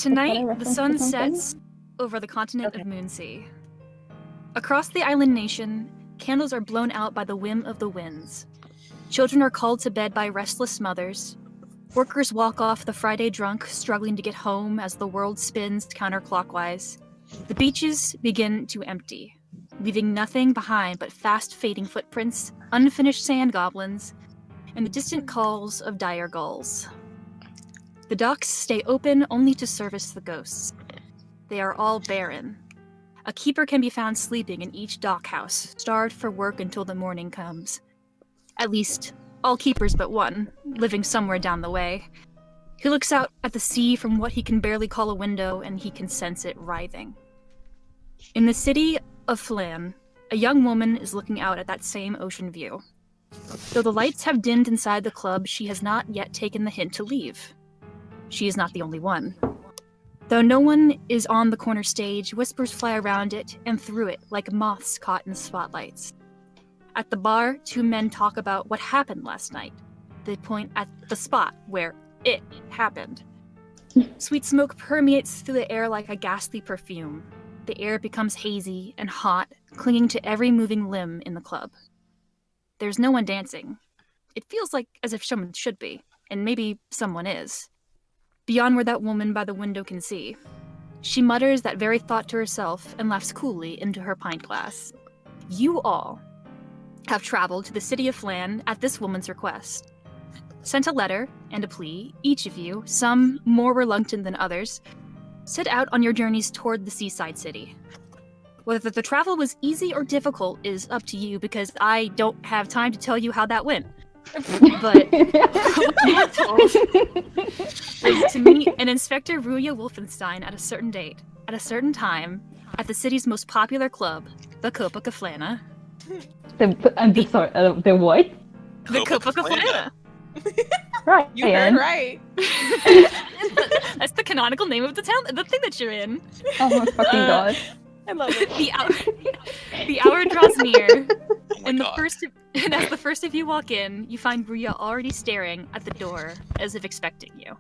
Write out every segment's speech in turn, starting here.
Tonight, the sun sets over the continent of Moonsea. Across the island nation, candles are blown out by the whim of the winds. Children are called to bed by restless mothers. Workers walk off the Friday drunk, struggling to get home as the world spins counterclockwise. The beaches begin to empty, leaving nothing behind but fast-fading footprints, unfinished sand goblins, and the distant calls of dire gulls. The docks stay open only to service the ghosts. They are all barren. A keeper can be found sleeping in each dock house, starved for work until the morning comes. At least, all keepers but one, living somewhere down the way. He looks out at the sea from what he can barely call a window, and he can sense it writhing. In the city of Phlan, a young woman is looking out at that same ocean view. Though the lights have dimmed inside the club, she has not yet taken the hint to leave. She is not the only one. Though no one is on the corner stage, whispers fly around it and through it like moths caught in the spotlights. At the bar, two men talk about what happened last night. They point at the spot where it happened. Sweet smoke permeates through the air like a ghastly perfume. The air becomes hazy and hot, clinging to every moving limb in the club. There's no one dancing. It feels like as if someone should be, and maybe someone is. Beyond where that woman by the window can see. She mutters that very thought to herself and laughs coolly into her pint glass. You all have traveled to the city of Phlan at this woman's request. Sent a letter and a plea, each of you, some more reluctant than others, set out on your journeys toward the seaside city. Whether the travel was easy or difficult is up to you, because I don't have time to tell you how that went. But what you were told is to meet an Inspector Ruya Wolfenstein at a certain date, at a certain time, at the city's most popular club, the Copa Caflana. The what? The Copa Caflana. Right. You heard right. That's the canonical name of the town, the thing that you're in. Oh my fucking god. I love it. The hour draws near, Oh and God. as the first of you walk in, you find Ruya already staring at the door as if expecting you.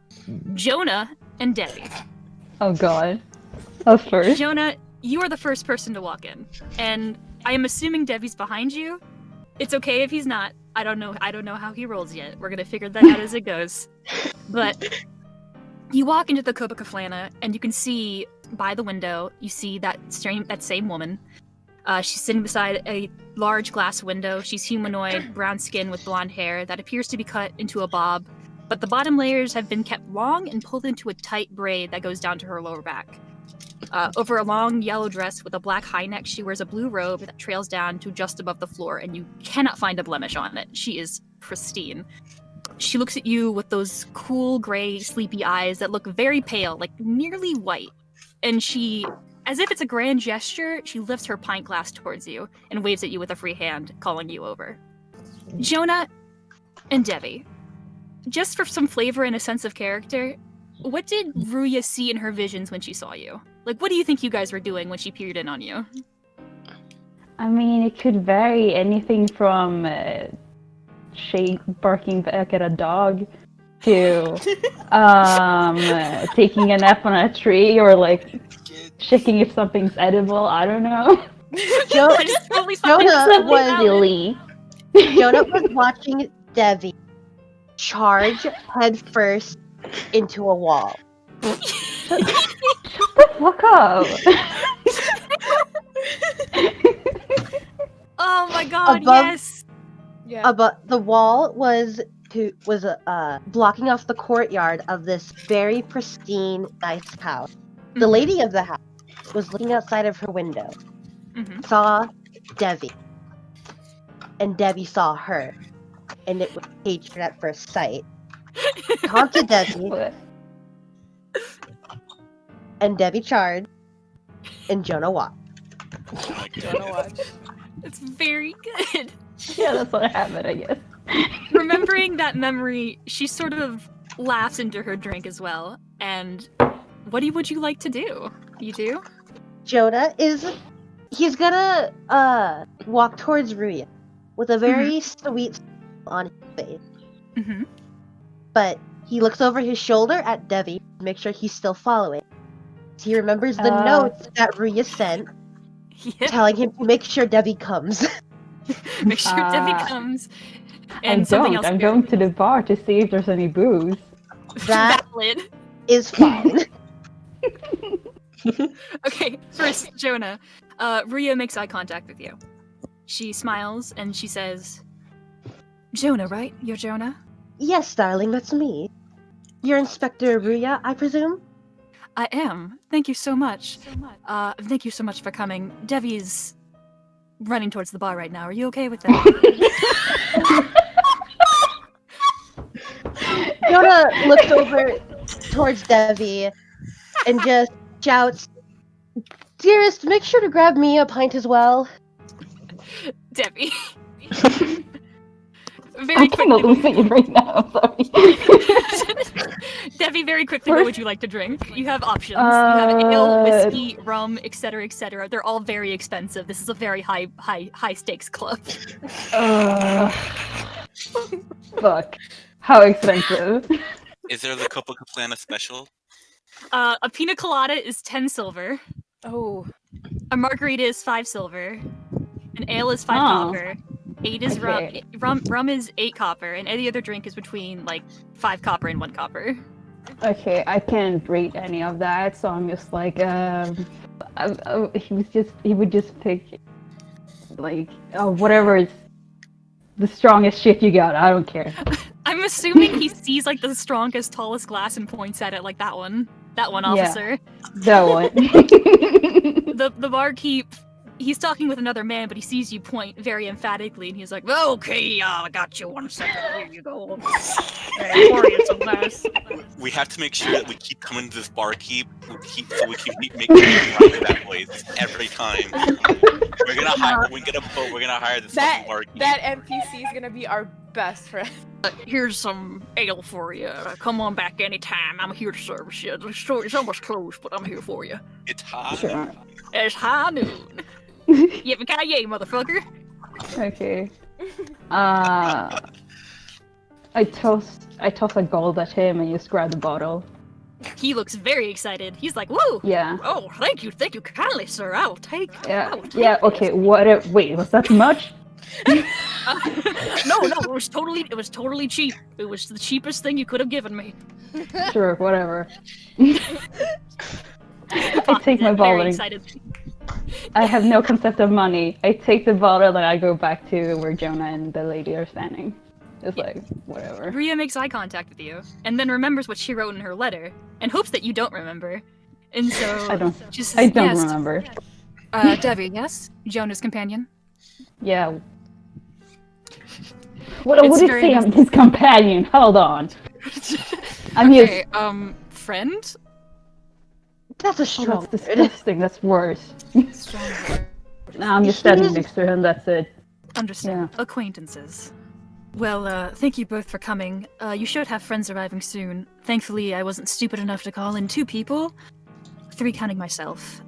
Jonah and Devi. Oh god. Oh, first. Jonah, you are the first person to walk in, and I am assuming Devi's behind you. It's okay if he's not. I don't know how he rolls yet. We're gonna figure that out as it goes. But you walk into the Copa Caflana, and you can see by the window, you see that same woman. She's sitting beside a large glass window. She's humanoid, brown skin with blonde hair that appears to be cut into a bob, but the bottom layers have been kept long and pulled into a tight braid that goes down to her lower back. Over a long yellow dress with a black high neck, she wears a blue robe that trails down to just above the floor, and you cannot find a blemish on it. She is pristine. She looks at you with those cool, gray, sleepy eyes that look very pale, like nearly white. And she, as if it's a grand gesture, she lifts her pint glass towards you and waves at you with a free hand, calling you over. Jonah and Devi, just for some flavor and a sense of character, what did Ruya see in her visions when she saw you? Like, what do you think you guys were doing when she peered in on you? I mean, it could vary anything from barking back at a dog to taking a nap on a tree, or like checking if something's edible. I don't know. Jonah Silly. was watching Devi charge headfirst into a wall. Shut the fuck up. Oh my god, Above- yes! Yeah. But the wall was blocking off the courtyard of this very pristine, nice house. The lady of the house was looking outside of her window, saw Devi, and Devi saw her, and it was hatred at first sight. Talked to Devi, and Devi charged, and Jonah walked. Jonah watch. It's very good. Yeah, that's what happened, I guess. Remembering that memory, she sort of laughs into her drink as well. And what would you like to do? You do? Jonah he's gonna walk towards Ruya with a very sweet smile on his face. Mm-hmm. But he looks over his shoulder at Devi to make sure he's still following. He remembers the notes that Ruya sent, Yeah. telling him to make sure Devi comes. Make sure Devi comes. I And something don't. else. I'm going to the bar to see if there's any booze. That Valid. is fine. Okay, first, Jonah. Ruya makes eye contact with you. She smiles and she says, Jonah, right? You're Jonah? Yes, darling, that's me. You're Inspector Ruya, I presume? I am. Thank you so much. Thank you so much for coming. Devi's running towards the bar right now. Are you okay with that? Jonah looks over towards Devi and just shouts, Dearest, make sure to grab me a pint as well. Devi. I Very cannot quickly. lose it right now. Sorry. Devi, very quickly, what would you like to drink? You have options. You have ale, whiskey, rum, etc., etc. They're all very expensive. This is a very high stakes club. Fuck. How expensive? Is there the Copa Caplana special? A pina colada is 10 silver. Oh. A margarita is 5 silver. An ale is 5 Oh. copper. 8 is Okay. rum is 8 copper, and any other drink is between like 5 copper and 1 copper. Okay, I can't rate any of that, so I'm just like, he would just pick, like, whatever is the strongest shit you got. I don't care. I'm assuming he sees like the strongest, tallest glass and points at it like that one. That one, officer. That one. The barkeep, he's talking with another man, but he sees you point very emphatically, and he's like, "Okay, I got you 1 second. Here you go. Hey, pour you some glass." We have to make sure that we keep coming to this barkeep. So we can keep making it right that place every time. We're gonna hire. We're gonna hire this fucking barkeep. That NPC is gonna be our best friend. Here's some ale for you. Come on back anytime. I'm here to service you. The store is almost closed, but I'm here for you. It's hot. Sure. It's high noon. Yippee-ki-yay, motherfucker. Okay. I toss a gold at him and just grab the bottle. He looks very excited. He's like, "Woo! Yeah. Oh, thank you kindly, sir. I'll take. Yeah. I will take Yeah. Okay. What? Wait. Was that too much? No, it was totally cheap. It was the cheapest thing you could have given me. Sure. Whatever. I take my Very bottle. excited. I have no concept of money. I take the bottle and I go back to where Jonah and the lady are standing. It's like, whatever. Ria makes eye contact with you, and then remembers what she wrote in her letter, and hopes that you don't remember. And so I don't. she says, I don't yes. remember. Devi, yes? Jonah's companion? Yeah. What would it very say nice. I'm his companion? Hold on. I'm Okay, his. friend? That's a Oh, strong that's word. disgusting. That's worse. Strong word. Nah, I'm just standing next to him. That's it. Understand. Acquaintances. Well, thank you both for coming. You should have friends arriving soon. Thankfully, I wasn't stupid enough to call in 2 people. 3 counting myself.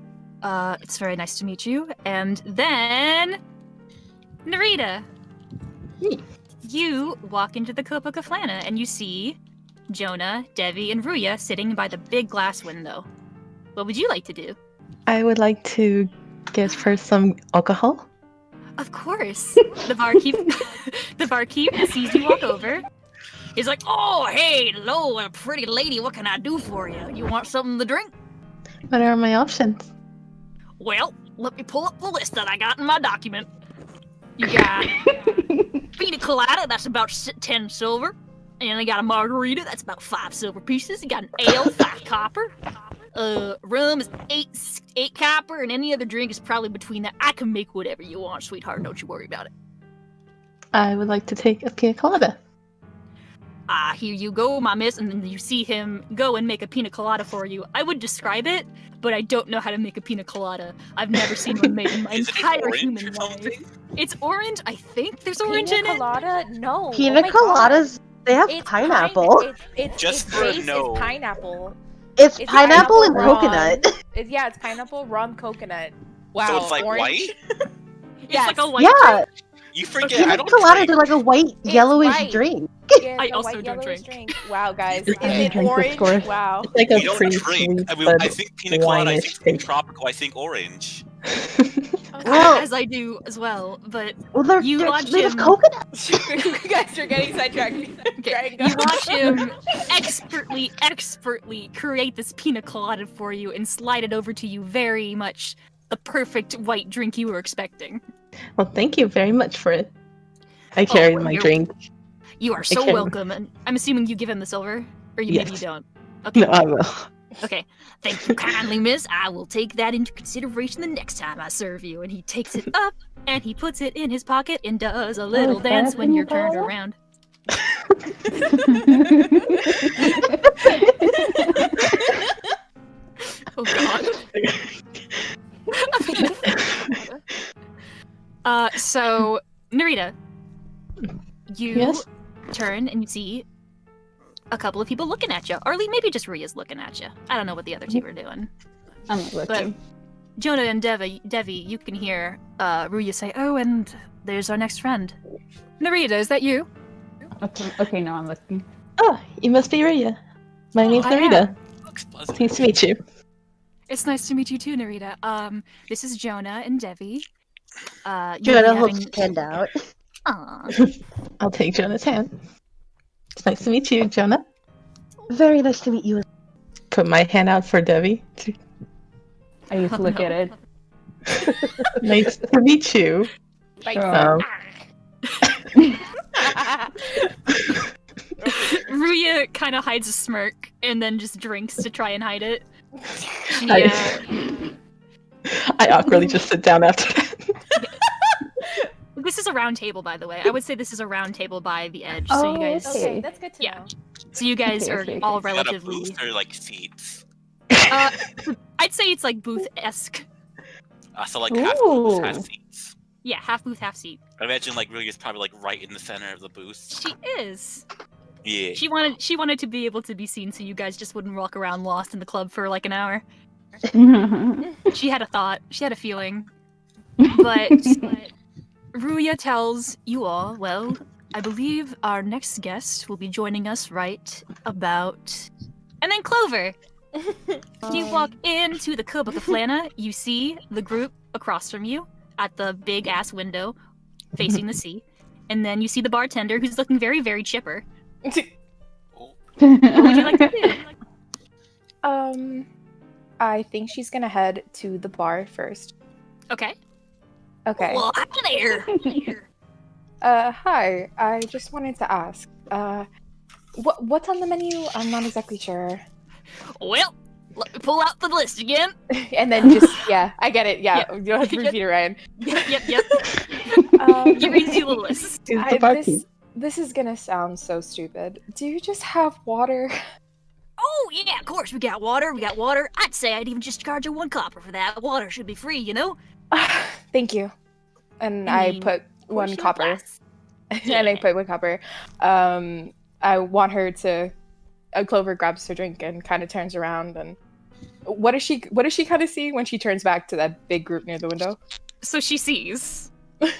It's very nice to meet you. And then... Nerida! You walk into the Copa Caplana and you see Jonah, Devi, and Ruya sitting by the big glass window. What would you like to do? I would like to get first some alcohol. Of course. The barkeep sees you walk over. He's like, "Oh, hey, hello, a pretty lady. What can I do for you? You want something to drink?" What are my options? Well, let me pull up the list that I got in my document. You got pina colada, that's about 10 silver. And I got a margarita, that's about 5 silver pieces. You got an ale, 5 copper. Rum is 8 copper, and any other drink is probably between that. I can make whatever you want, sweetheart. Don't you worry about it. I would like to take a pina colada. Here you go, my miss. And then you see him go and make a pina colada for you. I would describe it, but I don't know how to make a pina colada. I've never seen one made in my Is it entire orange human or something? life. It's orange. I think there's orange in Pina it. colada? No. Pina oh my God. coladas, they have It's pineapple. It's Just its for a base no. is pineapple. It's It's pineapple and pineapple coconut. Yeah, it's pineapple, rum, coconut. Wow. So it's like orange? white? It's Yes. like a white Yeah, You forget. Pina I don't colada drink. is like a white, It's yellowish white. drink. Yeah, I the also white don't yellowish drink. Wow, guys. I Is don't it drink, of orange? course. Wow. It's like a We don't pretty drink. I mean, but I think pina colada. I wineish think taste. tropical. I think orange. Well- As I do as well, but Well, they're You watch made of him- coconut. You guys are getting sidetracked. okay, Try you and go. watch him expertly create this pina colada for you and slide it over to you very much the perfect white drink you were expecting. Well, thank you very much for it. I carried my you're- drink. You are so Okay. welcome, and I'm assuming you give him the silver? Or maybe you Yes. don't. Okay. No, I will. Okay. Thank you kindly, miss. I will take that into consideration the next time I serve you. And he takes it up and he puts it in his pocket and does a little is dance that when you're pina turned colada? around. Oh god. So Nerida, you Yes? turn and you see a couple of people looking at you. Or maybe just Ria's looking at you. I don't know what the other two are doing. I'm not looking. Jonah and Devi, you can hear Ruya say, "Oh, and there's our next friend." Nerida, is that you? Okay, now I'm looking. Oh, you must be Rhea. My name's I am. Nerida. Looks pleasant. Nice to meet you. It's nice to meet you too, Nerida. This is Jonah and Devi. You'll be Jonah holds having- his hand out. Aw. I'll take Jonah's hand. It's nice to meet you, Jonah. Very nice to meet you. Put my hand out for Devi. I used to look No. at it. Nice to meet you. Bite. Sure. Ruya kind of hides a smirk and then just drinks to try and hide it. She, I awkwardly just sit down after that. this is a round table, by the way. I would say this is a round table by the edge, so you guys, Okay. Okay, that's good to Yeah. know. so you guys Okay, are okay, all okay. Is that a relatively. booth or like seats? I'd say it's like booth-esque. So like half booths, Ooh. half seats. Yeah, half booth, half seat. I imagine like really is probably like right in the center of the booth. She is. Yeah. She wanted to be able to be seen, so you guys just wouldn't walk around lost in the club for like an hour. She had a thought. She had a feeling. But Ruya tells you all, well, I believe our next guest will be joining us right about. And then Clover! You walk into the Cub of the Flana, you see the group across from you at the big ass window facing the sea. And then you see the bartender who's looking very, very chipper. Oh, What would you like to do? I think she's gonna head to the bar first. Okay. Okay. Well, hi there! Hi. I just wanted to ask, what's on the menu? I'm not exactly sure. Well, let me pull out the list again. And then just, yeah, I get it. Yeah, you don't have to repeat it, Ryan. Yep. Um, He reads you the list. Who's the barkeep? this is gonna sound so stupid. Do you just have water? Oh, yeah, of course, we got water. I'd say I'd even just charge you 1 copper for that. Water should be free, you know? Thank you. And I I mean, put Pour 1 you a copper. glass. And I put 1 copper. I want her to. Clover grabs her drink and kind of turns around. And what does she kind of see when she turns back to that big group near the window? So she sees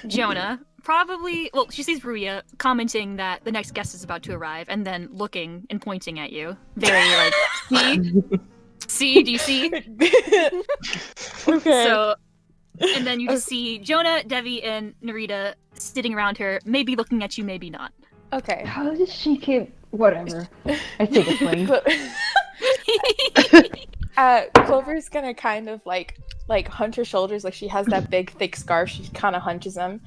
Jonah, probably. Well, she sees Ruya commenting that the next guest is about to arrive, and then looking and pointing at you. Very like, see? Do you see? Okay. So, and then you just see Jonah, Devi, and Nerida sitting around her, maybe looking at you, maybe not. Okay. How does she keep? Whatever. I take a swing. Clover's gonna kind of like hunch her shoulders, like she has that big thick scarf. She kind of hunches them,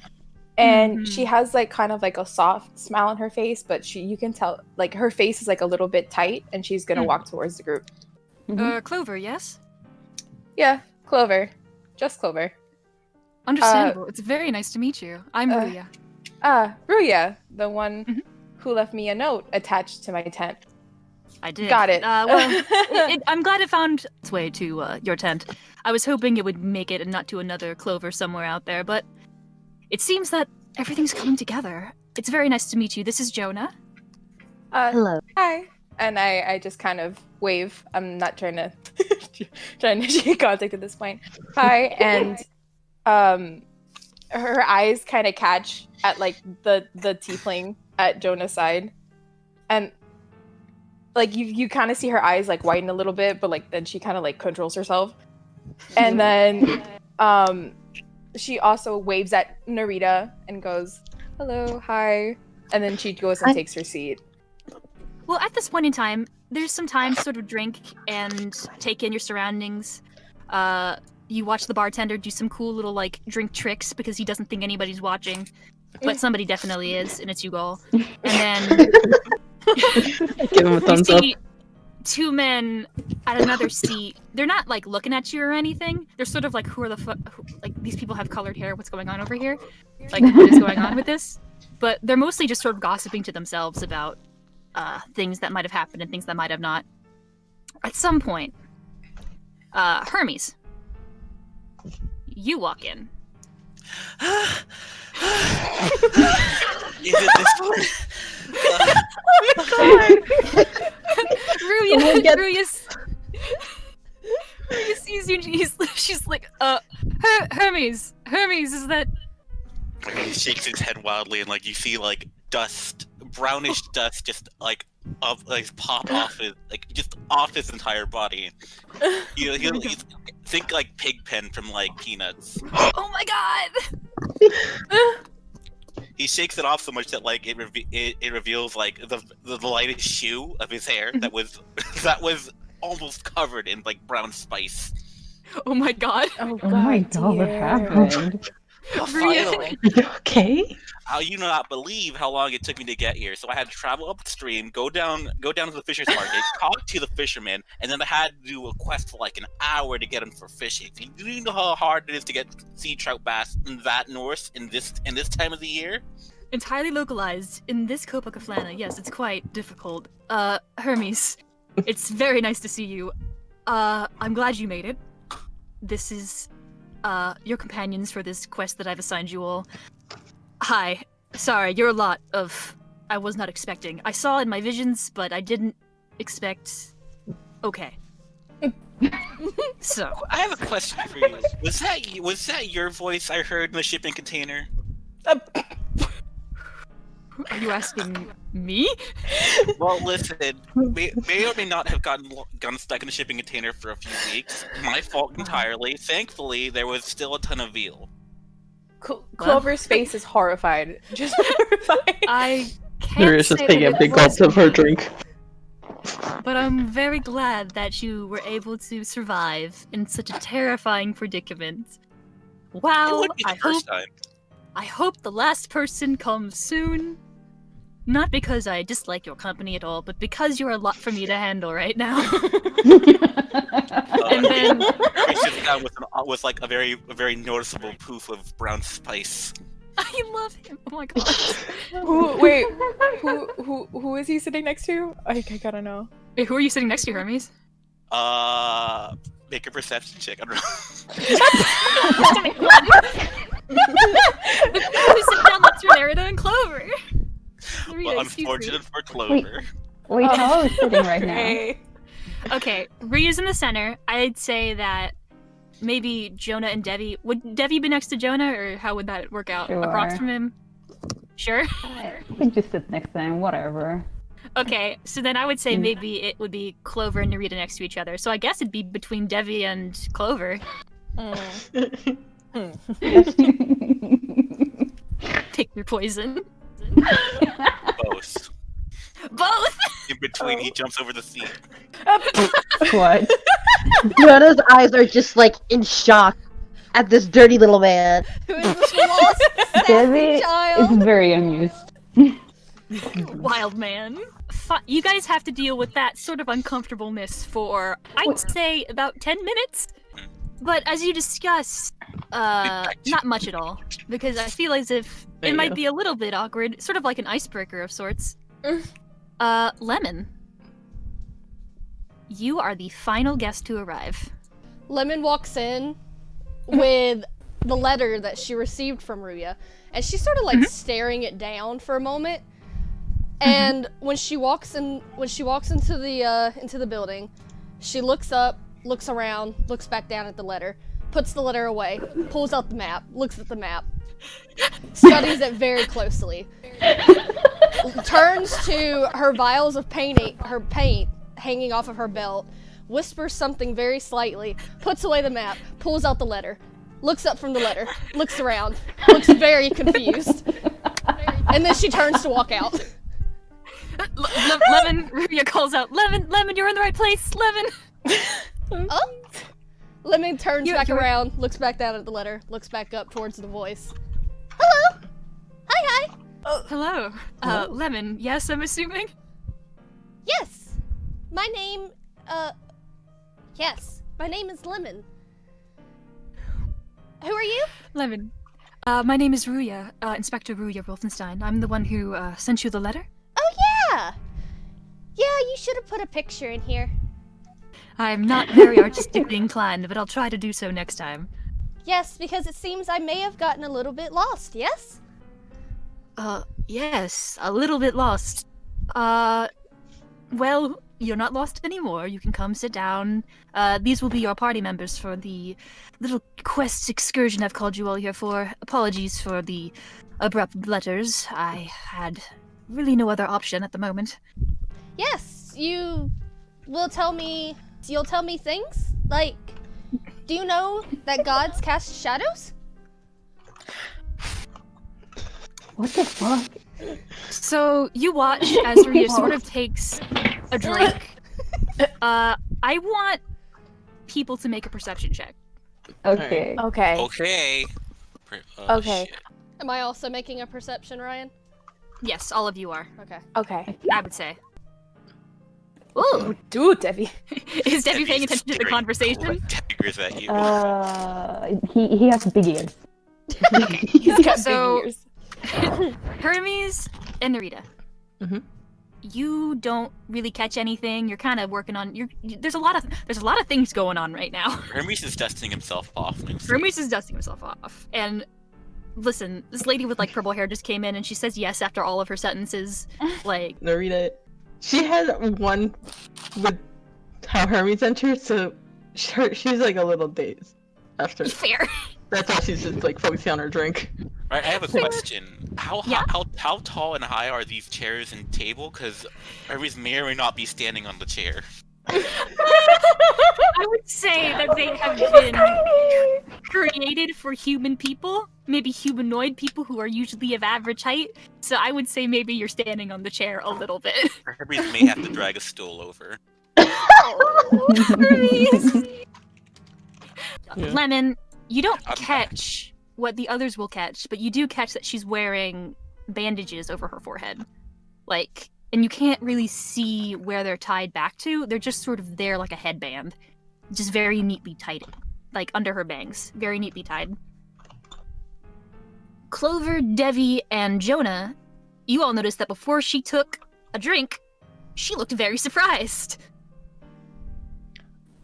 and she has like kind of like a soft smile on her face, but you can tell like her face is like a little bit tight, and she's gonna walk towards the group. Clover, yes? Yeah, Clover, just Clover. Understandable. It's very nice to meet you. I'm Ruya. Ruya, the one Mhm. who left me a note attached to my tent. I did. Got it. Well, I'm glad it found its way to your tent. I was hoping it would make it and not to another Clover somewhere out there, but it seems that everything's coming together. It's very nice to meet you. This is Jonah. Hello. Hi. And I just kind of wave. I'm not trying to trying to initiate contact at this point. Hi, and her eyes kind of catch at like the tiefling at Jonah's side, and like you kind of see her eyes like widen a little bit, but like then she kind of like controls herself, and then she also waves at Nerida and goes, "Hello, hi," and then she goes and takes her seat. Well, at this point in time, there's some time to sort of drink and take in your surroundings. You watch the bartender do some cool little like drink tricks because he doesn't think anybody's watching, but somebody definitely is, and it's you all. And then Give him a thumbs you up. see two men at another seat. They're not like looking at you or anything. They're sort of like, who are the like these people have colored hair? What's going on over here? Like, what is going on with this? But they're mostly just sort of gossiping to themselves about things that might have happened and things that might have not. At some point, Hermes, you walk in. Is it this one? Ruya sees you and she's like, Hermes, is that... He shakes his head wildly, and like you see like dust, brownish dust, just like pop off his just off his entire body. He'll think like Pigpen from like Peanuts. Oh my god! He shakes it off so much that like it reveals like the lightest shoe of his hair that was almost covered in like brown spice. Oh my god! Oh my god, what happened? Finally. Okay. How you not believe how long it took me to get here? So I had to travel upstream, go down to the fisher's market, talk to the fisherman, and then I had to do a quest for like an hour to get him for fishing. Do you know how hard it is to get sea trout bass in that north in this time of the year? Entirely localized in this Copa Phlanly. Yes, it's quite difficult. Hermes, it's very nice to see you. I'm glad you made it. This is your companions for this quest that I've assigned you all. Hi. Sorry, you're a lot of... I was not expecting. I saw in my visions, but I didn't expect... Okay. So... I have a question for you. Was that your voice I heard in the shipping container? Are you asking me? Well, listen, may or may not have gotten stuck in the shipping container for a few weeks. My fault entirely. Thankfully, there was still a ton of veal. Clover's face is horrified. Just horrified. I can't Nerida's just say taking that a big it gulp was, of her drink. but I'm very glad that you were able to survive in such a terrifying predicament. It Wow, would be the first time. I hope the last person comes soon. Not because I dislike your company at all, but because you're a lot for me to handle right now. And then He sits down with like a very noticeable poof of brown spice. I love him. Oh my god. Who is he sitting next to? I gotta know. Wait, who are you sitting next to, Hermes? Make a perception check. I don't Who sit down next to Nerida and Clover? know. Nerida, Well, excuse me. unfortunate for Clover. Wait, how is sitting right now? Okay. Okay, Ria's in the center. I'd say that maybe Jonah and Devi. Would Devi be next to Jonah, or how would that work out? Sure. Across from him? Sure. We can just sit next to him, whatever. Okay, so then I would say maybe it would be Clover and Nerida next to each other. So I guess it'd be between Devi and Clover. Take your poison. Both. Both! In between, he jumps over the seat. What? Jonah's eyes are just like in shock at this dirty little man. Who is this lost, Devi sassy child? is very amused. Wild man. You guys have to deal with that sort of uncomfortableness for, I'd say, about 10 minutes. But as you discuss, not much at all. Because I feel as if it might be a little bit awkward, sort of like an icebreaker of sorts. Lemon. You are the final guest to arrive. Lemon walks in with the letter that she received from Ruya, and she's sort of like staring it down for a moment. And when she walks into the building, she looks up, looks around, looks back down at the letter, puts the letter away, pulls out the map, looks at the map, studies it very closely, turns to her vials of paint hanging off of her belt, whispers something very slightly, puts away the map, pulls out the letter, looks up from the letter, looks around, looks very confused, and then she turns to walk out. Lemon, Rubia calls out, Lemon, you're in the right place, Lemon! Oh? Lemon turns back around, looks back down at the letter, looks back up towards the voice. Hello! Hi! Hello. Lemon, yes, I'm assuming? Yes! My name is Lemon. Who are you? Lemon. My name is Ruya, Inspector Ruya Wolfenstein. I'm the one who sent you the letter. Oh, yeah! Yeah, you should have put a picture in here. I'm not very artistically inclined, but I'll try to do so next time. Yes, because it seems I may have gotten a little bit lost, yes? Yes, a little bit lost. Well, you're not lost anymore. You can come sit down. These will be your party members for the little quest excursion I've called you all here for. Apologies for the abrupt letters. I had really no other option at the moment. Yes, you'll tell me things? Like, do you know that gods cast shadows? What the fuck? So, you watch as Rhea sort of takes a drink. I want people to make a perception check. Okay. Okay. Okay. Okay. Shit. Am I also making a perception, Ryan? Yes, all of you are, Okay. Okay. I would say. Ooh! Dude, Devi. Is Debbie paying attention to the Staring conversation? daggers at you. He has big ears. He's got So- big ears. Hermes and Nerida. Mhm. You don't really catch anything. You're kind of working on. There's a lot of things going on right now. Hermes is dusting himself off. Hermes is dusting himself off. And listen, this lady with like purple hair just came in and she says yes after all of her sentences. Like, Nerida, she had one with how Hermes entered, so she's like a little dazed after. fair. That's why she's just like focusing on her drink. Right, I have a question. How Yeah? how tall and high are these chairs and table? Because Hermes may or may not be standing on the chair. I would say that they have been created for human people, maybe humanoid people who are usually of average height. So I would say maybe you're standing on the chair a little bit. Hermes may have to drag a stool over. Hermes! Yeah. Lemon, you don't I'm catch what the others will catch, but you do catch that she's wearing bandages over her forehead. Like, and you can't really see where they're tied back to. They're just sort of there like a headband. Just very neatly tied, like under her bangs. Very neatly tied. Clover, Devi, and Jonah, you all noticed that before she took a drink, she looked very surprised.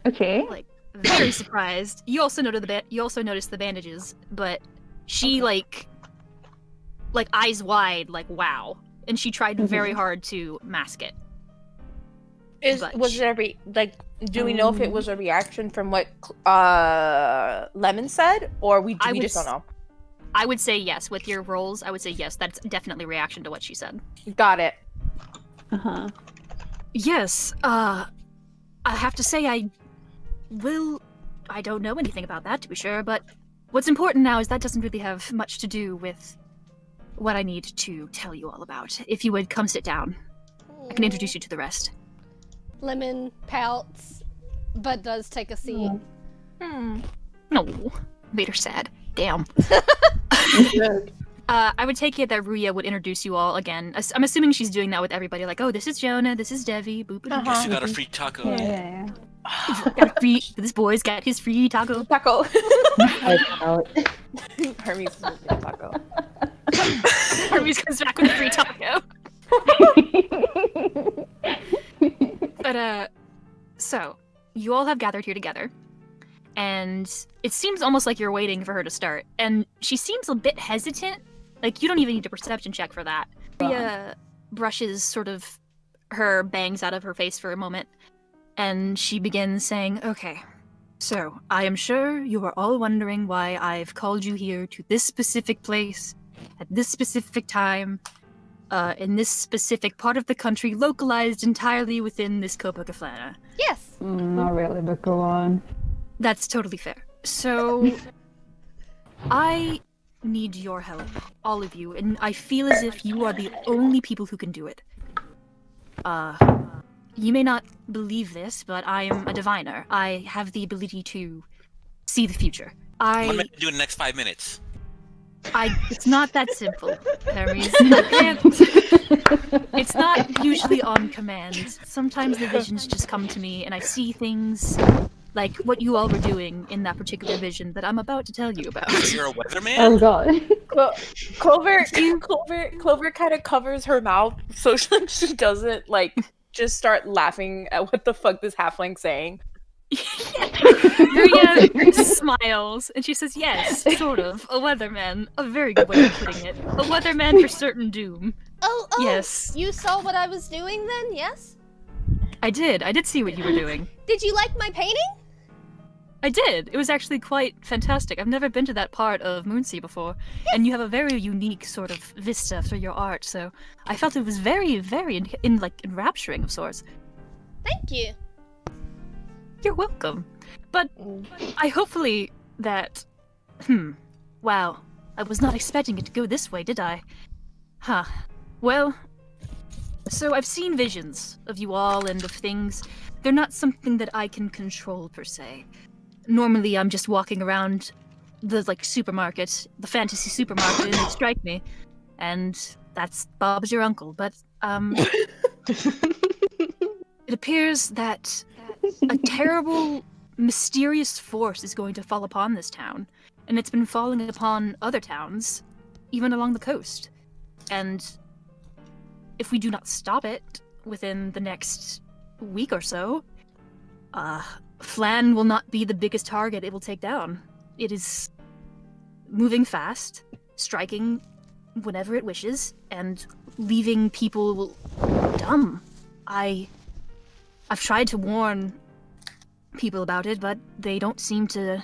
Okay. Like, very surprised. You also noticed the bandages, but she like eyes wide, like wow, and she tried very hard to mask it. Was it do we know if it was a reaction from what Lemon said, or we just don't know? I would say yes. With your rolls, I would say yes. That's definitely a reaction to what she said. Got it. Uh-huh. Yes. I have to say I don't know anything about that, to be sure, but what's important now is that doesn't really have much to do with what I need to tell you all about. If you would come sit down, I can introduce you to the rest. Lemon pouts, but does take a seat. No, made her sad. Damn. I would take it that Ruya would introduce you all again. I'm assuming she's doing that with everybody, like, oh, this is Jonah, this is Devi, boop. Guess you got a free taco. Yeah. This boy's got his free taco. Taco. Out. Hermes is a taco. Hermes comes back with a free taco. But, so, you all have gathered here together, and it seems almost like you're waiting for her to start, and she seems a bit hesitant. Like, you don't even need a perception check for that. Rhea brushes sort of her bangs out of her face for a moment, and she begins saying, okay, So, I am sure you are all wondering why I've called you here to this specific place, at this specific time, in this specific part of the country, localized entirely within this Copacabana. Yes. Not really, but go on. That's totally fair. So, I need your help, all of you, and I feel as if you are the only people who can do it. You may not believe this, but I am a diviner. I have the ability to see the future. What am I gonna do in the next 5 minutes? It's not that simple, Hermes. I can't. It's not usually on command. Sometimes the visions just come to me and I see things like what you all were doing in that particular vision that I'm about to tell you about. You're a weatherman? Oh god. Clover kind of covers her mouth so she doesn't like just start laughing at what the fuck this halfling's saying. Nerida smiles and she says, yes, sort of. A weatherman. A very good way of putting it. A weatherman for certain doom. Oh, Yes. You saw what I was doing then, yes? I did see what you were doing. Did you like my painting? I did. It was actually quite fantastic. I've never been to that part of Moonsea before, and you have a very unique sort of vista through your art. So I felt it was very, very enrapturing of sorts. Thank you. You're welcome. But I hopefully that. Wow. I was not expecting it to go this way, did I? Huh. Well. So I've seen visions of you all and of things. They're not something that I can control per se. Normally, I'm just walking around the supermarket, the fantasy supermarket, and they strike me, and that's Bob's your uncle. But it appears that a terrible, mysterious force is going to fall upon this town, and it's been falling upon other towns, even along the coast. And if we do not stop it within the next week or so, Phlan will not be the biggest target it will take down. It is moving fast, striking whenever it wishes, and leaving people dumb. I've tried to warn people about it, but they don't seem to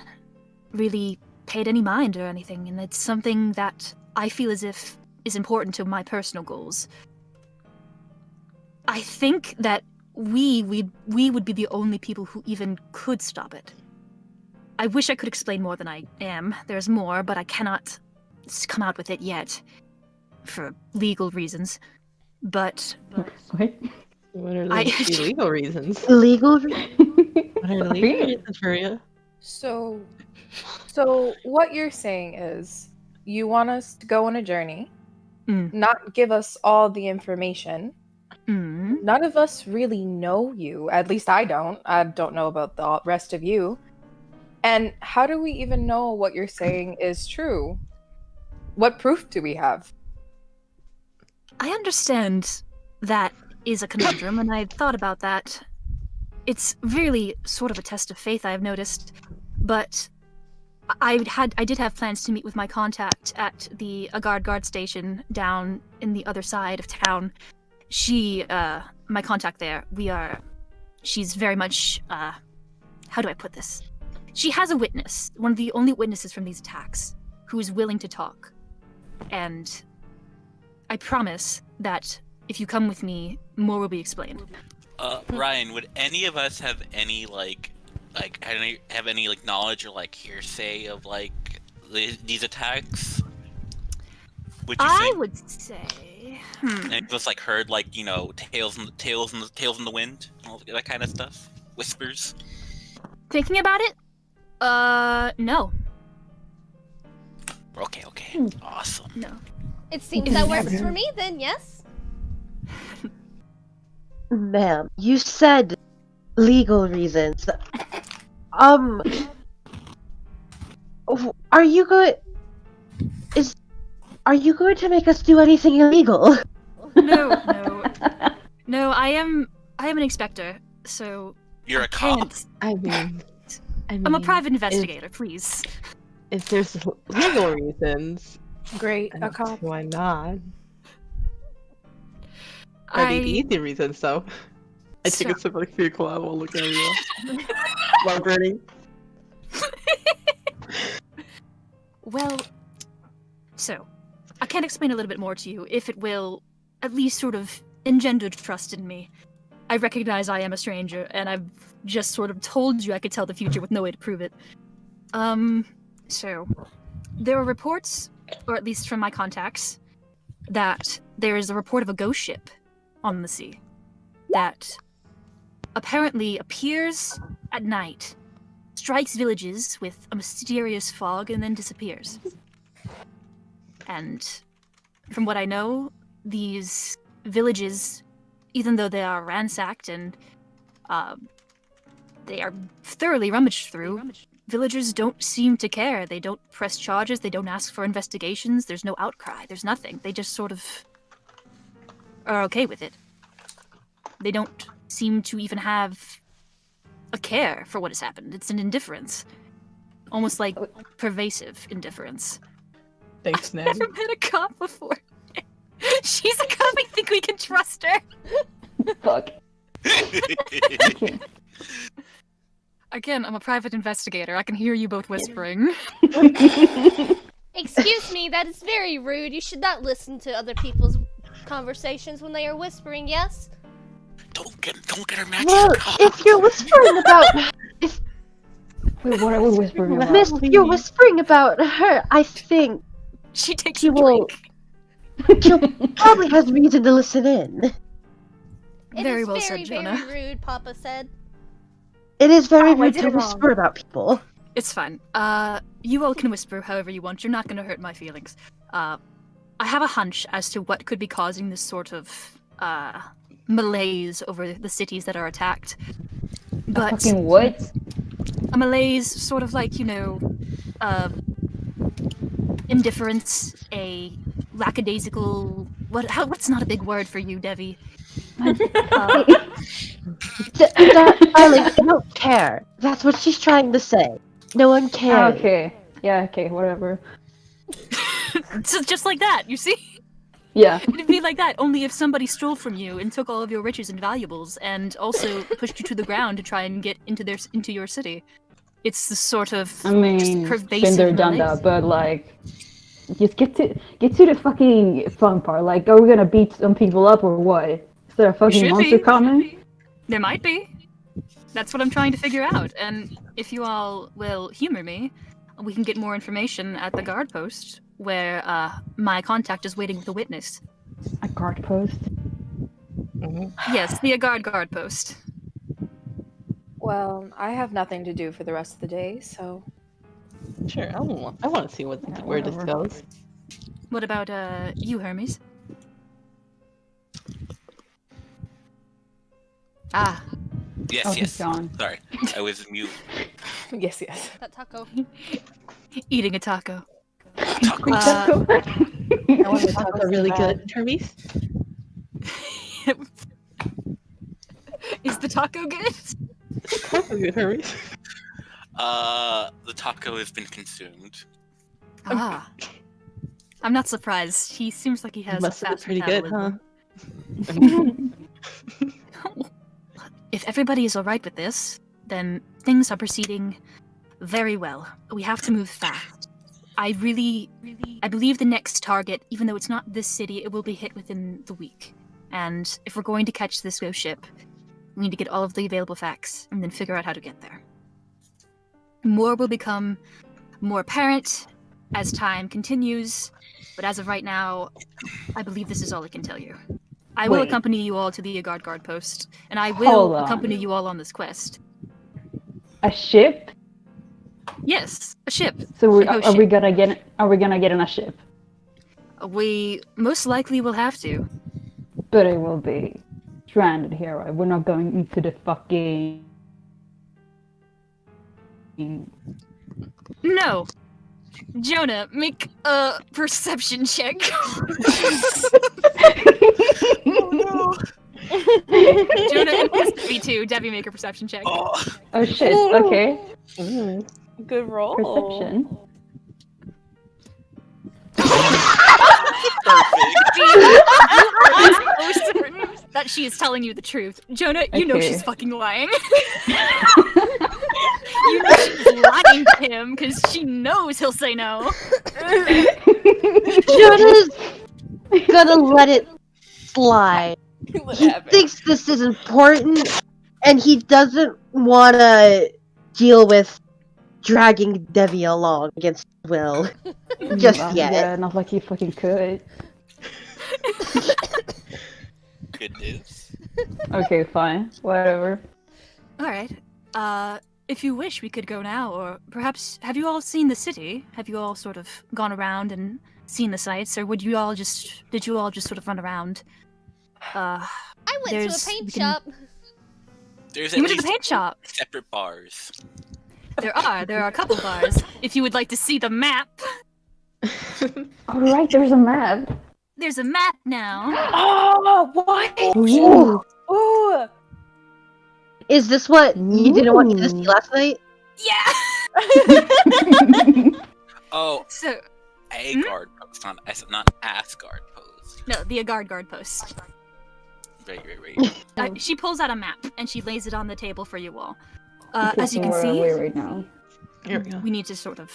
really pay it any mind or anything, and it's something that I feel as if is important to my personal goals. I think that we would be the only people who even could stop it. I wish I could explain more than I am. There's more, but I cannot come out with it yet, for legal reasons. But Wait. What are the legal reasons? Legal? What are the legal reasons for you? So what you're saying is you want us to go on a journey, not give us all the information. None of us really know you. At least I don't. I don't know about the rest of you. And how do we even know what you're saying is true? What proof do we have? I understand that is a conundrum, and I thought about that. It's really sort of a test of faith, I've noticed. But I did have plans to meet with my contact at the guard station down in the other side of town. My contact there, she's very much, how do I put this? She has a witness, one of the only witnesses from these attacks, who is willing to talk. And I promise that if you come with me, more will be explained. Ryan, would any of us have any, knowledge or, hearsay of, these attacks? Would you I think? would say... And just heard tales in the wind, all that kind of stuff, whispers. Thinking about it? No. Okay, awesome. No. It seems that works for me then, yes? Ma'am, you said legal reasons. Are you going to make us do anything illegal? No, I am an inspector, so You're a cop? I'm a private investigator, please. If there's legal reasons, Great, a cop. why not? I need easy reasons, though. I take a sip of Coca-Cola while looking at you. While grinning. Well, so, I can explain a little bit more to you, if it will at least sort of engender trust in me. I recognize I am a stranger, and I've just sort of told you I could tell the future with no way to prove it. So, there are reports, or at least from my contacts, that there is a report of a ghost ship on the sea that apparently appears at night, strikes villages with a mysterious fog, and then disappears. And from what I know, these villages, even though they are ransacked and they are thoroughly rummaged through, villagers don't seem to care. They don't press charges, they don't ask for investigations, there's no outcry, there's nothing. They just sort of are okay with it. They don't seem to even have a care for what has happened. It's an indifference. Almost like pervasive indifference. Thanks, I've Natty. never met a cop before. She's a cop, I think we can trust her. Fuck. Okay. Again, I'm a private investigator. I can hear you both whispering. Excuse me, that is very rude. You should not listen to other people's conversations when they are whispering, yes? Don't get her mad. Well, if you're whispering about, Wait, what are we whispering about? Miss, you're whispering about her, I think She takes she a will. drink. She'll probably has reason to listen in. It Very is well very, said, Jonah. very rude, Papa said. It is very I rude did to it wrong. whisper about people. It's fine. You all can whisper however you want. You're not going to hurt my feelings. I have a hunch as to what could be causing this sort of malaise over the cities that are attacked. But Fucking what? a malaise, sort of like, indifference, a lackadaisical. What's not a big word for you, Devi? Darling, I don't care. That's what she's trying to say. No one cares. Okay. Yeah, okay, whatever. So just like that, you see? Yeah. It'd be like that, only if somebody stole from you and took all of your riches and valuables, and also pushed you to the ground to try and get into your city. It's the sort of I mean, just been pervasive there, done malaise. that, but like, just get to the fucking fun part. Like, are we gonna beat some people up or what? Is there a fucking Should monster be. coming? There might be. That's what I'm trying to figure out, and if you all will humor me, we can get more information at the guard post, where my contact is waiting with a witness. A guard post? Yes, the guard post. Well, I have nothing to do for the rest of the day, so Sure, I want to see where this whatever. goes. What about you, Hermes? Ah, Yes, Oh, he's yes. gone. Sorry, I was mute. yes. That taco. eating a taco. Taco. I want to Tacos talk are really bad. good. Hermes? Is the taco good? Taco good, Hermes. The taco has been consumed. Ah. I'm not surprised. He seems like he has Must a have fast been pretty good, huh? metabolism. If everybody is alright with this, then things are proceeding very well. We have to move fast. I believe the next target, even though it's not this city, it will be hit within the week. And if we're going to catch this ghost ship, we need to get all of the available facts and then figure out how to get there. More will become more apparent as time continues, but as of right now, I believe this is all I can tell you. I will Wait. accompany you all to the guard post, and I Hold will on. accompany you all on this quest. A ship? Yes, a ship. So A ghost are we ship. gonna get in a ship? We most likely will have to. But it will be stranded here, right? We're not going into the fucking. No. Jonah, make a perception check. Jonah and Devi too. Devi, make a perception check. Oh, Oh shit! Okay. Mm. Good roll. Perception. perfect. I'm so certain that she is telling you the truth. Jonah, you know Okay. she's fucking lying. You know she's lying to him because she knows he'll say no. Jonah's gonna let it slide. He Whatever. thinks this is important, and he doesn't want to deal with dragging Devi along against his will just yet. Yeah, not like you fucking could. Good news. Okay, fine. Whatever. Alright. If you wish, we could go now, or perhaps have you all seen the city? Have you all sort of gone around and seen the sights, or did you all just sort of run around? I went to a paint shop. There's You at went to the least paint shop. separate bars. There are a couple bars. If you would like to see the map, Alright, there's a map. there's a map now. Oh, what? Ooh. Ooh. Is this what you didn't want me to see last night? Yeah. Oh, So a Hmm? guard post, not Asgard post. no, the guard post. Right. She pulls out a map and she lays it on the table for you all. Okay, As you so can we're see, away right now. Here we go. we need to sort of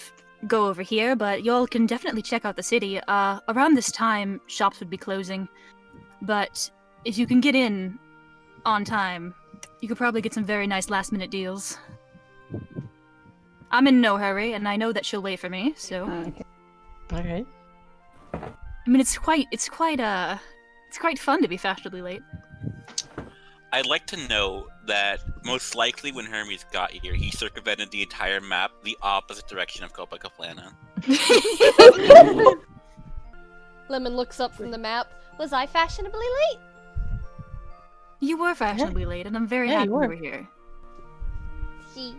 go over here, but y'all can definitely check out the city. Around this time, shops would be closing, but if you can get in on time, you could probably get some very nice last-minute deals. I'm in no hurry, and I know that she'll wait for me. So, Okay. Alright. I mean, it's quite fun to be fashionably late. I'd like to know that most likely when Hermes got here, he circumvented the entire map the opposite direction of Copacabana. Lemon looks up from the map. Was I fashionably late? You were fashionably late, and I'm very Yeah, happy you you were. were here. She.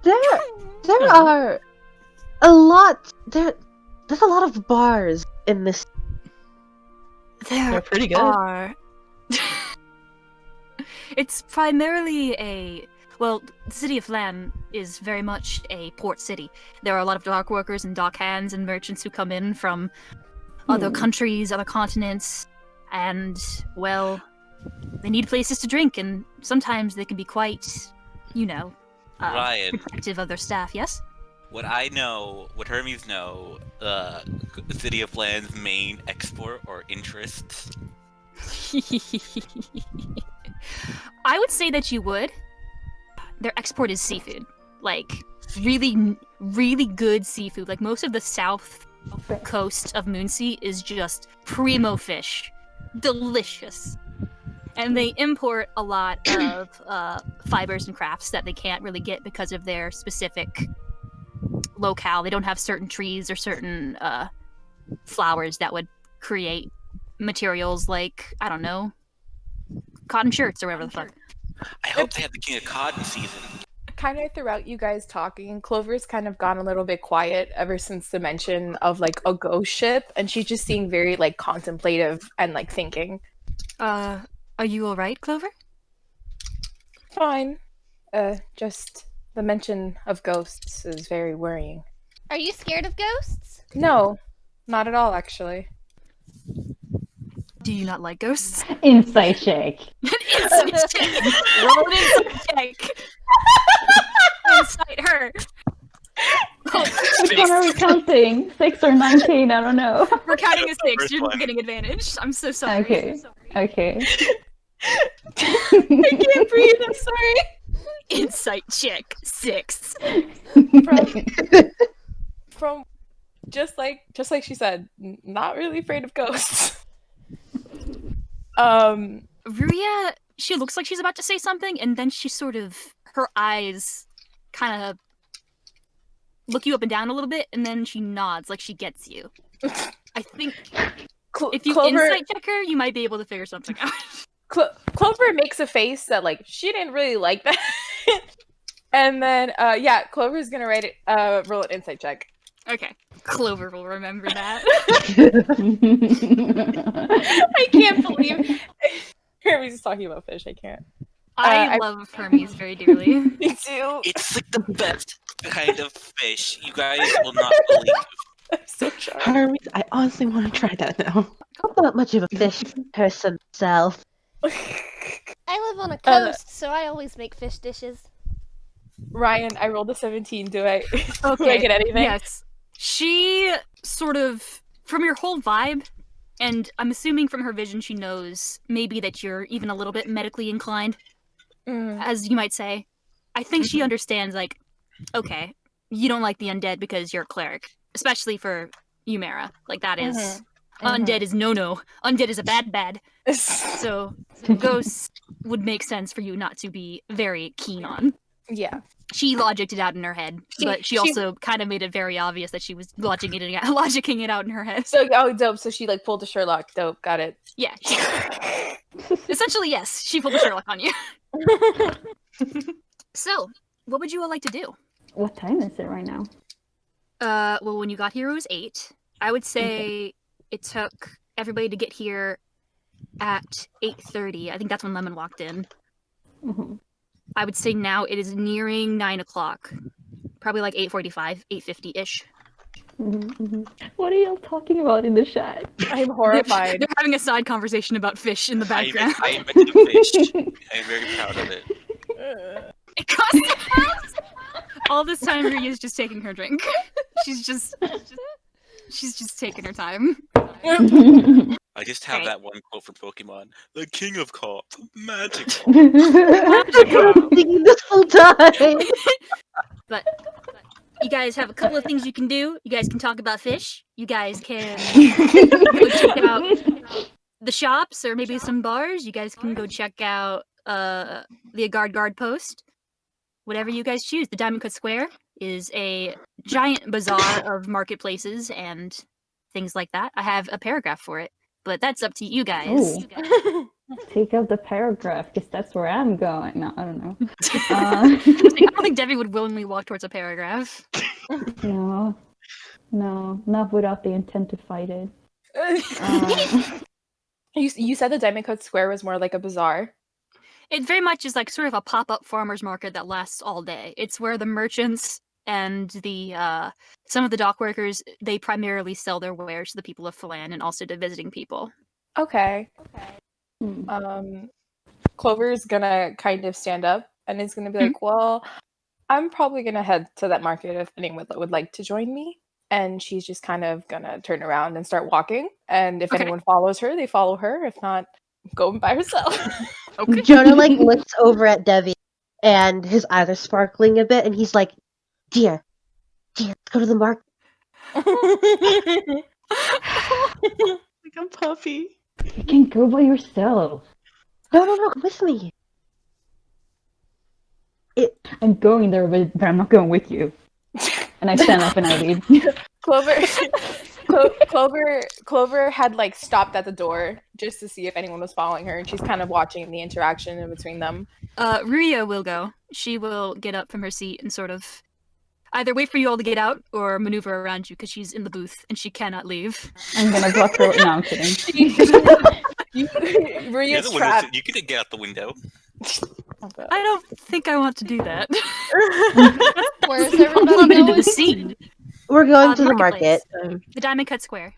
There are a lot. There's a lot of bars in this. They're pretty good. Are. It's primarily the city of Phlan is very much a port city. There are a lot of dock workers and dock hands and merchants who come in from other countries, other continents, and, well, they need places to drink, and sometimes they can be quite, Ryan, protective of their staff, yes? what Hermes know, the city of Phlan's main export or interests. I would say that you would. Their export is seafood. Like, really, really good seafood. Like, most of the south coast of Moonsea is just primo fish. Delicious. And they import a lot of fibers and crafts that they can't really get because of their specific locale. They don't have certain trees or certain flowers that would create materials like, I don't know, cotton shirts or whatever the fuck. I hope they have the King of Cotton season. Kind of throughout you guys talking, Clover's kind of gone a little bit quiet ever since the mention of like a ghost ship, and she's just seeing very like contemplative and like thinking. Are you alright, Clover? Fine. Just the mention of ghosts is very worrying. Are you scared of ghosts? No, not at all, actually. Do you not like ghosts? Insight check. Insight check! Roll an insight check! Insight her! Which one are we counting? 6 or 19? I don't know. We're counting as 6. First You're one. getting advantage. I'm so sorry. Okay. Okay. I can't breathe, I'm sorry. Insight check 6. From just like she said, not really afraid of ghosts. Ruria, she looks like she's about to say something, and then she sort of, her eyes kind of look you up and down a little bit, and then she nods like she gets you. I think if you Clover, insight check her, you might be able to figure something out. Clover makes a face that like she didn't really like that. And then Clover's gonna roll an insight check. Okay. Clover will remember that. I can't believe Hermes is talking about fish. I can't. I love Hermes very dearly. Me too. It's like the best kind of fish. You guys will not believe. I'm so charmed. Hermes, I honestly want to try that now. I'm not much of a fish person myself. I live on a coast, so I always make fish dishes. Ryan, I rolled a 17. Do I Okay. get anything? Yes. She sort of, from your whole vibe, and I'm assuming from her vision, she knows maybe that you're even a little bit medically inclined, as you might say. I think she understands, like, okay, you don't like the undead because you're a cleric, especially for Umera. Like, that is, undead is no-no. Undead is a bad. So, ghosts would make sense for you not to be very keen on. Yeah. She logicked it out in her head, but she also kind of made it very obvious that she was logicking it out in her head. So, dope. So she like pulled a Sherlock. Dope. Got it. Yeah. Essentially, yes. She pulled a Sherlock on you. So, what would you all like to do? What time is it right now? Well, when you got here, it was 8. I would say it took everybody to get here at 8:30. I think that's when Lemon walked in. Mm-hmm. I would say now it is nearing 9 o'clock. Probably like 8:45, 8:50-ish. What are y'all talking about in the chat? I'm horrified. They're having a side conversation about fish in the background. I invented a fish. I'm very proud of it. It cost a house! All this time, Ria's just taking her drink. She's just taking her time. I just have that one quote from Pokemon: "The king of cops, magic." I've been thinking this whole time. But you guys have a couple of things you can do. You guys can talk about fish. You guys can go check out the shops or maybe some bars. You guys can go check out the Agard Guard post. Whatever you guys choose. The Diamond Cut Square is a giant bazaar of marketplaces and things like that. I have a paragraph for it, but that's up to you guys. Oh. Take out the paragraph, because that's where I'm going. No, I don't know. I don't think Devi would willingly walk towards a paragraph. No, not without the intent to fight it. You said the Diamond Cut Square was more like a bazaar. It very much is like sort of a pop-up farmer's market that lasts all day. It's where the merchants and the some of the dock workers, they primarily sell their wares to the people of Phlan and also to visiting people. Okay. Hmm. Clover's gonna kind of stand up and is gonna be like, well, I'm probably gonna head to that market if anyone would like to join me. And she's just kind of gonna turn around and start walking. And if anyone follows her, they follow her. If not, go by herself. Okay. Jonah like looks over at Devi, and his eyes are sparkling a bit, and he's like, "Dear, let's go to the market." Like a puppy. You can go by yourself. No, come with me. I'm going there, but I'm not going with you. And I stand up and I leave. Clover had like stopped at the door just to see if anyone was following her, and she's kind of watching the interaction in between them. Ruya will go. She will get up from her seat and sort of either wait for you all to get out or maneuver around you because she's in the booth and she cannot leave. I'm gonna block her. No, I'm kidding. Ruya's trapped. You could get out the window. I don't think I want to do that. Where's I'm a little everybody bit into the going? scene. We're going to the marketplace. market. The Diamond Cut Square.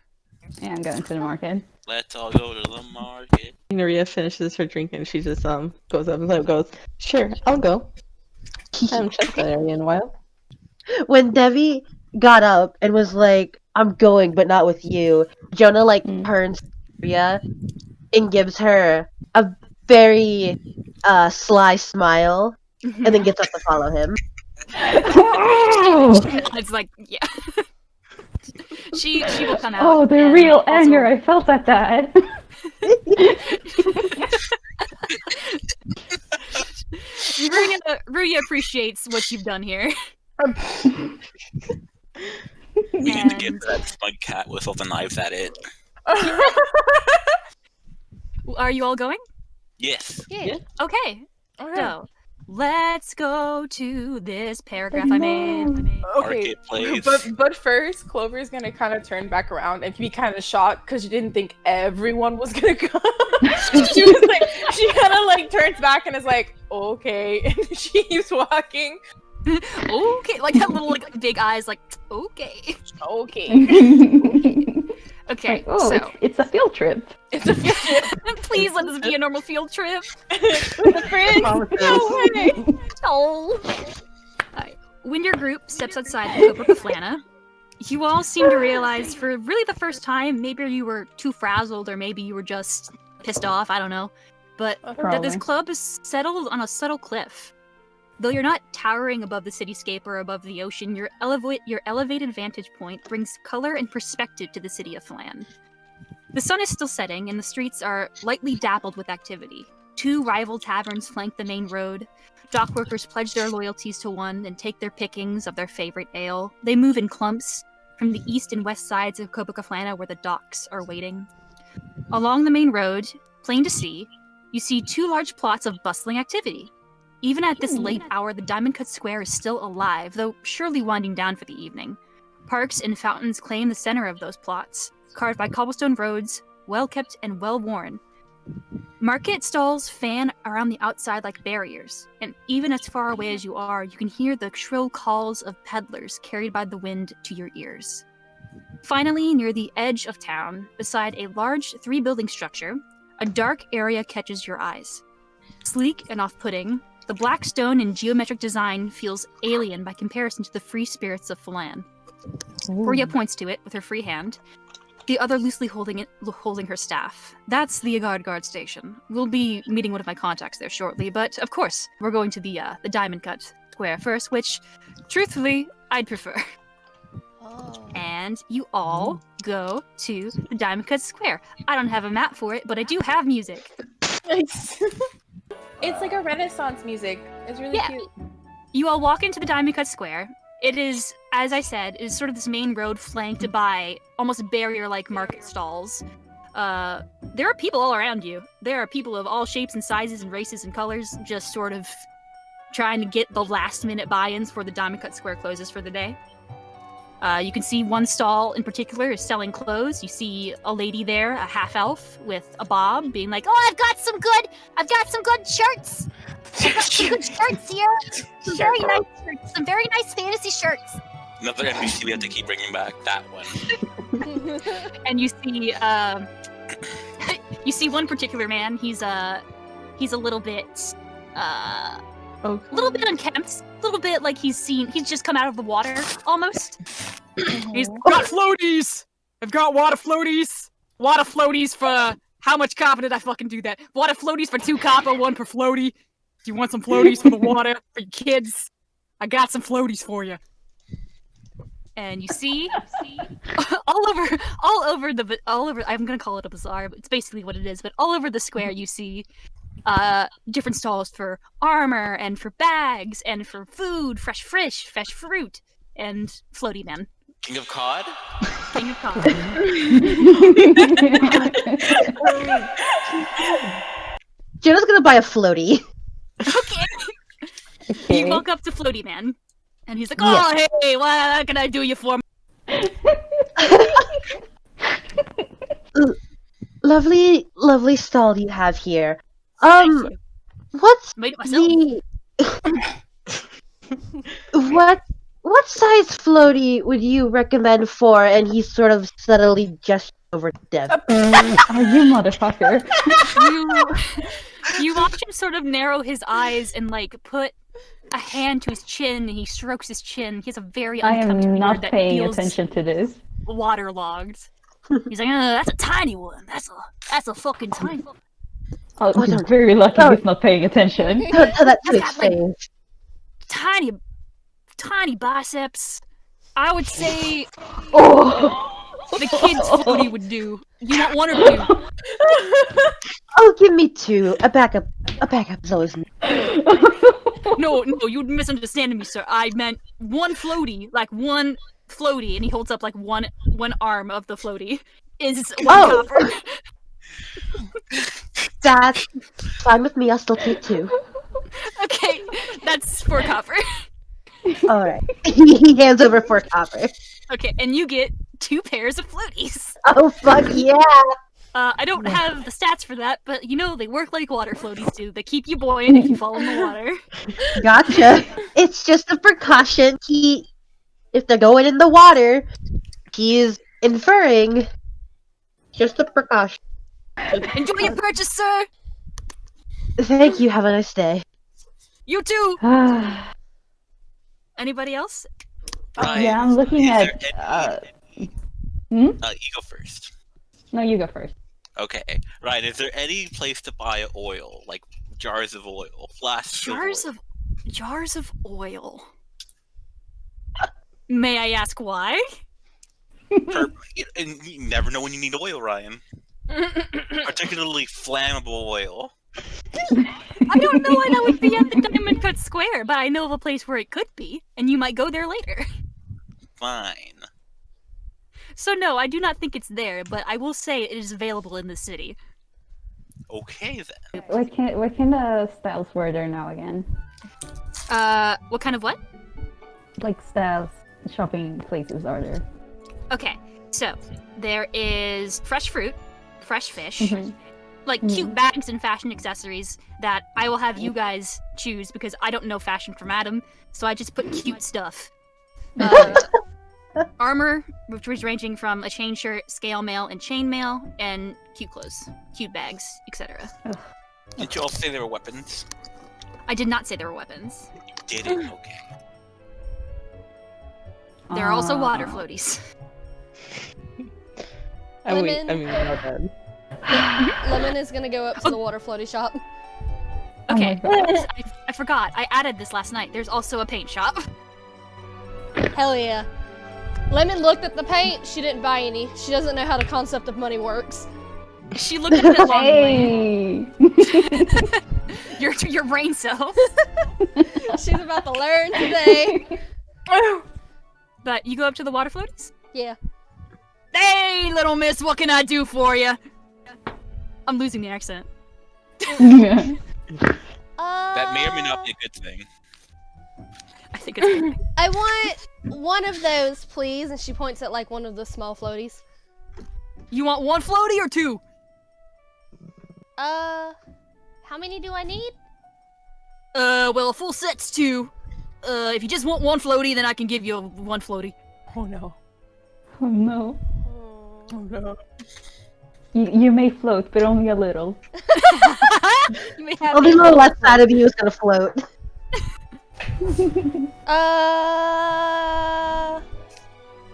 Yeah, I'm going to the market. Let's all go to the market. Nerida finishes her drink and she just goes up and goes, "Sure, I'll go. I haven't checked that area in a while." When Devi got up and was like, "I'm going, but not with you," Jonah like turns to Rhea and gives her a very sly smile, and then gets up to follow him. It's like, yeah. she will come out. Oh, the and real also- anger! I felt at that. Ruya appreciates what you've done here. We need to get that smug cat with all the knives at it. Are you all going? Yes. Yeah. Okay. So, let's go to this paragraph I made. Okay, Marketplace. but first, Clover's gonna kind of turn back around and be kind of shocked because she didn't think everyone was gonna come. She was like, she kind of like turns back and is like, "Okay," and she keeps walking. Okay, like that little like big eyes, like okay. Okay. Okay, Oh, so it's a field trip. It's a field trip please let this be a normal field trip. with a friend. No way. Oh. when your group steps outside the Clover Phlanly, you all seem to realize for really the first time, maybe you were too frazzled or maybe you were just pissed off, I don't know, but that this club is settled on a subtle cliff. Though you're not towering above the cityscape or above the ocean, your elevated vantage point brings color and perspective to the city of Phlan. The sun is still setting, and the streets are lightly dappled with activity. 2 rival taverns flank the main road. Dock workers pledge their loyalties to one and take their pickings of their favorite ale. They move in clumps from the east and west sides of Phlanly where the docks are waiting. Along the main road, plain to see, you see 2 large plots of bustling activity. Even at this late hour, the Diamond Cut Square is still alive, though surely winding down for the evening. Parks and fountains claim the center of those plots, carved by cobblestone roads, well-kept and well-worn. Market stalls fan around the outside like barriers, and even as far away as you are, you can hear the shrill calls of peddlers carried by the wind to your ears. Finally, near the edge of town, beside a large 3-building structure, a dark area catches your eyes. Sleek and off-putting, the black stone and geometric design feels alien by comparison to the free spirits of Phlan. Korea points to it with her free hand, the other loosely holding her staff. That's the guard station. We'll be meeting one of my contacts there shortly, but of course, we're going to the Diamond Cut Square first, which, truthfully, I'd prefer. Oh. And you all go to the Diamond Cut Square. I don't have a map for it, but I do have music. Nice. It's like a Renaissance music. It's really cute. You all walk into the Diamond Cut Square. It is, as I said, is sort of this main road flanked by almost barrier-like market stalls. There are people all around you. There are people of all shapes and sizes and races and colors just sort of trying to get the last-minute buy-ins before the Diamond Cut Square closes for the day. You can see one stall in particular is selling clothes. You see a lady there, a half-elf, with a bob, being like, "Oh, I've got some good shirts! I've got some good shirts here! Some very nice shirts! Some very nice fantasy shirts!" Another NPC we have to keep bringing back, that one. And you see, you see one particular man. He's a little bit, a little bit unkempt, a little bit like he's just come out of the water, almost. He's got floaties! I've got water floaties! Water floaties for... How much copper did I fucking do that? Water floaties for 2 copper, 1 per floaty. Do you want some floaties for the water, for your kids? I got some floaties for you. And you see, all over, I'm gonna call it a bazaar, but it's basically what it is, but all over the square you see different stalls for armor, and for bags, and for food, fresh fish, fresh fruit, and floaty men. King of Cod? King of Cod. Jonah's gonna buy a floaty. Okay. You walk up to Floaty Man, and he's like, "Oh, hey, what can I do you for?" Lovely stall you have here. What's Made it myself. What size floaty would you recommend for? And he sort of subtly gestures over to Dev. Are you motherfucker? You watch him sort of narrow his eyes and like put a hand to his chin, and he strokes his chin. He has a very I am unkempt not beard that paying feels attention to this. waterlogged. He's like, "That's a tiny one. That's a fucking tiny one." Oh, he's very lucky he's not paying attention. Tell that to I've his got, like, face. tiny biceps. I would say Oh! the kid's floaty would do. You want 1 or 2? Oh, give me 2. A backup is always. No, you're misunderstanding me, sir. I meant 1 floaty, like 1 floaty, and he holds up like one arm of the floaty. Is 1 copper. That's fine with me. I'll still take 2. Okay, that's 4 copper. All right. He hands over 4 copper. Okay, and you get 2 pairs of floaties. Oh fuck yeah! I don't have the stats for that, but you know they work like water floaties do. They keep you buoyant if you fall in the water. Gotcha. It's just a precaution. If they're going in the water, he is inferring. Just a precaution. Enjoy your purchase, sir. Thank you. Have a nice day. You too. Anybody else? Ryan, Yeah, I'm looking is at. there Hmm? you go first. No, you go first. Okay, Ryan, is there any place to buy oil, like jars of oil, flasks Jars of oil. May I ask why? And you never know when you need oil, Ryan. Particularly flammable oil. I don't know why that would be at the Diamond Cut Square, but I know of a place where it could be, and you might go there later. Fine. So no, I do not think it's there, but I will say it is available in the city. Okay then. What kind of styles were there now again? What kind of what? Like styles, shopping places are there? Okay, so there is fresh fruit, fresh fish, Mhm. like cute bags and fashion accessories that I will have you guys choose because I don't know fashion from Adam, so I just put cute stuff. Armor, which was ranging from a chain shirt, scale mail, and chain mail, and cute clothes, cute bags, etc. Did you all say there were weapons? I did not say there were weapons. You didn't? Okay. There are also water floaties. Lemon. not bad. Lemon is gonna go up to the water floaty shop. Okay, Oh my I forgot. I added this last night. There's also a paint shop. Hell yeah. Lemon looked at the paint. She didn't buy any. She doesn't know how the concept of money works. She looked at it longingly. Hey! Your brain cells. She's about to learn today. But you go up to the water floaties? Yeah. Hey, little miss, what can I do for you? I'm losing the accent. Yeah. That may or may not be a good thing. I think it's okay. I want one of those, please. And she points at like one of the small floaties. You want one floaty or two? How many do I need? Well, a full set's two. If you just want one floaty, then I can give you one floaty. Oh no. Oh no. Oh no. You may float, but only a little. You may have Only the left side of you is gonna float.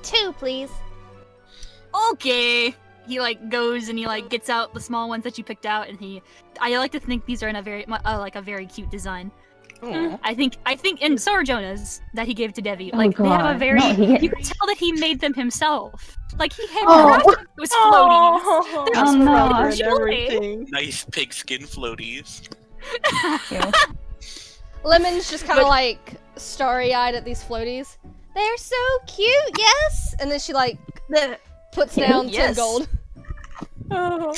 Two, please. Okay. He like goes and he like gets out the small ones that you picked out, and I like to think these are in a very like a very cute design. I think, and so are Jonah's that he gave to Devi. Oh, Like they have a God. very, No, you can tell that he made them himself. Like he had crafted those floaties. They're Oh, no. so And joy. everything. Nice pigskin floaties. Yeah. Lemon's just kind of like starry-eyed at these floaties. They're so cute, yes. And then she like puts down 10 Yes. gold. Oh,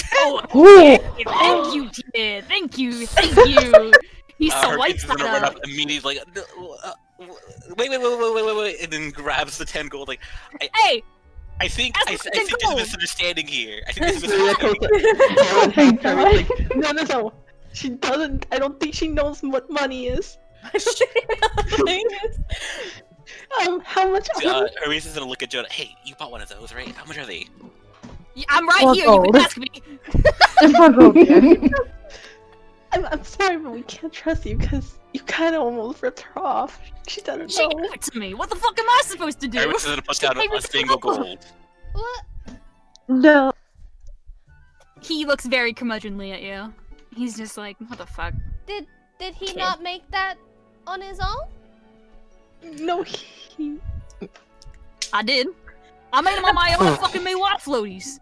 Ooh. thank you, dear. Thank you. He's so Her white is gonna run side up immediately, like, wait, and then grabs the 10 gold. Like, Hey, I think That's there's a gold. misunderstanding here. I think there's a So yeah, misunderstanding. Cole's like, no. She doesn't. I don't think she knows what money is. How much? Hermes is gonna look at Jonah. Hey, you bought one of those, right? How much are they? I'm right Or here. You gold. can ask me. Just for gold here. I'm sorry, but we can't trust you because you kind of almost ripped her off. She doesn't She know. gave it to me. What the fuck am I supposed to do? Hermes is gonna put down She gave a it to single me. gold. What? No. He looks very curmudgeonly at you. He's just like, what the fuck? Did he Okay. not make that on his own? No, he. I did. I made him on my own. Fucking made water floaties.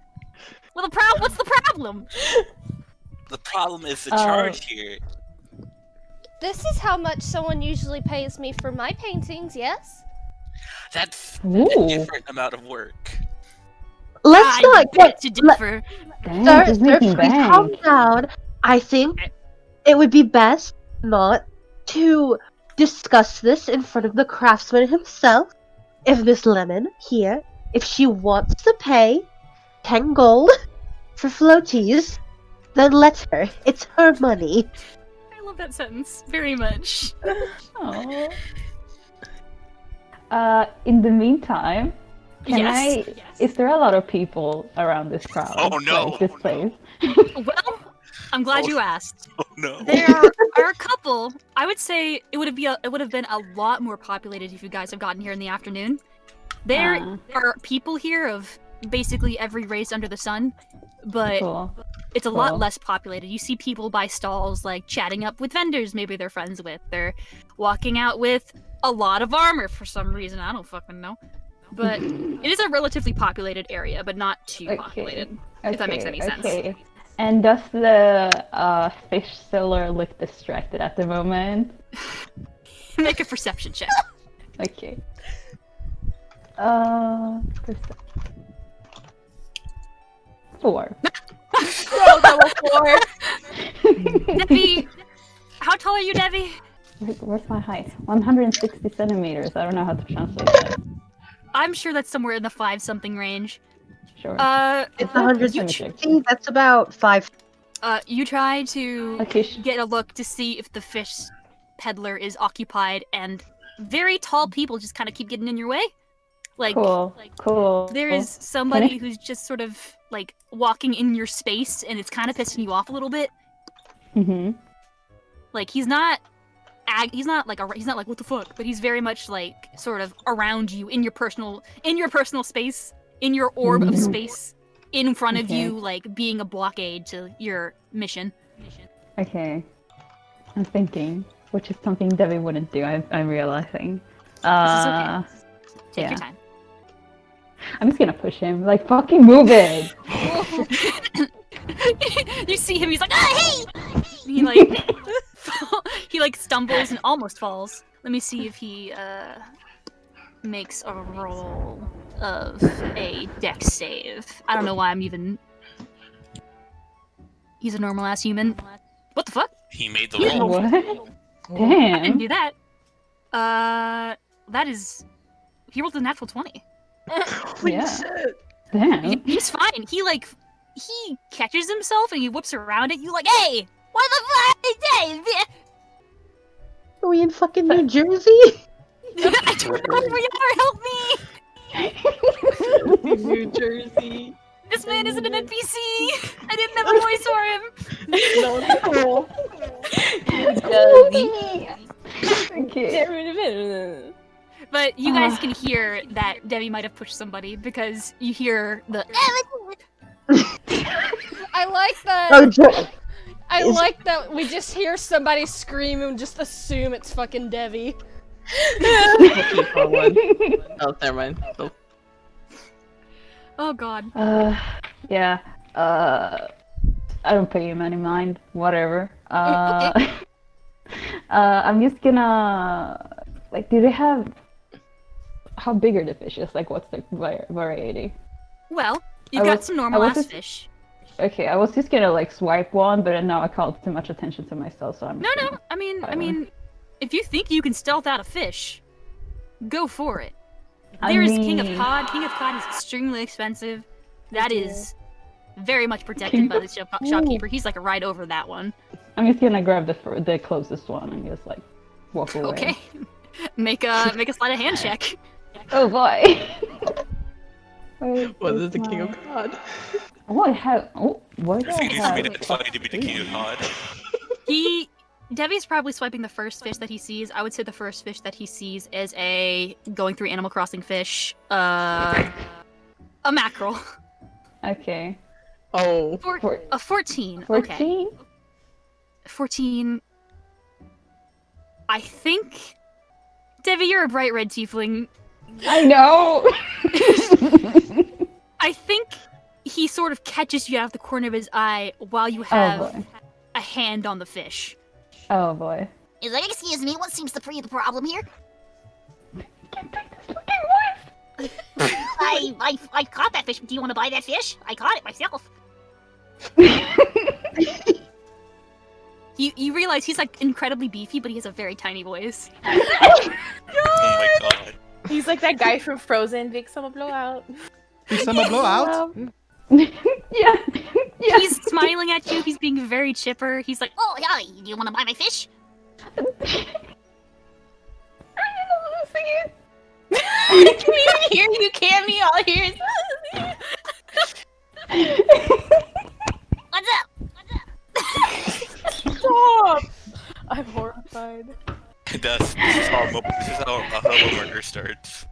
Well, what's the problem? The problem is the charge here. This is how much someone usually pays me for my paintings, yes? That's Ooh. a different amount of work. Let's I not beg get. to differ. Dang, Sir, just sir, making please calm bank. down. I think it would be best not to discuss this in front of the craftsman himself. If Miss Lemon here, if she wants to pay 10 gold for floaties, then let her. It's her money. I love that sentence very much. Aw. In the meantime, Yes. is there a lot of people around this crowd? Oh, no. Like, this place? Well, I'm glad you asked. Oh no. There are a couple. I would say it would have been a lot more populated if you guys have gotten here in the afternoon. There are people here of basically every race under the sun, but Cool. it's a lot less populated. You see people by stalls, like chatting up with vendors maybe they're friends with. They're walking out with a lot of armor for some reason. I don't fucking know. But it is a relatively populated area, but not too populated, if that makes any sense. Okay. And does the fish seller look distracted at the moment? Make a perception check. Okay. Four. Double 4. Devi, how tall are you, Devi? Where's my height? 160 centimeters. I don't know how to translate that. I'm sure that's somewhere in the 5-something range. Sure. It's 160. That's about 5. You try to Okay, get a look to see if the fish peddler is occupied, and very tall people just kind of keep getting in your way. Like, cool. there is somebody who's just sort of like walking in your space, and it's kind of pissing you off a little bit. Mm-hmm. Like he's not like what the fuck, but he's very much like sort of around you in your personal space, in your orb of space, in front of you, like being a blockade to your mission. Okay. I'm thinking, which is something Devi wouldn't do. I'm realizing. This is okay. Take your time. I'm just gonna push him. Like, fucking move it! You see him, he's like, hey! He like, he like stumbles and almost falls. Let me see if he makes a roll of a dex save. I don't know why I'm even... He's a normal ass human. What the fuck? He made the roll. What? I didn't Damn. do that. That is... He rolled a natural 20. Yeah. Damn. He's fine. He catches himself and he whips around at you like, hey! What the fuck? Are we in fucking New Jersey? I don't know where you are. Help me! New Jersey. This man isn't an NPC. I didn't have a voice for him. Okay. But you guys can hear that Devi might have pushed somebody because you hear the. I like that. Oh, Joe. I like that we just hear somebody scream and just assume it's fucking Devi. Oh, never mind. Oh god. Yeah. I don't pay him any mind. Whatever. Okay. I'm just gonna... Like, do they have... How big are the fishes? Like, what's the variety? Well, you've got some normal ass fish. Okay, I was just gonna, like, swipe one, but now I called too much attention to myself, so I'm... No. I mean, if you think you can stealth out a fish, go for it. There is King of Cod. King of Cod is extremely expensive. That is very much protected by the shopkeeper. He's like right over that one. I'm just gonna grab the closest one and just, like, walk away. Okay. Make a sleight of hand check. Oh boy. What is the King of Cod? What do I have? It's funny to be the King of Cod. Devi's probably swiping the first fish that he sees. I would say the first fish that he sees is a going through Animal Crossing fish, a mackerel. Okay. Oh. A 14. 14? Okay. 14. I think... Devi, you're a bright red tiefling. I know! I think he sort of catches you out of the corner of his eye while you have a hand on the fish. Oh boy. He's like, excuse me, what seems to be the problem here? Can't take this fucking voice! I caught that fish. Do you want to buy that fish? I caught it myself. You realize he's like incredibly beefy, but he has a very tiny voice. Oh my god. He's like that guy from Frozen, Big Summer Blowout. Big Summer Blowout? Yeah. He's smiling at you, he's being very chipper. He's like, Oh, yeah, do you want to buy my fish? I'm losing it! I can even hear you, Cami. All I hear is... What's up? Stop! I'm horrified. This is how a hobo murder starts.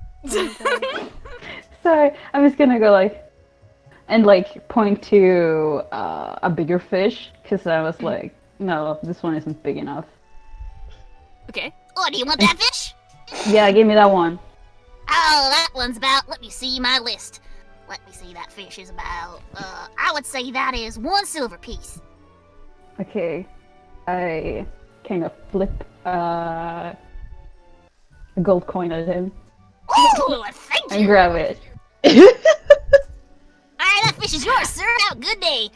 Sorry, I'm just gonna go and point to a bigger fish because I was like, no, this one isn't big enough. Okay. Oh, do you want that fish? Yeah, give me that one. Oh, that one's about, let me see my list. Let me see, that fish is about, I would say that is 1 silver piece. Okay, I kind of flip a gold coin at him Oh, thank and you. grab it. Alright, that fish is yours, sir. Have a good day.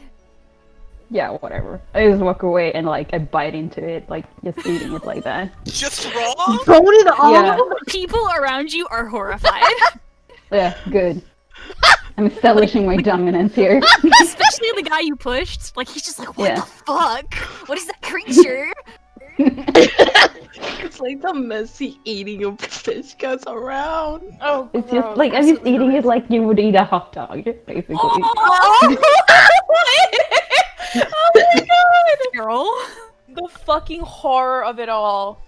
Yeah, whatever. I just walk away and I bite into it, just eating it like that. Just raw? Throw it all. Yeah. People around you are horrified. Yeah, good. I'm establishing my dominance here. Especially the guy you pushed. He's just like, what Yeah. the fuck? What is that creature? It's like the messy eating of fish goes around. Oh, It's gross. just I'm just eating it like you would eat a hot dog, basically. Oh my god! Girl. The fucking horror of it all.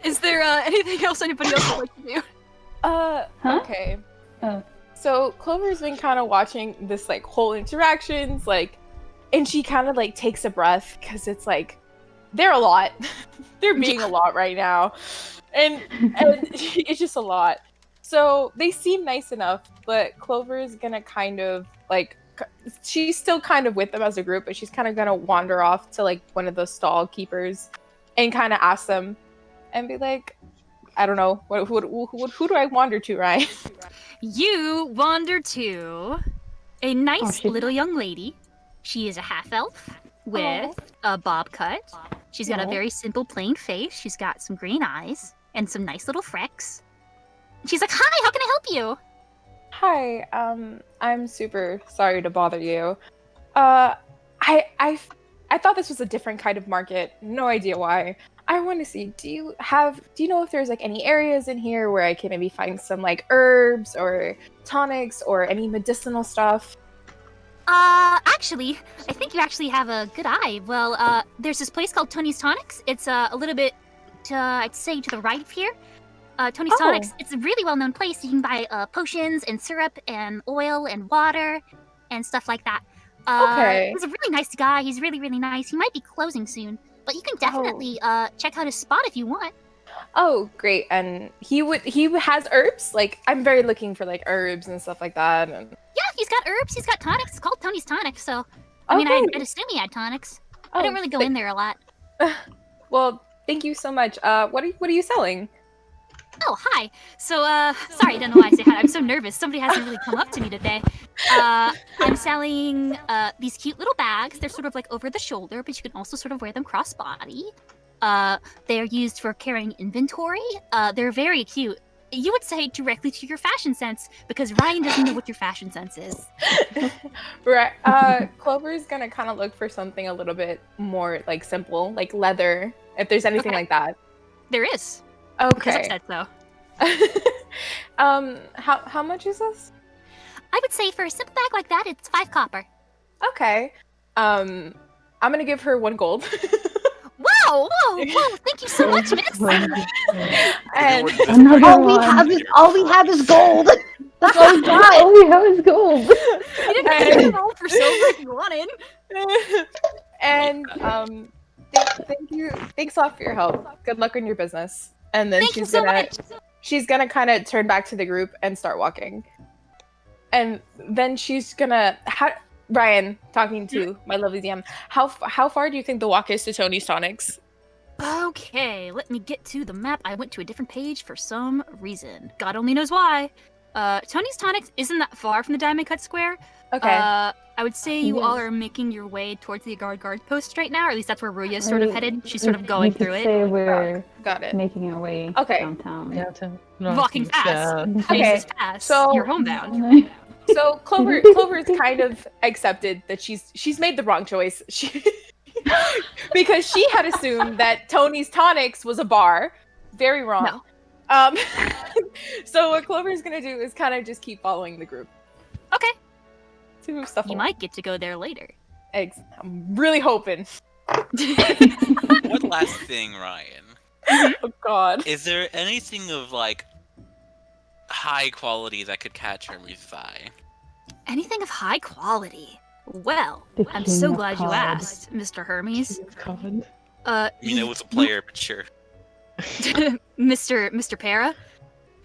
Is there anything else anybody else would like to do? Huh? Okay. Oh. So Clover's been kind of watching this whole interactions, and she kind of takes a breath because it's they're a lot. They're being a lot right now, and it's just a lot. So they seem nice enough, but Clover's gonna kind of she's still kind of with them as a group, but she's kind of gonna wander off to one of the stall keepers and kind of ask them and be like, I don't know, who do I wander to, Ryan? You wander to a nice shit. little young lady. She is a half-elf with a bob cut. She's got a very simple, plain face. She's got some green eyes and some nice little frecks. She's like, hi, how can I help you? Hi, I'm super sorry to bother you. I thought this was a different kind of market. No idea why. I want to see, do you know if there's any areas in here where I can maybe find some herbs or tonics or any medicinal stuff? Actually, I think you actually have a good eye. Well, there's this place called Tony's Tonics. It's a little bit, I'd say, to the right of here. Tony's Tonics, it's a really well-known place. You can buy potions and syrup and oil and water and stuff like that. Okay. He's a really nice guy. He's really, really nice. He might be closing soon, but you can definitely check out his spot if you want. Oh, great. And he has herbs? I'm very looking for herbs and stuff like that. And... Yeah, he's got herbs. He's got tonics. It's called Tony's Tonics, so... I mean, I'd assume he had tonics. I don't really go in there a lot. Well, thank you so much. What are you selling? Oh, hi. So, sorry, I don't know why I say hi. I'm so nervous. Somebody hasn't really come up to me today. I'm selling these cute little bags. They're sort of over the shoulder, but you can also sort of wear them cross-body. They're used for carrying inventory. They're very cute. You would say directly to your fashion sense, because Ryan doesn't know what your fashion sense is. Right. Clover's gonna kind of look for something a little bit more simple, like leather, if there's anything like that. There is. Because I Okay. said so. How much is this? I would say for a simple bag like that, it's 5 copper. Okay. I'm gonna give her 1 gold. Whoa, thank you so much, miss. And Another All one. we have is gold. That's all we got. All we have is gold. You didn't have to roll for silver if you wanted. and thanks a lot for your help. Good luck in your business. And then Thank you so much. she's gonna kind of turn back to the group and start walking. And then she's gonna Ryan, talking to my lovely DM. How far do you think the walk is to Tony's Tonics? Okay, let me get to the map. I went to a different page for some reason. God only knows why. Tony's Tonics isn't that far from the Diamond Cut Square. Okay. I would say you all are making your way towards the guard post right now, or at least that's where Ruya's sort of headed. She's sort of going through it. Say we're Got it. making our way Okay. downtown. Walking fast. Okay, Faces fast. so- You're homebound. So Clover's kind of accepted that she's made the wrong choice. Because she had assumed that Tony's Tonics was a bar. Very wrong. No. So what Clover's gonna do is kind of just keep following the group. Okay. To move stuff You along. might get to go there later. I'm really hoping. One last thing, Ryan. Oh God. Is there anything of like high quality that could catch Hermes' eye? Anything of high quality? Well, The I'm king so of glad you cod. asked, Mr. Hermes. God. I mean, it was a player, but sure. Mr. Para.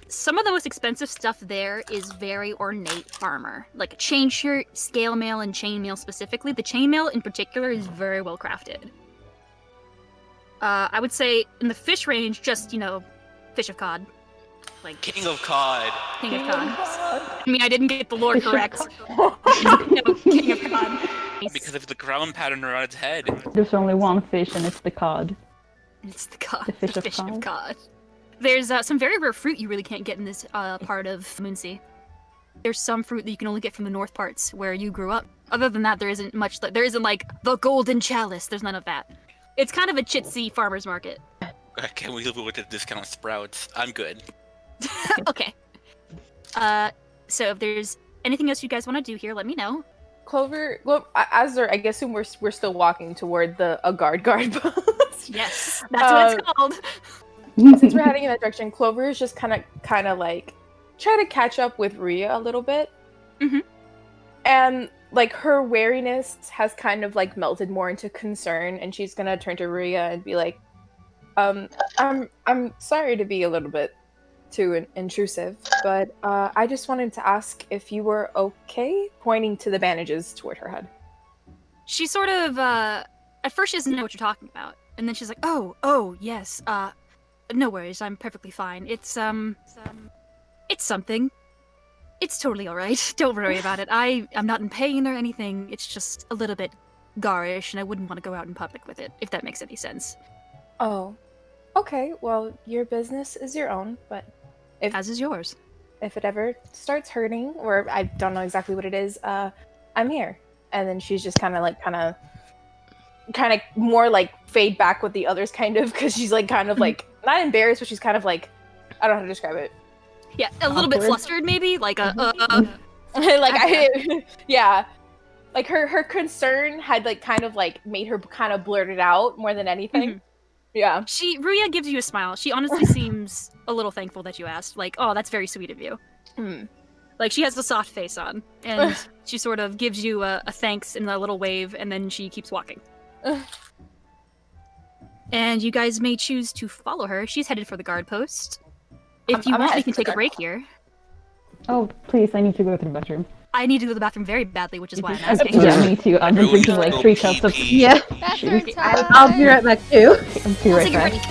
Some of the most expensive stuff there is very ornate armor, like a chain shirt, scale mail, and chain mail specifically. The chain mail in particular is very well crafted. I would say in the fish range, just, fish of cod. Like King of Cod. King of cod. I mean, I didn't get the lore Fish of correct. King of cod. Because of the ground pattern around its head. There's only one fish, and it's the cod. It's the cod. The fish of fish cod. of cod. There's some very rare fruit you really can't get in this part of Moonsea. There's some fruit that you can only get from the north parts where you grew up. Other than that, there isn't much. There isn't like the golden chalice. There's none of that. It's kind of a chitsy farmer's market. Can we live with the discount sprouts? I'm good. Okay. So if there's anything else you guys want to do here, let me know. Clover, well, as they're, I guess we're still walking toward a guard post. Yes, that's what it's called. Since we're heading in that direction, Clover is just kind of like try to catch up with Rhea a little bit. Mhm. And like her wariness has kind of like melted more into concern, and she's gonna turn to Rhea and be like, I'm sorry to be a little bit too intrusive, but I just wanted to ask if you were okay," pointing to the bandages toward her head. She sort of, at first she doesn't know what you're talking about, and then she's like, oh, yes, no worries, I'm perfectly fine. It's something. It's totally alright, don't worry about it. I'm not in pain or anything, it's just a little bit garish, and I wouldn't want to go out in public with it, if that makes any sense. Oh, okay, well, your business is your own, but As is yours. if it ever starts hurting, or I don't know exactly what it is, I'm here. And then she's just kind of more like fade back with the others, kind of, because she's like kind of like not embarrassed, but she's kind of like, I don't know how to describe it. Yeah, a little bit Awkward. flustered, maybe, like Yeah, like her concern had like kind of like made her kind of blurt it out more than anything. Mhm. Yeah. Ruya gives you a smile. She honestly seems a little thankful that you asked. Like, oh, that's very sweet of you. Mm. Like, she has the soft face on, and she sort of gives you a thanks and a little wave, and then she keeps walking. And you guys may choose to follow her. She's headed for the guard post. If you I'm want, we headed can for the take a guard break post. here. Oh, please, I need to go to the bathroom. I need to go to the bathroom very badly, which is why I'm asking. Yeah, me too. I've been Everyone drinking like go 3 cups of pee-pee. Yeah, Bathroom Shoot. time. I'll be right back too. I'll be We'll right take a back. break.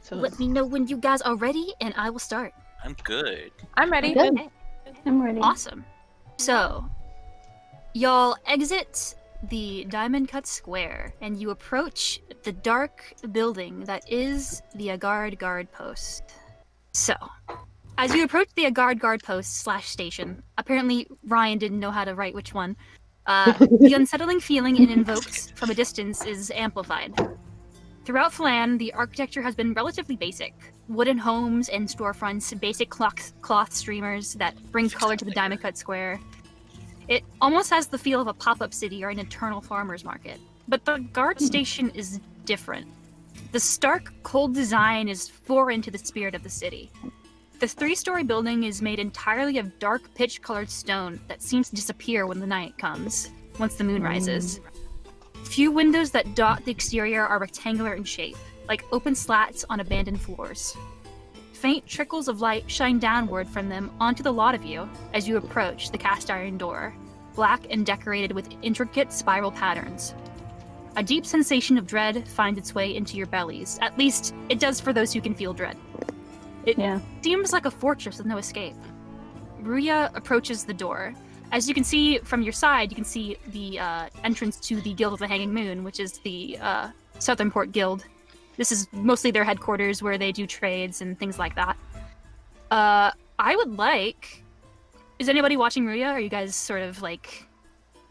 So Let me know when you guys are ready, and I will start. I'm good. I'm ready. Good. I'm ready. Awesome. So, y'all exit the Diamond Cut Square, and you approach the dark building that is the Agard Guard Post. So, as you approach the Agard Guard Post / station, apparently Ryan didn't know how to write which one, the unsettling feeling it invokes from a distance is amplified. Throughout Phlan, the architecture has been relatively basic. Wooden homes and storefronts, basic cloth streamers that bring color to the Diamond Cut Square. It almost has the feel of a pop-up city or an eternal farmer's market. But the guard station is different. The stark, cold design is foreign to the spirit of the city. The 3-story building is made entirely of dark, pitch-colored stone that seems to disappear when the night comes, once the moon rises. Few windows that dot the exterior are rectangular in shape, like open slats on abandoned floors. Faint trickles of light shine downward from them onto the lot of you as you approach the cast iron door, black and decorated with intricate spiral patterns. A deep sensation of dread finds its way into your bellies. At least, it does for those who can feel dread. It seems like a fortress with no escape. Ruya approaches the door. As you can see from your side, you can see the entrance to the Guild of the Hanging Moon, which is the Southern Port Guild. This is mostly their headquarters where they do trades and things like that. I would like... Is anybody watching Ruya? Are you guys sort of like...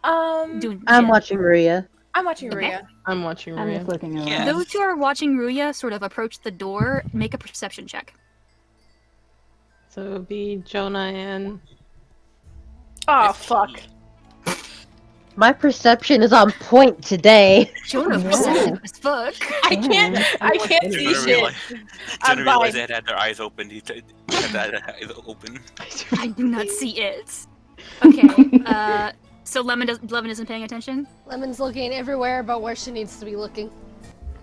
doing? I'm yeah. watching Maria. I'm watching Okay. Ruya. I'm watching I'm just Maria. looking around. Yeah. Those who are watching Ruya sort of approach the door, make a perception check. So it would be Jonah and Oh fuck. My perception is on point today. Jonah, Yeah. perceptive as fuck. I can't see Jonah shit. realized, I'm Jonah realized blind. they had their eyes open. He had that eyes open. I do not see it. Okay, so Lemon isn't paying attention? Lemon's looking everywhere but where she needs to be looking.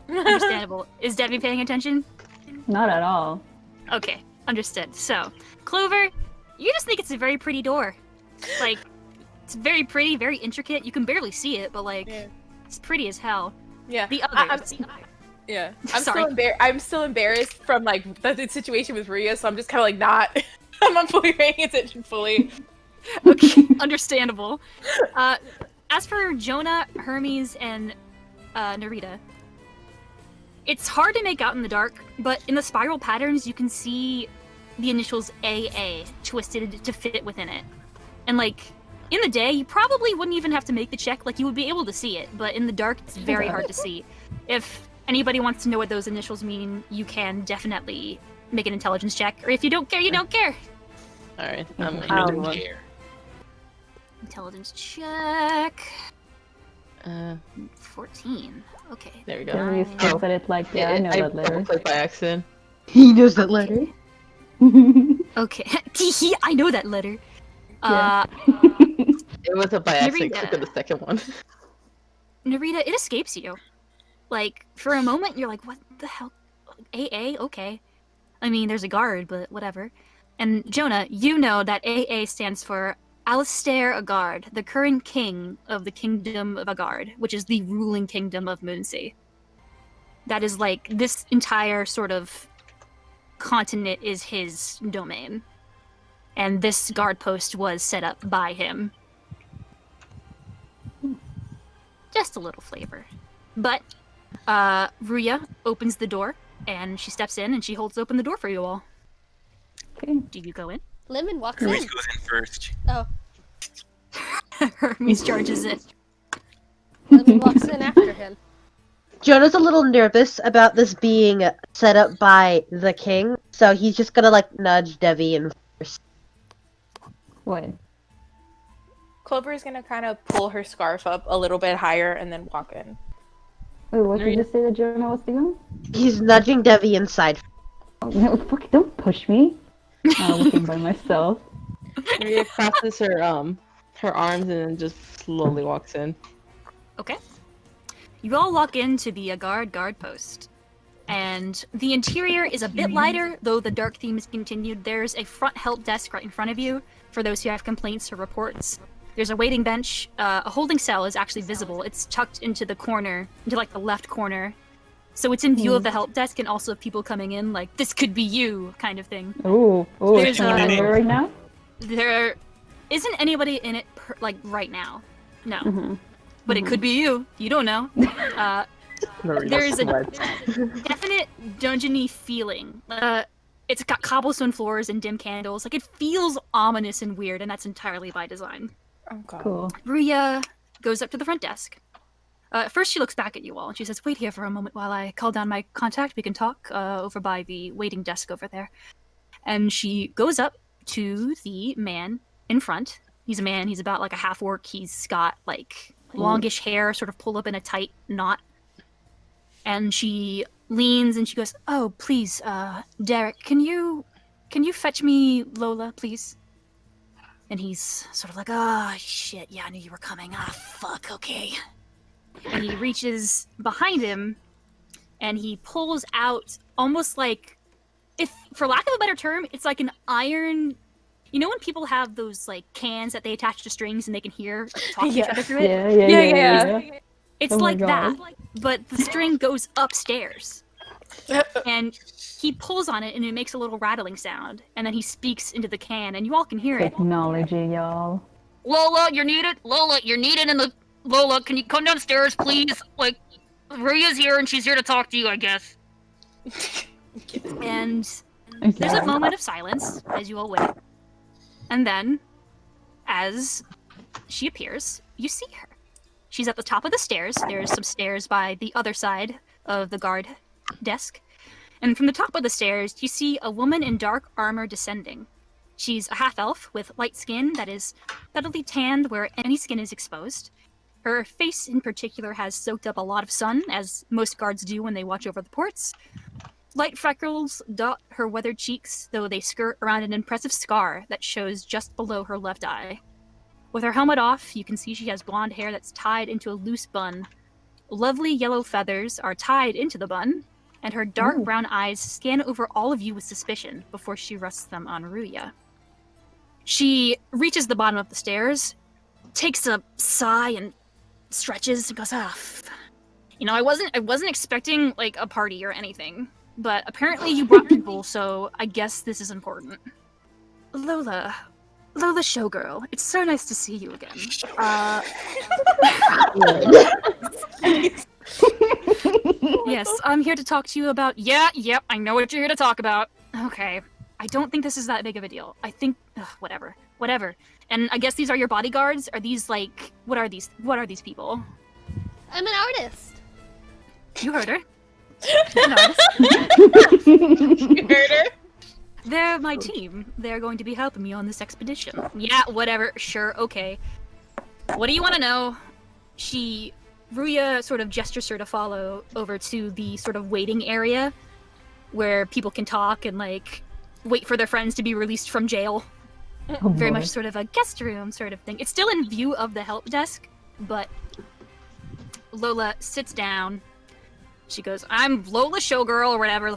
Understandable. Is Devi paying attention? Not at all. Okay, understood. So, Clover, you just think it's a very pretty door. Like, it's very pretty, very intricate. You can barely see it, but like, Yeah. it's pretty as hell. Yeah. The I'm others, still Sorry. I'm still embarrassed from like the situation with Ruya, so I'm just kind of like not. I'm not fully paying attention fully. okay, understandable. As for Jonah, Hermes, and Nerida, it's hard to make out in the dark, but in the spiral patterns, you can see the initials AA twisted to fit within it. And like, in the day, you probably wouldn't even have to make the check, like you would be able to see it, but in the dark, it's very hard to see. If anybody wants to know what those initials mean, you can definitely make an intelligence check, or if you don't care, you don't care. Alright, I'm He gonna do doesn't one. care. Intelligence check. 14. Okay. There we go. There is spells that it's like, yeah, I know that letter. clicked by accident. He knows that letter. Okay. Teehee, I know that letter. It was a by accident Nerida. click of the second one. Nerida, it escapes you. Like, for a moment, you're like, what the hell? AA? Okay. I mean, there's a guard, but whatever. And Jonah, you know that AA stands for Alistair Agard, the current king of the Kingdom of Agard, which is the ruling kingdom of Moonsea. That is like, this entire sort of continent is his domain. And this guard post was set up by him. Just a little flavor. But, Ruya opens the door, and she steps in, and she holds open the door for you all. Okay. Do you go in? Lemon walks Hermes in. goes in first. Oh, Hermes charges in. Lemon walks in after him. Jonah's a little nervous about this being set up by the king, so he's just gonna like nudge Devi and first. What? Clover is gonna kind of pull her scarf up a little bit higher and then walk in. Wait, what did you say that Jonah was doing? He's nudging Devi inside. Oh, no, fuck, don't push me. I'm looking by myself. Maria crosses her arms and then just slowly walks in. Okay. You all walk into the guard post. And the interior is a bit lighter, though the dark theme is continued. There's a front help desk right in front of you for those who have complaints or reports. There's a waiting bench. A holding cell is actually visible. It's tucked into the corner, into like the left corner. So it's in view of the help desk and also of people coming in, like, this could be you, kind of thing. Oh, There's someone in there right now? There isn't anybody in it, like, right now. No. Mm-hmm. But it could be you. You don't know. There is a definite dungeony feeling. It's got cobblestone floors and dim candles. Like, it feels ominous and weird, and that's entirely by design. Oh god. Cool. Ruya goes up to the front desk. First, she looks back at you all, and she says, wait here for a moment while I call down my contact. We can talk over by the waiting desk over there. And she goes up to the man in front. He's a man. He's about like a half-orc. He's got like longish hair, sort of pulled up in a tight knot. And she leans and she goes, oh, please, Derek, can you fetch me Lola, please? And he's sort of like, oh, shit, yeah, I knew you were coming. Ah, fuck, okay. And he reaches behind him, and he pulls out almost like, if, for lack of a better term, it's like an iron... You know when people have those, like, cans that they attach to strings and they can hear talk to each other through it? Yeah. It's Oh my like that, God. but the string goes upstairs. And he pulls on it, and it makes a little rattling sound. And then he speaks into the can, and you all can hear it. Technology, y'all. Lola, you're needed. Lola, you're needed in the... Lola, can you come downstairs, please? Like, Ria's here, and she's here to talk to you, I guess. And there's a moment of silence as you all wait. And then, as she appears, you see her. She's at the top of the stairs. There's some stairs by the other side of the guard desk. And from the top of the stairs, you see a woman in dark armor descending. She's a half-elf with light skin that is subtly tanned where any skin is exposed. Her face in particular has soaked up a lot of sun, as most guards do when they watch over the ports. Light freckles dot her weathered cheeks, though they skirt around an impressive scar that shows just below her left eye. With her helmet off, you can see she has blonde hair that's tied into a loose bun. Lovely yellow feathers are tied into the bun, and her dark brown eyes scan over all of you with suspicion before she rests them on Ruya. She reaches the bottom of the stairs, takes a sigh and stretches and goes off. You know, I wasn't expecting like a party or anything, but apparently you brought people, so I guess this is important. Lola Showgirl, it's so nice to see you again. Yes, I'm here to talk to you about. Yep, I know what you're here to talk about. Okay, I don't think this is that big of a deal. I think, whatever. And I guess these are your bodyguards? Are these like, what are these people? I'm an artist. You heard her. You heard her? They're my team. They're going to be helping me on this expedition. Yeah, whatever. Sure, okay. What do you want to know? Ruya sort of gestures her to follow over to the sort of waiting area where people can talk and like wait for their friends to be released from jail. Oh, Very boy. much sort of a guest room sort of thing. It's still in view of the help desk, but Lola sits down. She goes, I'm Lola Showgirl or whatever.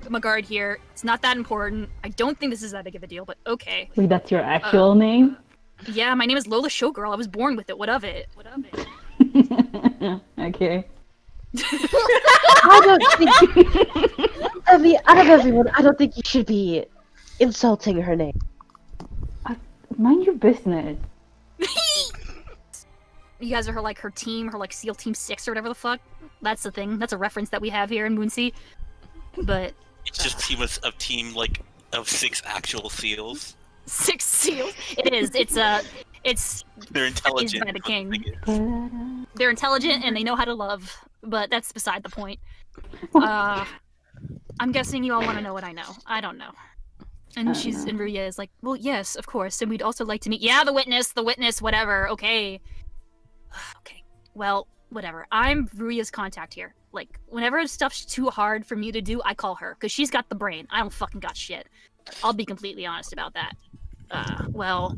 I'm a guard here. It's not that important. I don't think this is that big of a deal, but okay. Wait, that's your actual name? Yeah, my name is Lola Showgirl. I was born with it. What of it? Okay. I don't think. I mean, out of everyone, I don't think you should be insulting her name. Mind your business. You guys are her team, her like SEAL Team 6 or whatever the fuck. That's the thing. That's a reference that we have here in Moonsea. But It's just a team of 6 actual seals. 6 SEALs. It is. It's They're intelligent. by the king. They're intelligent and they know how to love, but that's beside the point. I'm guessing you all want to know what I know. I don't know. And Ruya is like, well, yes, of course, and we'd also like to meet. Yeah, the witness, whatever. Okay. Okay. Well, whatever. I'm Ruya's contact here. Like, whenever stuff's too hard for me to do, I call her, because she's got the brain. I don't fucking got shit. I'll be completely honest about that. Well,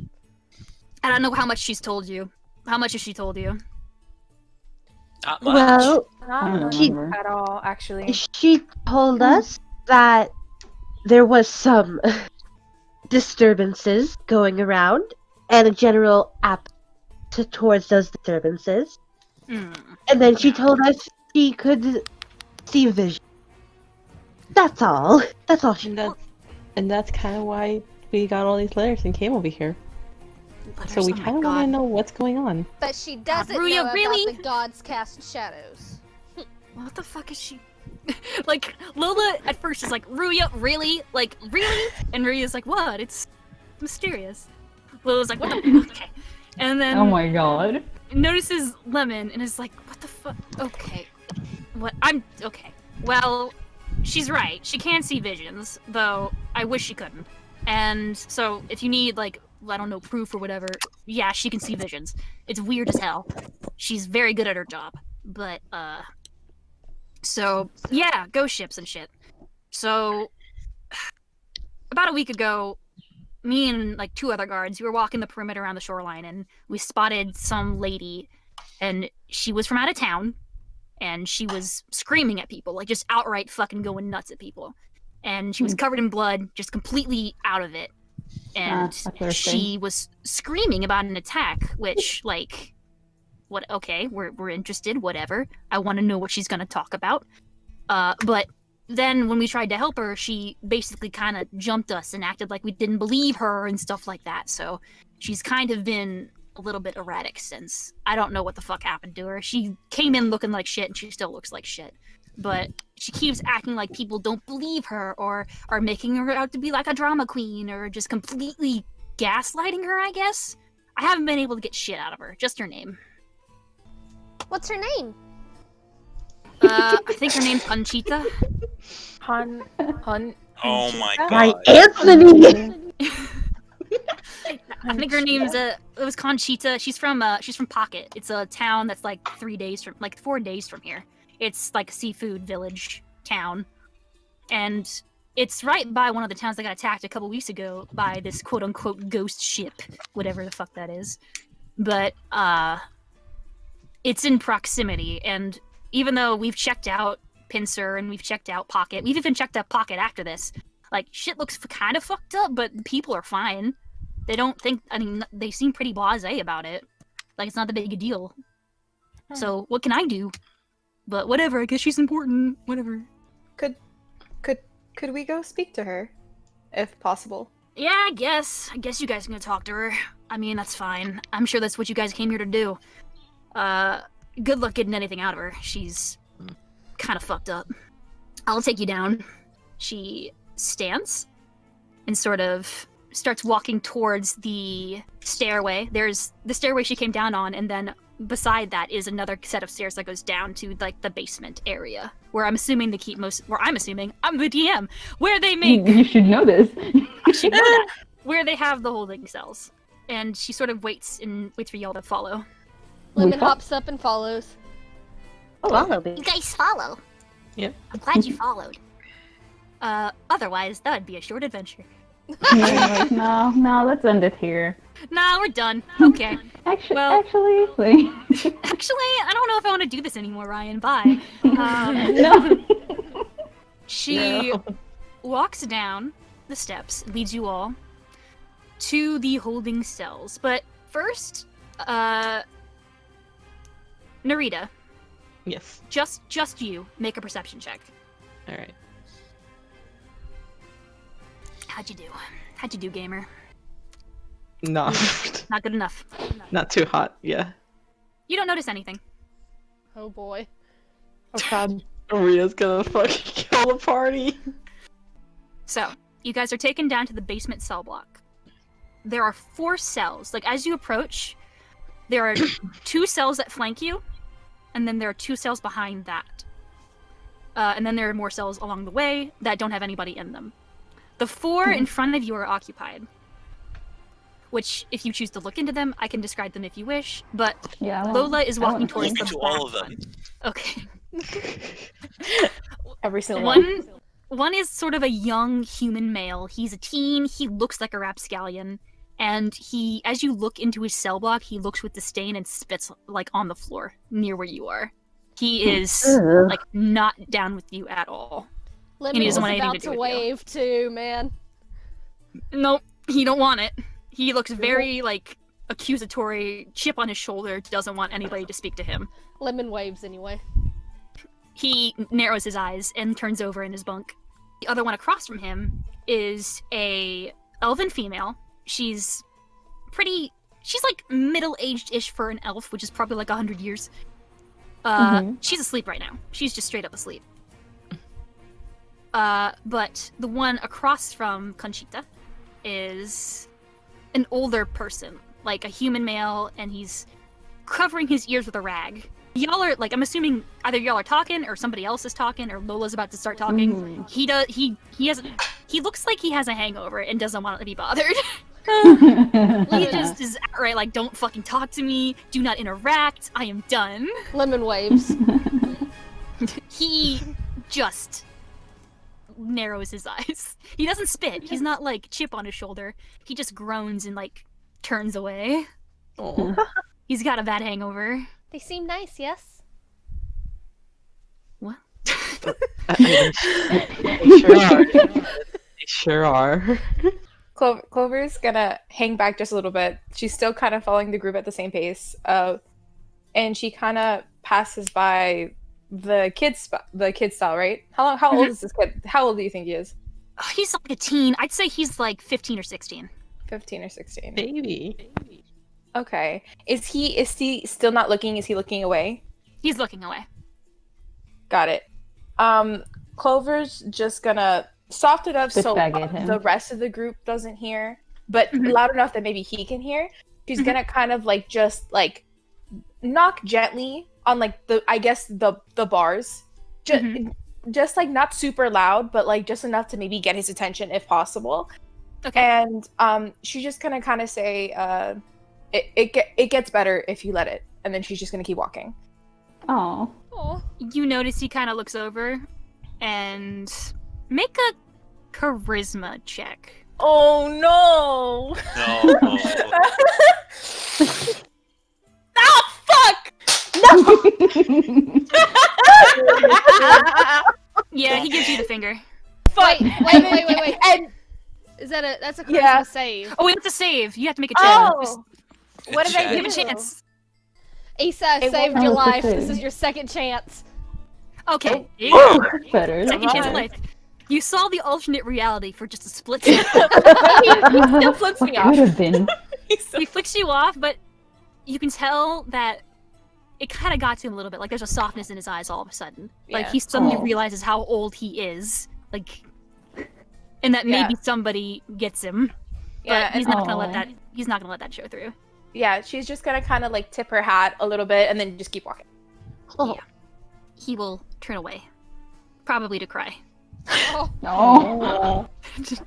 I don't know how much she's told you. How much has she told you? Not much. Well, Not She- much at all, actually. she told us that there was some disturbances going around and a general appetite towards those disturbances. And then she told us she could see vision. That's all. That's all she. And that's kind of why we got all these letters and came over here. So we Oh my kind of want God. to know what's going on. But she doesn't Ruya, know about really? the gods cast shadows. What the fuck is she? Like, Lola at first is like, Ruya, really? Like, really? And Ruya's like, what? It's mysterious. Lola's like, what the okay. And then Oh my god. notices Lemon and is like, what the fuck? Okay. Okay. Well, she's right. She can see visions, though I wish she couldn't. And so if you need, like, I don't know, proof or whatever, yeah, she can see visions. It's weird as hell. She's very good at her job. But, so, yeah, ghost ships and shit. So, about a week ago, me and, like, 2 other guards, we were walking the perimeter around the shoreline, and we spotted some lady, and she was from out of town, and she was screaming at people, like, just outright fucking going nuts at people. And she was covered in blood, just completely out of it. And that's her she was screaming about an attack, which, like, what? Okay, we're interested, whatever. I want to know what she's gonna talk about. But then when we tried to help her, she basically kind of jumped us and acted like we didn't believe her and stuff like that. So she's kind of been a little bit erratic since. I don't know what the fuck happened to her. She came in looking like shit and she still looks like shit. But she keeps acting like people don't believe her or are making her out to be like a drama queen or just completely gaslighting her, I guess. I haven't been able to get shit out of her. Just her name. What's her name? I think her name's Conchita. Hun. Oh my By god. Anthony. I think her name's it was Conchita. She's from Pocket. It's a town that's like 4 days from here. It's like a seafood village town, and it's right by one of the towns that got attacked a couple weeks ago by this quote unquote ghost ship, whatever the fuck that is. But it's in proximity, and even though we've checked out Pincer and we've checked out Pocket, we've even checked out Pocket after this. Like, shit looks kind of fucked up, but people are fine. They don't think, I mean, they seem pretty blasé about it. Like, it's not that big a deal. So, what can I do? But whatever, I guess she's important. Whatever. Could we go speak to her, if possible? Yeah, I guess. I guess you guys can go talk to her. I mean, that's fine. I'm sure that's what you guys came here to do. Good luck getting anything out of her. She's kind of fucked up. I'll take you down. She stands and sort of starts walking towards the stairway. There's the stairway she came down on, and then beside that is another set of stairs that goes down to like the basement area, where I'm assuming they keep I'm the DM, where they make. You should know this. I should know that. Where they have the holding cells, and she sort of waits for y'all to follow. Lemon hops up and follows. Follow me. You guys follow. Yep. I'm glad you followed. Otherwise, that would be a short adventure. Like, no, let's end it here. Nah, we're done. Okay. Actually, Well- actually, like, Actually, I don't know if I want to do this anymore, Ryan. Bye. no. She walks down the steps, leads you all to the holding cells. But first, Nerida, Yes. just you, make a perception check. All right. How'd you do, gamer? No, Not good enough. not too hot. Yeah. You don't notice anything. Oh boy. Oh god. Maria's gonna fucking kill the party. So, you guys are taken down to the basement cell block. There are 4 cells. Like, as you approach, there are 2 cells that flank you, and then there are 2 cells behind that. And then there are more cells along the way that don't have anybody in them. The 4 in front of you are occupied. Which, if you choose to look into them, I can describe them if you wish, but Yeah. Lola is walking towards Look the into back all of them. one. Okay. Every single one. One is sort of a young human male. He's a teen. He looks like a rapscallion, and as you look into his cell block, he looks with disdain and spits like on the floor near where you are. He is like not down with you at all. Lemon he was doesn't want anything about to do to with you. wave too, man. Nope, he don't want it. He looks very like accusatory, chip on his shoulder. Doesn't want anybody to speak to him. Lemon waves anyway. He narrows his eyes and turns over in his bunk. The other one across from him is a elven female. She's like middle-aged-ish for an elf, which is probably like 100 years. She's asleep right now. She's just straight up asleep. But the one across from Conchita is an older person, like a human male, and he's covering his ears with a rag. Y'all are like, I'm assuming either y'all are talking or somebody else is talking or Lola's about to start talking. He looks like he has a hangover and doesn't want to be bothered. He just is outright like, don't fucking talk to me, do not interact, I am done. Lemon waves. He just narrows his eyes. He doesn't spit. He's not like chip on his shoulder. He just groans and like turns away. Oh. He's got a bad hangover. They seem nice, yes? What? They sure are. They sure are. Clover's gonna hang back just a little bit. She's still kind of following the group at the same pace. And she kind of passes by the kid style, right? How old is this kid? How old do you think he is? Oh, he's like a teen. I'd say he's like 15 or 16. 15 or 16. Baby. Okay. Is he still not looking? Is he looking away? He's looking away. Got it. Clover's just gonna soft it up so Spitbag at him. the rest of the group doesn't hear, but loud enough that maybe he can hear. she's gonna kind of like just like knock gently on like the bars, just like not super loud, but like just enough to maybe get his attention if possible. Okay. And she's just gonna kind of say, it gets better if you let it, and then she's just gonna keep walking. Oh. You notice he kind of looks over and make a charisma check. Oh no! No. Ah, fuck! Yeah, he gives you the finger. Fuck! Wait. And Is that's a charisma Yeah. save? Oh, it's a save. You have to make a check. oh, what did I Check. do? Give a chance. Isa It saved won't- your Oh, it's a life. This save. is your second chance. Okay. Better. Second chance at on. life. You saw the alternate reality for just a split second. He still flips me off. Could have been. He flicks you off, but you can tell that it kind of got to him a little bit. Like there's a softness in his eyes all of a sudden. Like Yeah. he suddenly Oh. realizes how old he is. Like, and that Yeah. maybe somebody gets him. But Yeah, he's and not gonna let Aw. that. He's not gonna let that show through. yeah, she's just gonna kind of like tip her hat a little bit and then just keep walking. Oh, He will turn away, probably to cry. Oh.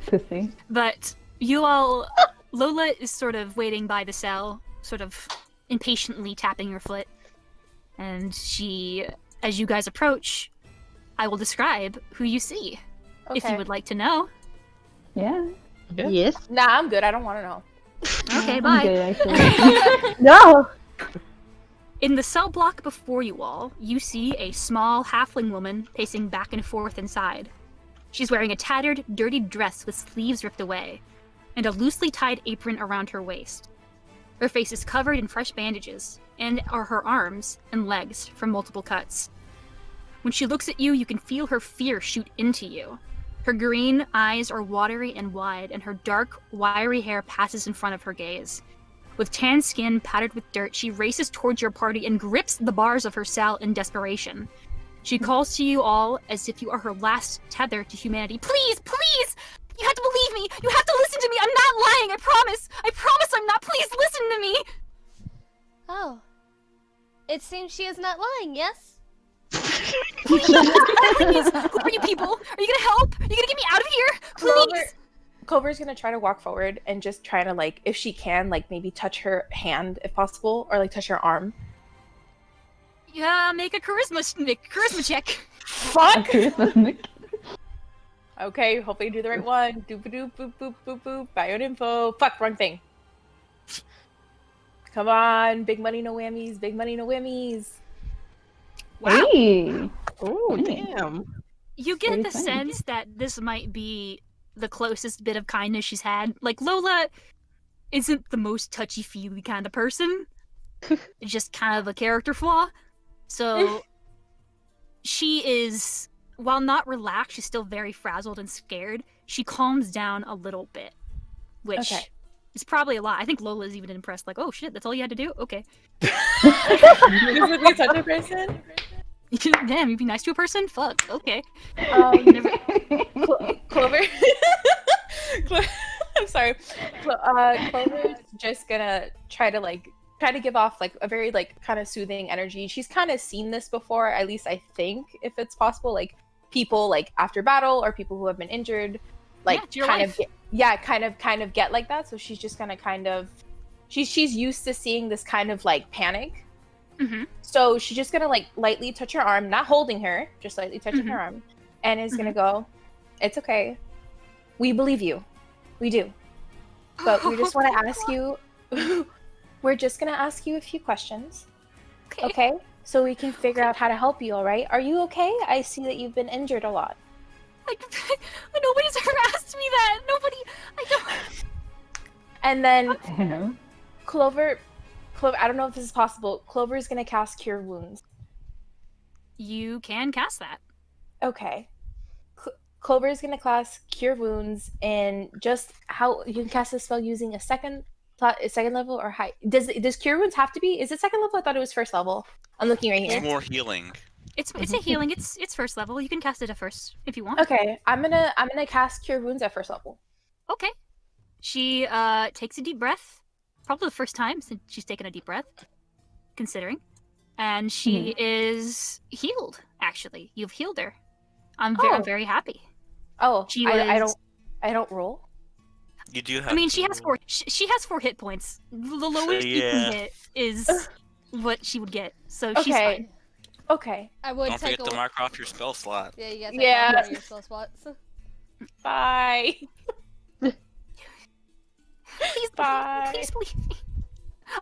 Pussy. But you all, Lola is sort of waiting by the cell, sort of impatiently tapping her foot. And she, as you guys approach, I will describe who you see, if you would like to know. Yeah. Yeah. yes. Nah, I'm good. I don't want to know. Okay, I'm bye. good, actually. No. In the cell block before you all, you see a small halfling woman pacing back and forth inside. She's wearing a tattered, dirty dress with sleeves ripped away, and a loosely tied apron around her waist. Her face is covered in fresh bandages, and are her arms and legs from multiple cuts. When she looks at you, you can feel her fear shoot into you. Her green eyes are watery and wide, and her dark, wiry hair passes in front of her gaze. With tan skin powdered with dirt, she races towards your party and grips the bars of her cell in desperation. She calls to you all as if you are her last tether to humanity. Please, please! You have to believe me! You have to listen to me! I'm not lying! I promise! I promise I'm not! Please listen to me! Oh. It seems she is not lying, yes? Please! Who are you people? Are you gonna help? Are you gonna get me out of here? Please! Clover's gonna try to walk forward and just try to like, if she can, like maybe touch her hand if possible, or like touch her arm. Yeah, make a charisma check. Fuck. Okay. Okay, hopefully you do the right one. Doop doop boop boop boop boop. Bio info. Fuck, wrong thing. Come on, big money, no whammies. Big money, no whammies. Wow. Hey. Oh, Nice. damn. You get Very the funny. sense that this might be the closest bit of kindness she's had. Like, Lola isn't the most touchy-feely kind of person. It's just kind of a character flaw. So, she is, while not relaxed, she's still very frazzled and scared. She calms down a little bit, which Okay. is probably a lot. I think Lola's even impressed, like, oh shit, that's all you had to do? Okay. Physically touch a person? Damn, you'd be nice to a person? Fuck, okay. Clover. I'm sorry. Clover's just gonna try to give off like a very like kind of soothing energy. She's kind of seen this before, at least I think, if it's possible. Like people like after battle or people who have been injured, like Yeah, it's your kind life. of kind of get like that. So she's just gonna kind of she's used to seeing this kind of like panic. Mm-hmm. So she's just gonna like lightly touch her arm, not holding her, just lightly touching Mhm. her arm, and is gonna go, "It's okay. We believe you. We do. But we just want to ask you. We're just gonna ask you a few questions, okay? So we can figure out how to help you. All right? Are you okay? I see that you've been injured a lot. Nobody's ever asked me that. Nobody. I don't. And then I don't know. Clover. I don't know if this is possible. Clover is gonna cast Cure Wounds. You can cast that. Okay. Clover is gonna cast Cure Wounds, and just how you can cast this spell using a second level or high. Does Cure Wounds have to be? Is it second level? I thought it was first level. I'm looking right It's here. more healing. It's a healing. It's first level. You can cast it at first if you want. Okay, I'm gonna cast Cure Wounds at first level. Okay. She takes a deep breath, probably the first time since she's taken a deep breath, considering. And she is healed, actually. You've healed her. I'm very happy. Oh, She I was- don't roll. You do have. I mean, she to has roll. 4. She has 4 hit points. The lowest you yeah. can get is what she would get. So she's Okay. fine. Okay. I would Don't take forget to mark off your spell slot. Yeah, you gotta take Yeah. off one of your spell spots. Bye. Please, Bye. please believe me.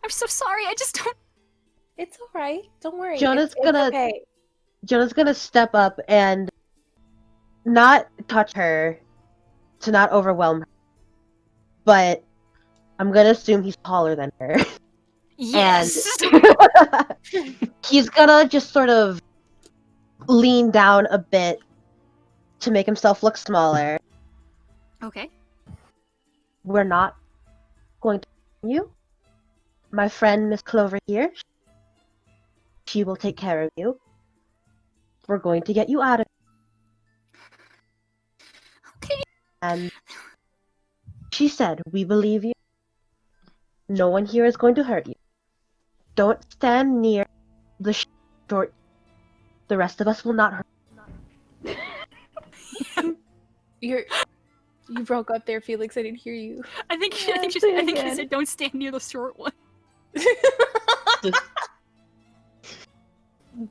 I'm so sorry. I just don't. It's all right. Don't worry. Jonah's it's gonna- okay. Jonah's gonna step up and not touch her to not overwhelm her. But I'm gonna assume he's taller than her. Yes. He's gonna just sort of lean down a bit to make himself look smaller. Okay. We're not going to harm you. My friend Miss Clover here, she will take care of you. We're going to get you out of Okay. And she said, we believe you. No one here is going to hurt you. Don't stand near the short. The rest of us will not hurt. You broke up there, Felix. I didn't hear you. I think say it he again. said don't stand near the short one.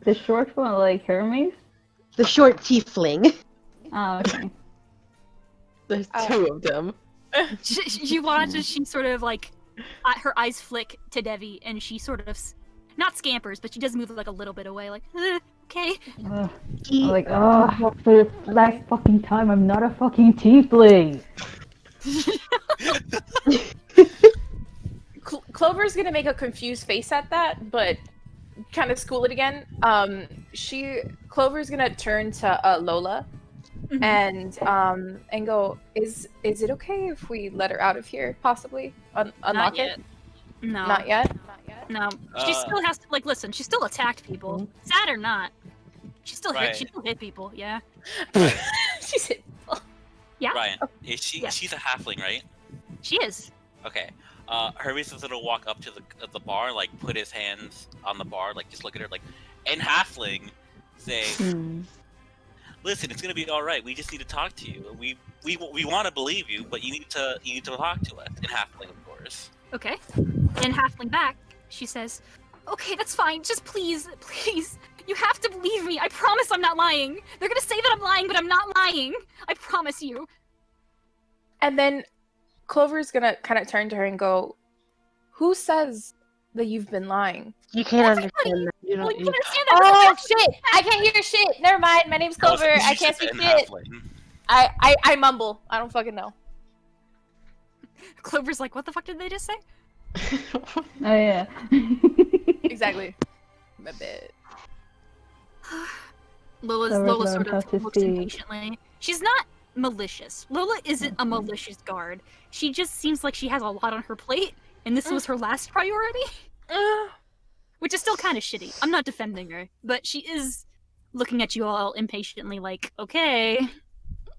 The short one, like Hermes? The short tiefling. Oh, okay. There's 2 of them. She watches. She sort of like her eyes flick to Devi, and she sort of not scampers, but she does move like a little bit away, like okay. Ugh. He- I'm like, oh, for the last fucking time, I'm not a fucking tiefling. Clover's gonna make a confused face at that, but kind of school it again. Clover's gonna turn to Lola, and go. Is it okay if we let her out of here? Possibly unlock Not it. yet. No. Not yet. No. She still has to like listen. She still attacked people, sad or not. She still Right. She still hit people. Yeah. She said, Yeah. Ryan, is she? Yeah. She's a halfling, right? She is. Okay. Hermes is gonna walk up to the bar, like put his hands on the bar, like just look at her, like, in halfling, say, "Listen, it's gonna be all right. We just need to talk to you. We want to believe you, but you need to talk to us in halfling, of course." Okay. In halfling back, she says, "Okay, that's fine. Just please, you have to believe me. I promise I'm not lying. They're gonna say that I'm lying, but I'm not lying. I promise you." and then Clover's gonna kind of turn to her and go, "Who says that you've been lying?" You can't Everybody- understand that. You Well, don't. you You, can understand that. Oh shit! I can't hear shit. Never mind. My name's Clover. Oh, I she's can't just speak in shit. halfling. I mumble. I don't fucking know. Clover's like, "What the fuck did they just say?" Oh, yeah. Exactly. A bit. Lola Clover's sort learned of how to looks speak. impatiently. She's not malicious. Lola isn't a malicious guard. She just seems like she has a lot on her plate, and this was her last priority, which is still kind of shitty. I'm not defending her, but she is looking at you all impatiently, like, "Okay,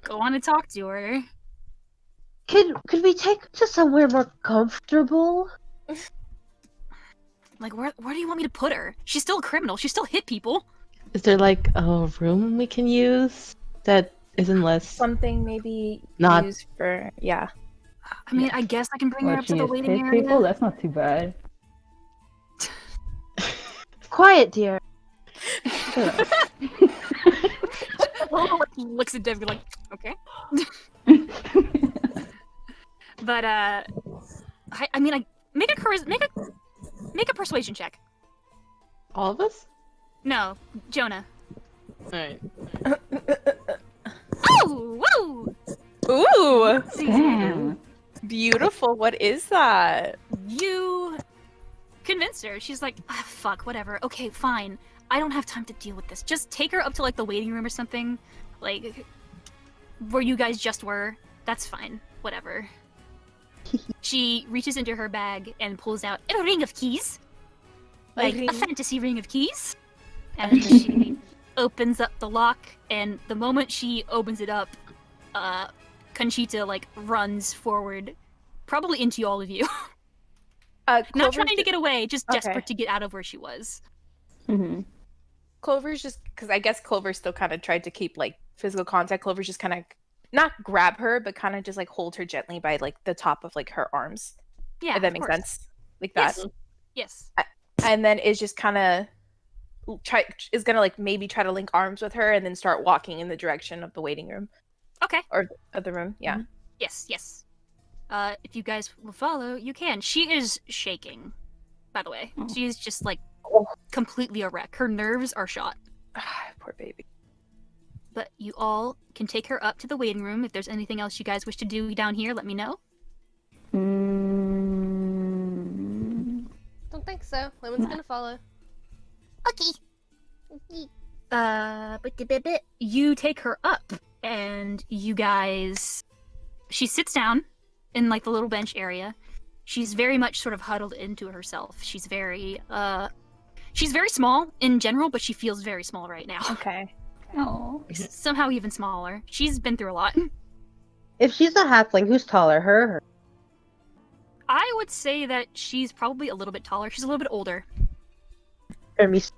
go on and talk to her." Could we take her to somewhere more comfortable? Like, where do you want me to put her? She's still a criminal. She still hit people. is there like a room we can use that isn't less? Something maybe Not- used for yeah. I mean, I guess I can bring her up to the Watching waiting hit people? area. That's not too bad. Quiet, dear. Lola like, looks at Devi like, "Okay." But I mean, make a persuasion check. All of us? No, Jonah. Alright. Oh, woo! Ooh, Damn. beautiful. What is that? You convinced her. She's like, fuck, whatever. Okay, fine. I don't have time to deal with this. Just take her up to like the waiting room or something, like where you guys just were. That's fine. Whatever. She reaches into her bag and pulls out a ring of keys, like a fantasy ring of keys, and she opens up the lock. And the moment she opens it up, Conchita like runs forward, probably into all of you. Not Clover's trying to get away, just Okay. desperate to get out of where she was. Mm-hmm. Clover's just because I guess Clover still kind of tried to keep like physical contact. Clover's just kind of not grab her, but kind of just like hold her gently by like the top of like her arms. Yeah, If that of makes course. sense, like that. Yes. And then is just kind of gonna like maybe try to link arms with her and then start walking in the direction of the waiting room Okay. or of the room. Yeah. Yes, yes. If you guys will follow, you can. She is shaking, by the way. Oh. She is just like completely a wreck. Her nerves are shot. Poor baby. But you all can take her up to the waiting room. If there's anything else you guys wish to do down here, let me know. Don't think so. Lemon's gonna follow. Okay. You take her up, and you guys. She sits down in like the little bench area. She's very much sort of huddled into herself. She's very small in general, but she feels very small right now. Okay. Oh. Somehow even smaller. She's been through a lot. If she's a halfling, who's taller, her or her? I would say that she's probably a little bit taller. She's a little bit older. Hermes.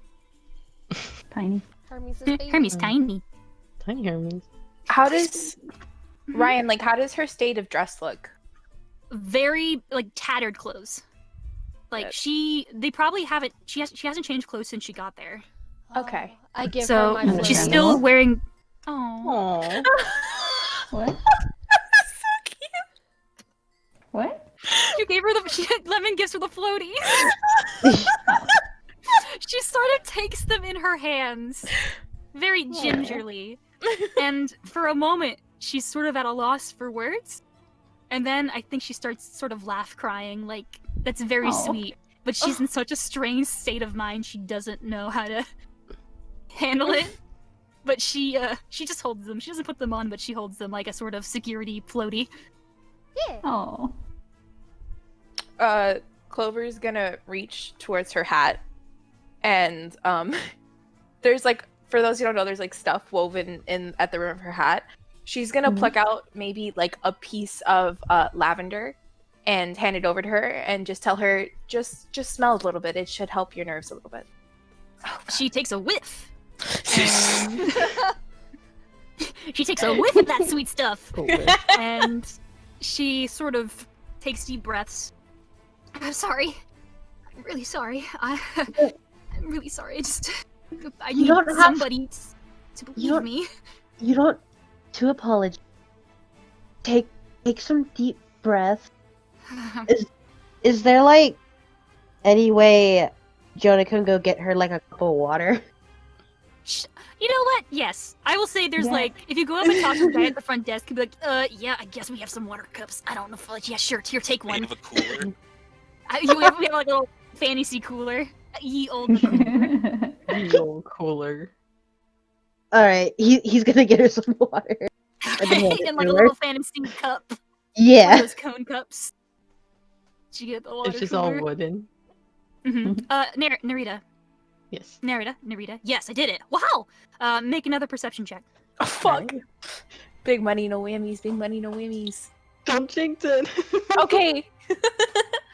Tiny. Hermes is baby. Hermes tiny. Tiny Hermes. How does Ryan like? How does her state of dress look? Very like tattered clothes. Like they probably haven't. She hasn't changed clothes since she got there. Okay. I give her So my she's flowers. still wearing. Oh. Aww. What? What? You gave her the Lemon gives her the floaties. She sort of takes them in her hands, very gingerly, and for a moment she's sort of at a loss for words, and then I think she starts sort of crying, like that's very sweet, but she's in such a strange state of mind she doesn't know how to handle it. But she just holds them. She doesn't put them on, but she holds them like a sort of security floaty. Yeah. Oh. Clover's gonna reach towards her hat, and there's like, for those who don't know, there's like stuff woven in at the rim of her hat. She's gonna pluck out maybe like a piece of lavender and hand it over to her and just tell her, just smell a little bit. It should help your nerves a little bit. She takes a whiff. And she takes a whiff of that sweet stuff. And she sort of takes deep breaths. I'm sorry. I'm really sorry. I'm really sorry. I need don't have- somebody to believe don't- me. You don't to apologize. Take some deep breaths. Is there like any way Jonah can go get her like a cup of water? You know what? Yes. I will say there's Yeah. like, if you go up and talk to the guy at the front desk, he'll be like, yeah, I guess we have some water cups. I don't know if, yeah, sure, here, take We one. have a cooler. We have like a little fantasy cooler. Ye old cooler. Real cooler. Alright, he's gonna get her some water. And then hand it In like to a her. little fantasy cup. One of Yeah. those cone cups. Did you get the water It's just cooler? all wooden. Nerida. Yes. Nerida. Yes, I did it. Wow! Make another perception check. Oh, fuck. Big money, no whammies. Big money, no whammies. Don't jinx it. Okay.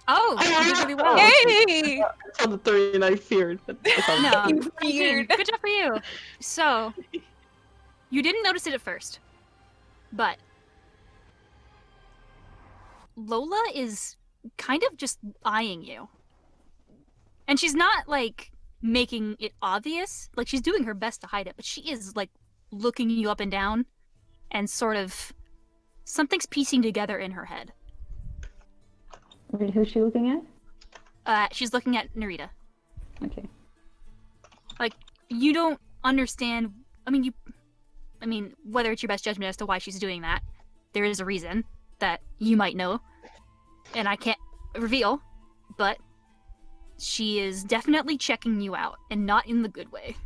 Oh, you did really well. Hey. I saw the 3 and I feared. No, You weird. good job for you. So, you didn't notice it at first, but Lola is kind of just eyeing you. And she's not, like, making it obvious. Like, she's doing her best to hide it, but she is, like, looking you up and down and sort of... Something's piecing together in her head. Wait, who's she looking at? She's looking at Nerida. Okay. Like, you don't understand... I mean, whether it's your best judgment as to why she's doing that, there is a reason that you might know, and I can't reveal, but she is definitely checking you out, and not in the good way.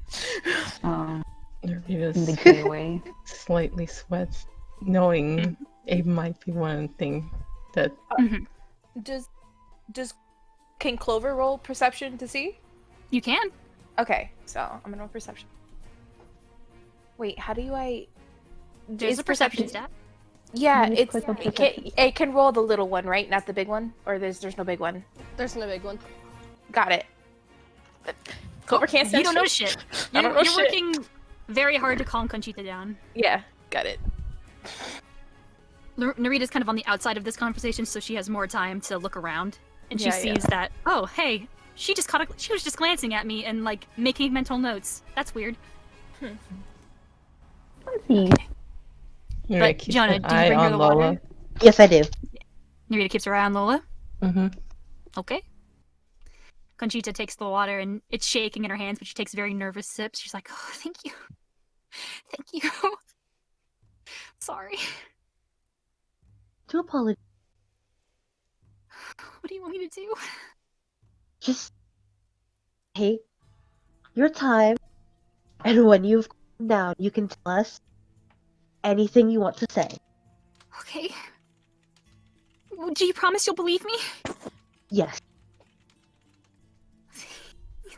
In the Nerita's gay way. slightly sweats, knowing it might be one thing that Can Clover roll perception to see? You can. Okay, so I'm gonna roll perception. Wait, how do I? There's Is a perception stat. Yeah, Maybe it's click on it can roll the little one, right? Not the big one, or there's no big one. There's no big one. Got it. Clover can't stand You don't know shit. I don't know You're shit. working very hard to calm Conchita down. Yeah, got it. Nerida's kind of on the outside of this conversation, so she has more time to look around, and she Yeah, yeah. sees that. Oh, hey, she was just glancing at me and like making mental notes. That's weird. Nerida But keeps Jonah, an do you eye bring her on the Lola. water? Yes, I do. Nerida keeps her eye on Lola. Mm-hmm. Okay. Conchita takes the water and it's shaking in her hands, but she takes very nervous sips. She's like, "Oh, thank you, thank you." Sorry. To apologize. What do you want me to do? Just take your time, and when you've calmed down, you can tell us anything you want to say. Okay. Do you promise you'll believe me? Yes.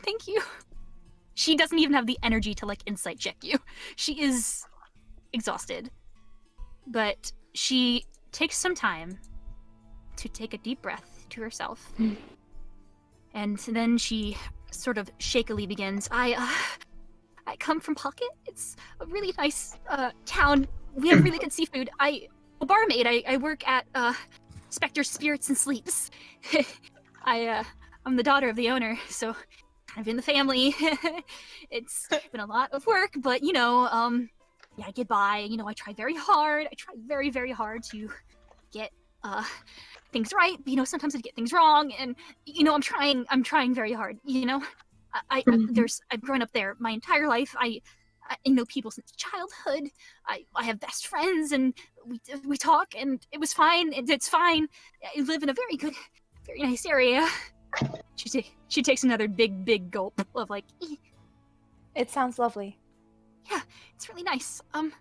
Thank you. She doesn't even have the energy to like insight check you. She is exhausted. But she takes some time to take a deep breath to herself. And then she sort of shakily begins, I come from Pocket. It's a really nice town. We have really good seafood. I'm a barmaid. I work at Spectre Spirits and Sleeps. I'm the daughter of the owner, so kind of in the family. It's been a lot of work, but yeah, I get by. I try very hard. I try very, very hard to get things right. But, sometimes I get things wrong, and I'm trying very hard. I've grown up there my entire life. I know people since childhood. I have best friends, and we talk, and it was fine. It's fine. I live in a very good, very nice area. She takes another big gulp of like. It sounds lovely. Yeah, it's really nice. It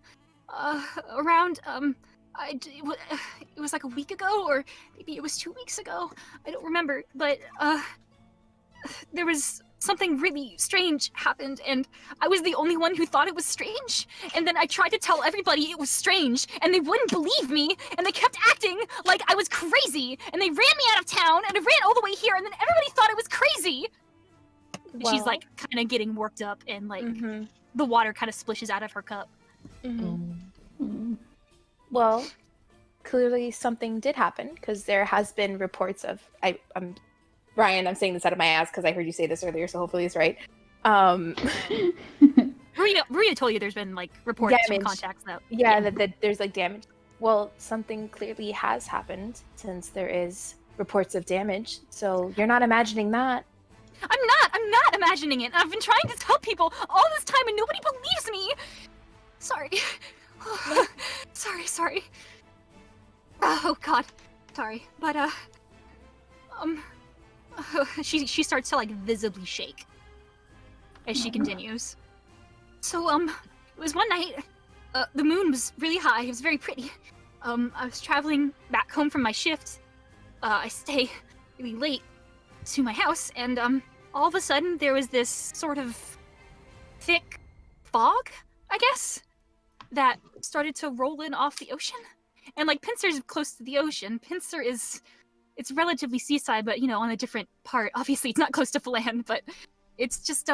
was like a week ago, or maybe it was 2 weeks ago. I don't remember, but there was something really strange happened, and I was the only one who thought it was strange. And then I tried to tell everybody it was strange, and they wouldn't believe me, and they kept acting like I was crazy, and they ran me out of town, and I ran all the way here, and then everybody thought I was crazy. And she's like kind of getting worked up, and like the water kind of splishes out of her cup. Well, clearly something did happen, because there has been reports of I'm Ryan, I'm saying this out of my ass because I heard you say this earlier, so hopefully it's right. Rita told you there's been like reports from contacts that that there's like damage. Well, something clearly has happened since there is reports of damage. So you're not imagining that. I'm not imagining it. I've been trying to tell people all this time and nobody believes me. Sorry. Sorry. Oh god. Sorry. But she starts to like visibly shake as she continues. So it was one night. The moon was really high. It was very pretty. I was traveling back home from my shift. I stay really late to my house, and all of a sudden there was this sort of thick fog, I guess, that started to roll in off the ocean. And like Pincer's close to the ocean. Pincer it's relatively seaside, but on a different part. Obviously, it's not close to Phlan, but it's just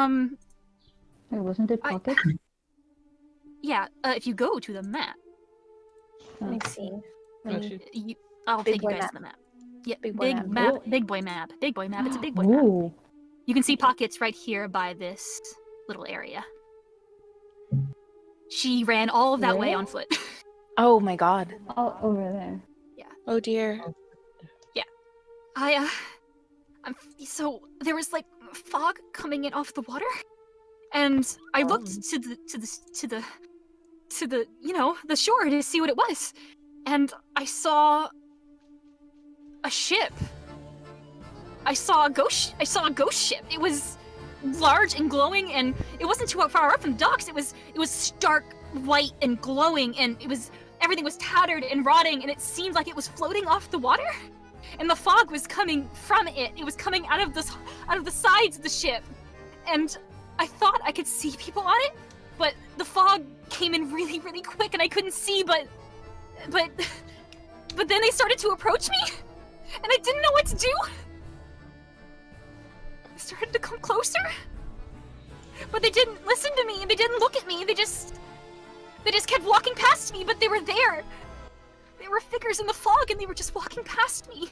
Wasn't it Pocket? Yeah, if you go to the map. Let me see. I'll Big take you boy guys map. to the map. Yeah, Big boy map. map. Big boy map. Big boy map. It's a big boy map. Ooh. You can see Pockets right here by this little area. She ran all of that way Where? on foot. Oh my god. Oh, over there. Oh dear. So there was like fog coming in off the water, and I looked to the the shore to see what it was, and I saw a ship. I saw a ghost ship. It was large and glowing, and it wasn't too far up from the docks. It was stark white and glowing, and everything was tattered and rotting, and it seemed like it was floating off the water. And the fog was coming from it. It was coming out of the sides of the ship. And I thought I could see people on it, but the fog came in really, really quick, and I couldn't see, but but then they started to approach me, and I didn't know what to do. They started to come closer, but they didn't listen to me, and they didn't look at me. They just kept walking past me, but they were there. They were figures in the fog, and they were just walking past me.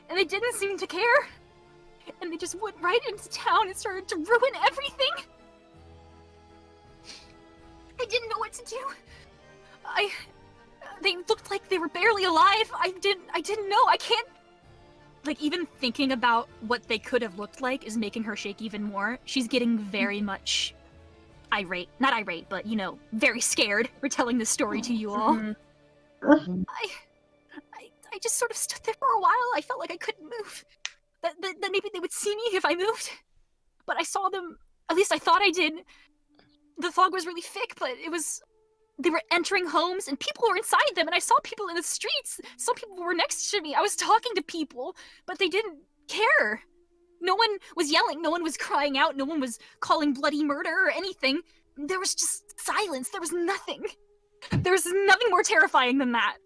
And they didn't seem to care. And they just went right into town and started to ruin everything. I didn't know what to do. They looked like they were barely alive. I didn't know. I can't... Like, even thinking about what they could have looked like is making her shake even more. She's getting very much irate. Not irate, but, you know, very scared for telling this story to you all. I just sort of stood there for a while. I felt like I couldn't move. That maybe they would see me if I moved. But I saw them. At least I thought I did. The fog was really thick, but it was... They were entering homes, and people were inside them, and I saw people in the streets. Some people were next to me. I was talking to people, but they didn't care. No one was yelling. No one was crying out. No one was calling bloody murder or anything. There was just silence. There was nothing. There was nothing more terrifying than that.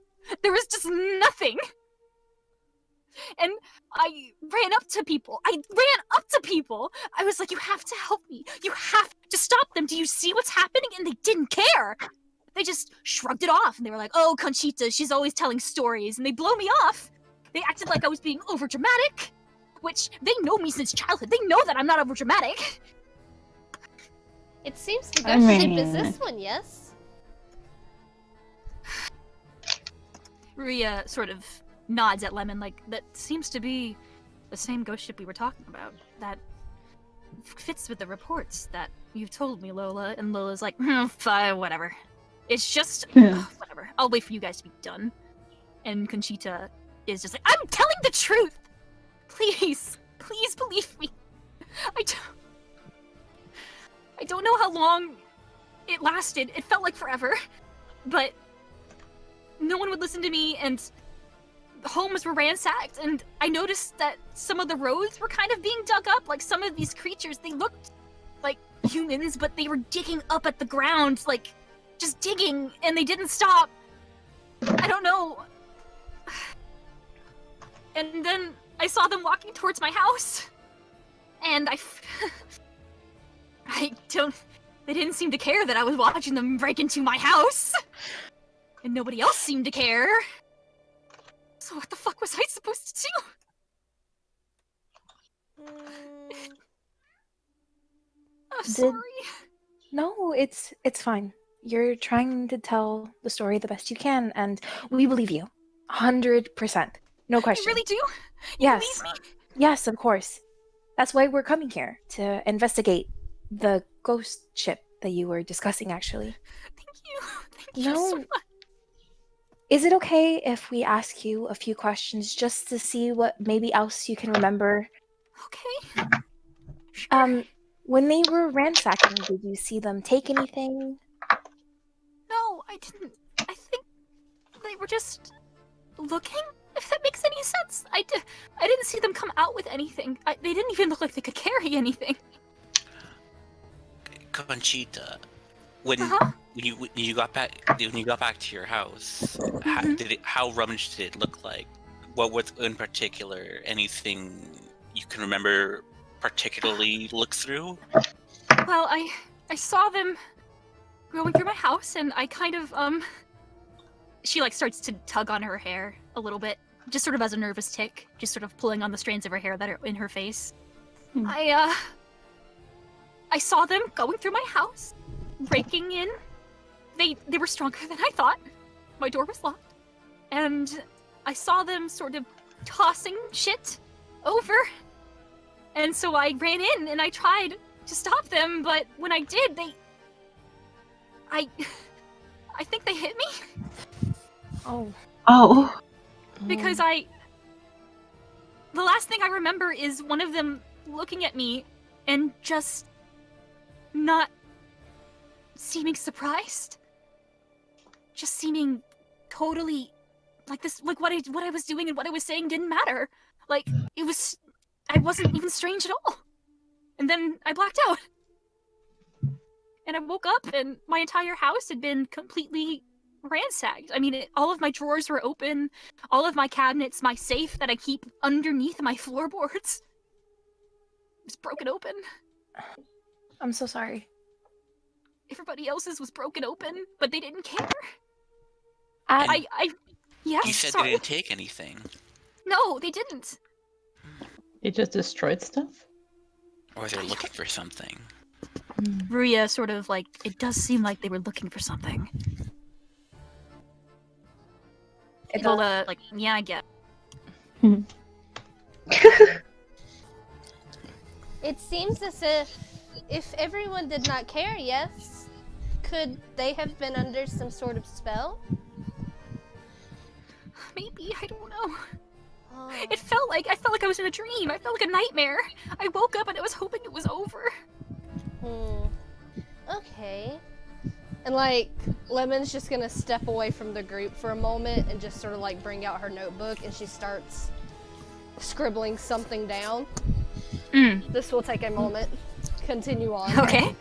There was just nothing. And I ran up to people. I was like, you have to help me. You have to stop them. Do you see what's happening? And they didn't care. They just shrugged it off. And they were like, oh, Conchita, she's always telling stories. And they blow me off. They acted like I was being overdramatic. Which, they know me since childhood. They know that I'm not overdramatic. It seems the ghost ship is this one, yes? Ria sort of nods at Lemon, like, that seems to be the same ghost ship we were talking about. That fits with the reports that you've told me, Lola. And Lola's like, fine, whatever. It's just, whatever. I'll wait for you guys to be done. And Conchita is just like, I'm telling the truth! Please, please believe me. I don't know how long it lasted. It felt like forever. But no one would listen to me, and homes were ransacked, and I noticed that some of the roads were kind of being dug up. Like, some of these creatures, they looked like humans, but they were digging up at the ground, like, just digging, and they didn't stop. I don't know. And then I saw them walking towards my house, and they didn't seem to care that I was watching them break into my house. And nobody else seemed to care. So what the fuck was I supposed to do? I'm sorry. No, it's fine. You're trying to tell the story the best you can, and we believe you. 100%. No question. You really do? Yes. You believe me? Yes, of course. That's why we're coming here, to investigate the ghost ship that you were discussing, actually. Thank you. Thank you so much. Is it okay if we ask you a few questions just to see what maybe else you can remember? Okay. Sure. When they were ransacking, did you see them take anything? No, I didn't. I think they were just looking, if that makes any sense. I didn't see them come out with anything. They didn't even look like they could carry anything. Conchita, when you got back to your house, how rummaged did it look like? What was in particular? Anything you can remember particularly look through? Well, I saw them going through my house, and I kind of she like starts to tug on her hair a little bit, just sort of as a nervous tick, just sort of pulling on the strands of her hair that are in her face. I saw them going through my house, breaking in. They were stronger than I thought. My door was locked. And I saw them sort of tossing shit over. And so I ran in and I tried to stop them, but when I did, I think they hit me. Oh. Because the last thing I remember is one of them looking at me and just not seeming surprised. Just seeming totally like this, like what I was doing and what I was saying didn't matter. Like, I wasn't even strange at all. And then I blacked out. And I woke up and my entire house had been completely ransacked. I mean, all of my drawers were open, all of my cabinets, my safe that I keep underneath my floorboards was broken open. I'm so sorry. Everybody else's was broken open, but they didn't care. And Yes, you said sorry. they didn't take anything. No, they didn't. It just destroyed stuff? Or they're looking for something. Ruya sort of like, it does seem like they were looking for something. Lola, like, yeah, I get. It seems as if everyone did not care, yes, could they have been under some sort of spell? Maybe, I don't know. Oh. I felt like I was in a dream. I felt like a nightmare. I woke up and I was hoping it was over. Okay. And like, Lemon's just gonna step away from the group for a moment and just sort of like bring out her notebook and she starts scribbling something down. This will take a moment. Continue on. Okay.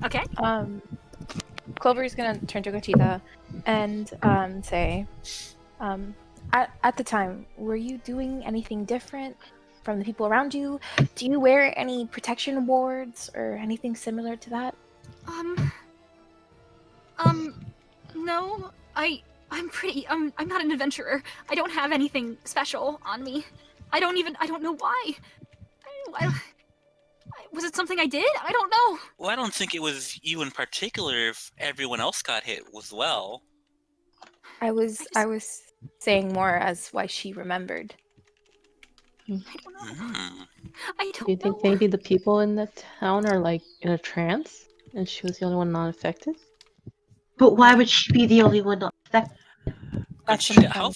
Okay. Clover's gonna turn to Gachita and say, at the time, were you doing anything different from the people around you? Do you wear any protection wards or anything similar to that? No. I'm pretty, I'm not an adventurer. I don't have anything special on me. I don't know why. Was it something I did? I don't know. Well, I don't think it was you in particular if everyone else got hit as well. I was saying more as why she remembered. I don't know. I don't Do you think know. maybe the people in the town are like in a trance and she was the only one not affected? But why would she be the only one not affected? Gachita, how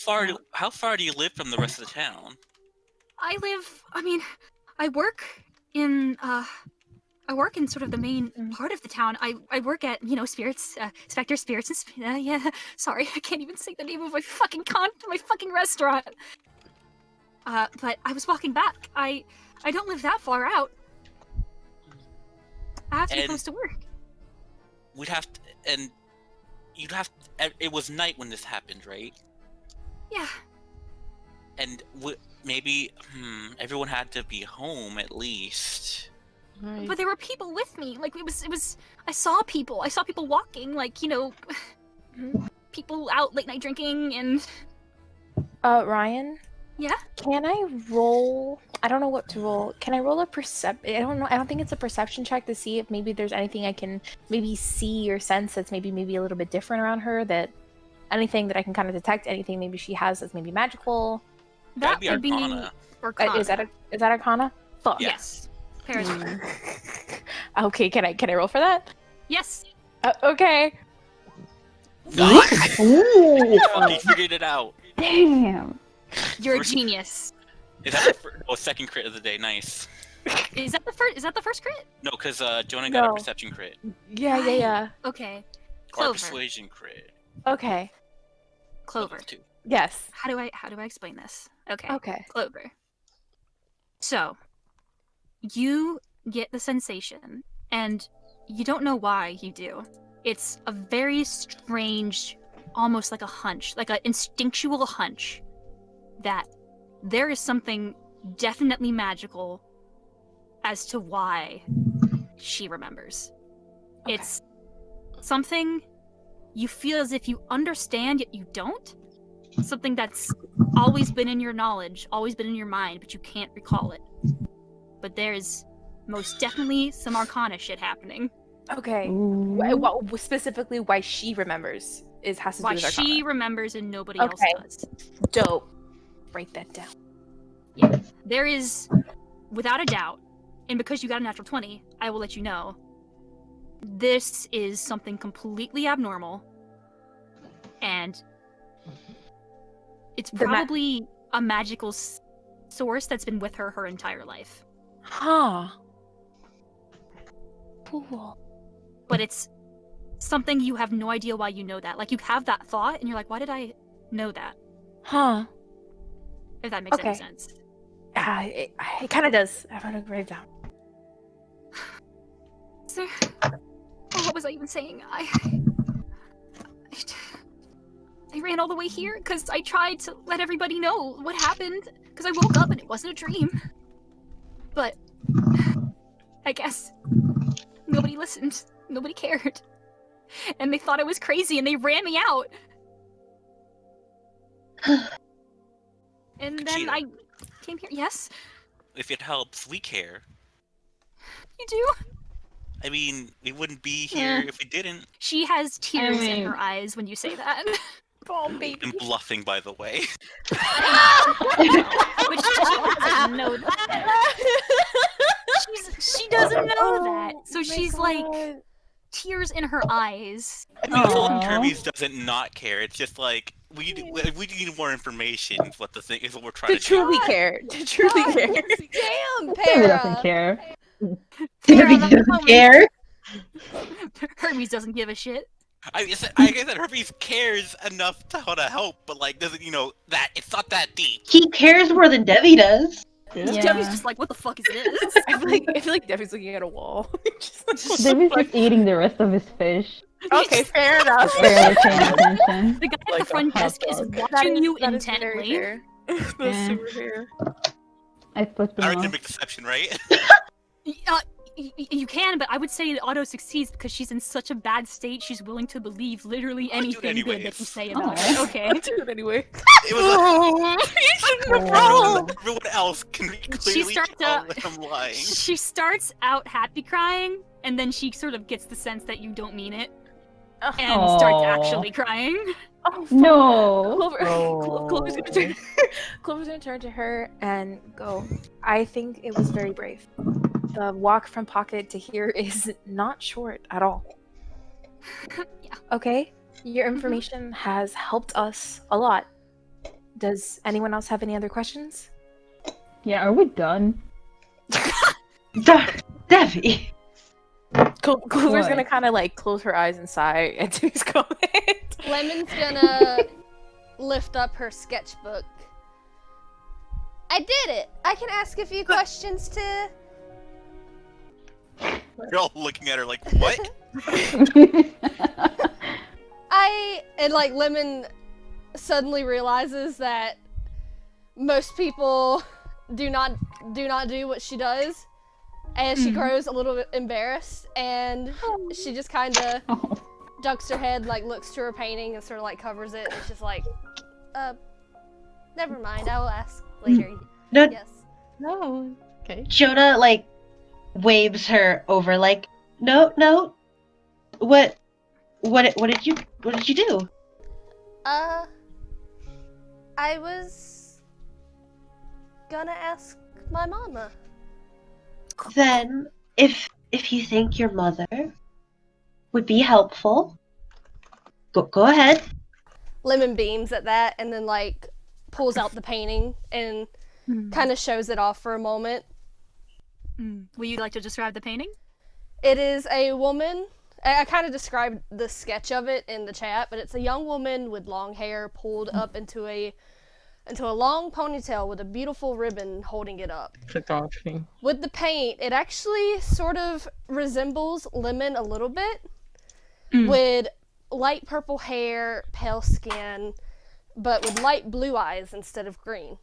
far do you live from the rest of the town? I work in sort of the main part of the town. I work at, spirits, Spectre Spirits, and yeah, sorry, I can't even say the name of my fucking restaurant. But I was walking back. I don't live that far out. I have to be close to work. It was night when this happened, right? Yeah. And maybe everyone had to be home at least. Right. But there were people with me. Like it was. I saw people walking. Like people out late night drinking and. Ryan. Yeah. Can I roll? I don't know what to roll. Can I roll a I don't know. I don't think it's a perception check to see if maybe there's anything I can maybe see or sense that's maybe a little bit different around her. That anything that I can kind of detect. Anything maybe she has that's maybe magical. That That'd would be be Arcana. Arcana. Is that Arcana? Fuck. Yes. Paradigm. Okay. Can I roll for that? Yes. Okay. Nice! You figured it out. Damn. You're a First- genius. Is that the second crit of the day? Nice. Is that the first crit? No, because Jonah got No. a perception crit. Yeah. Okay. Or Clover. persuasion crit. Okay. Clover. Level 2. Yes. How do I explain this? Okay. Okay. Clover. So, you get the sensation, and you don't know why you do. It's a very strange, almost like a hunch, like an instinctual hunch, that there is something definitely magical as to why she remembers. Okay. It's something you feel as if you understand, yet you don't. Something that's always been in your knowledge, always been in your mind, but you can't recall it. But there's most definitely some Arcana shit happening. Okay. Specifically, why she remembers has to do Why with Arcana. she remembers and nobody else Okay. does. Dope. Write that down. Yeah. There is, without a doubt, and because you got a natural 20, I will let you know, this is something completely abnormal, and it's probably a magical source that's been with her entire life. Huh. Cool. But it's something you have no idea why you know that. Like, you have that thought, and you're like, why did I know that? Huh. If that makes any Okay. sense. It kind of does. I'm gonna write it down. So, what was I even saying? I ran all the way here because I tried to let everybody know what happened because I woke up and it wasn't a dream. But I guess nobody listened. Nobody cared. And they thought I was crazy and they ran me out. And then I came here. Yes? If it helps, we care. You do? I mean, we wouldn't be here if we didn't. She has tears in her eyes when you say that. Oh, baby. I'm bluffing, by the way. Which she doesn't know that. She doesn't know that. So she's like, tears in her eyes. I mean, it's not Hermes doesn't not care. It's just like, we need more information is what the thing is what we're trying to truly care. To truly care. Damn, Devi Para. doesn't care. Devi doesn't care. Hermes doesn't give a shit. I guess that Hermes cares enough to how to help, but like doesn't that it's not that deep. He cares more than Devi does. Yeah. Devi's just like, what the fuck is this? I feel like Devi's looking at a wall. Devi's just eating the rest of his fish. Okay, fair enough. Barely paying attention. The guy at Like the front a hot desk is dog. watching you That is very intently. fair. That's Yeah. super fair. I flipped him off. Aerodynamic deception, right? You can, but I would say it auto succeeds because she's in such a bad state. She's willing to believe literally I'll do it anything good that anyways. you say about Oh. it. Okay. I'll do it anyway. It was everyone else can clearly starts tell out- that I'm lying. She starts out happy crying, and then she sort of gets the sense that you don't mean it, and starts Aw. actually crying. Oh, fuck. No. Clover. Oh. Clover's gonna turn. Clover's gonna turn to her and go. I think it was very brave. The walk from pocket to here is not short at all. Yeah. Okay, your information has helped us a lot. Does anyone else have any other questions? Yeah, are we done? Devi. Clover's What? gonna kind of like close her eyes and sigh at his comment. Lemon's gonna lift up her sketchbook. I did it! I can ask a few questions too. You're all looking at her like, what? And like Lemon suddenly realizes that most people do not do what she does, and she grows a little bit embarrassed, and she just kind of Oh. ducks her head, like looks to her painting and sort of like covers it, and it's just like, never mind, I will ask later. No, Yes. No. Okay. Jonah like waves her over like, no. What did you do? I was gonna ask my mama. Then if you think your mother would be helpful, go ahead. Lemon beams at that and then like pulls out the painting and kind of shows it off for a moment. Will you like to describe the painting? It is a woman. I kind of described the sketch of it in the chat, but it's a young woman with long hair pulled up into a long ponytail with a beautiful ribbon holding it up. Photography. With the paint, it actually sort of resembles Lemon a little bit, with light purple hair, pale skin, but with light blue eyes instead of green.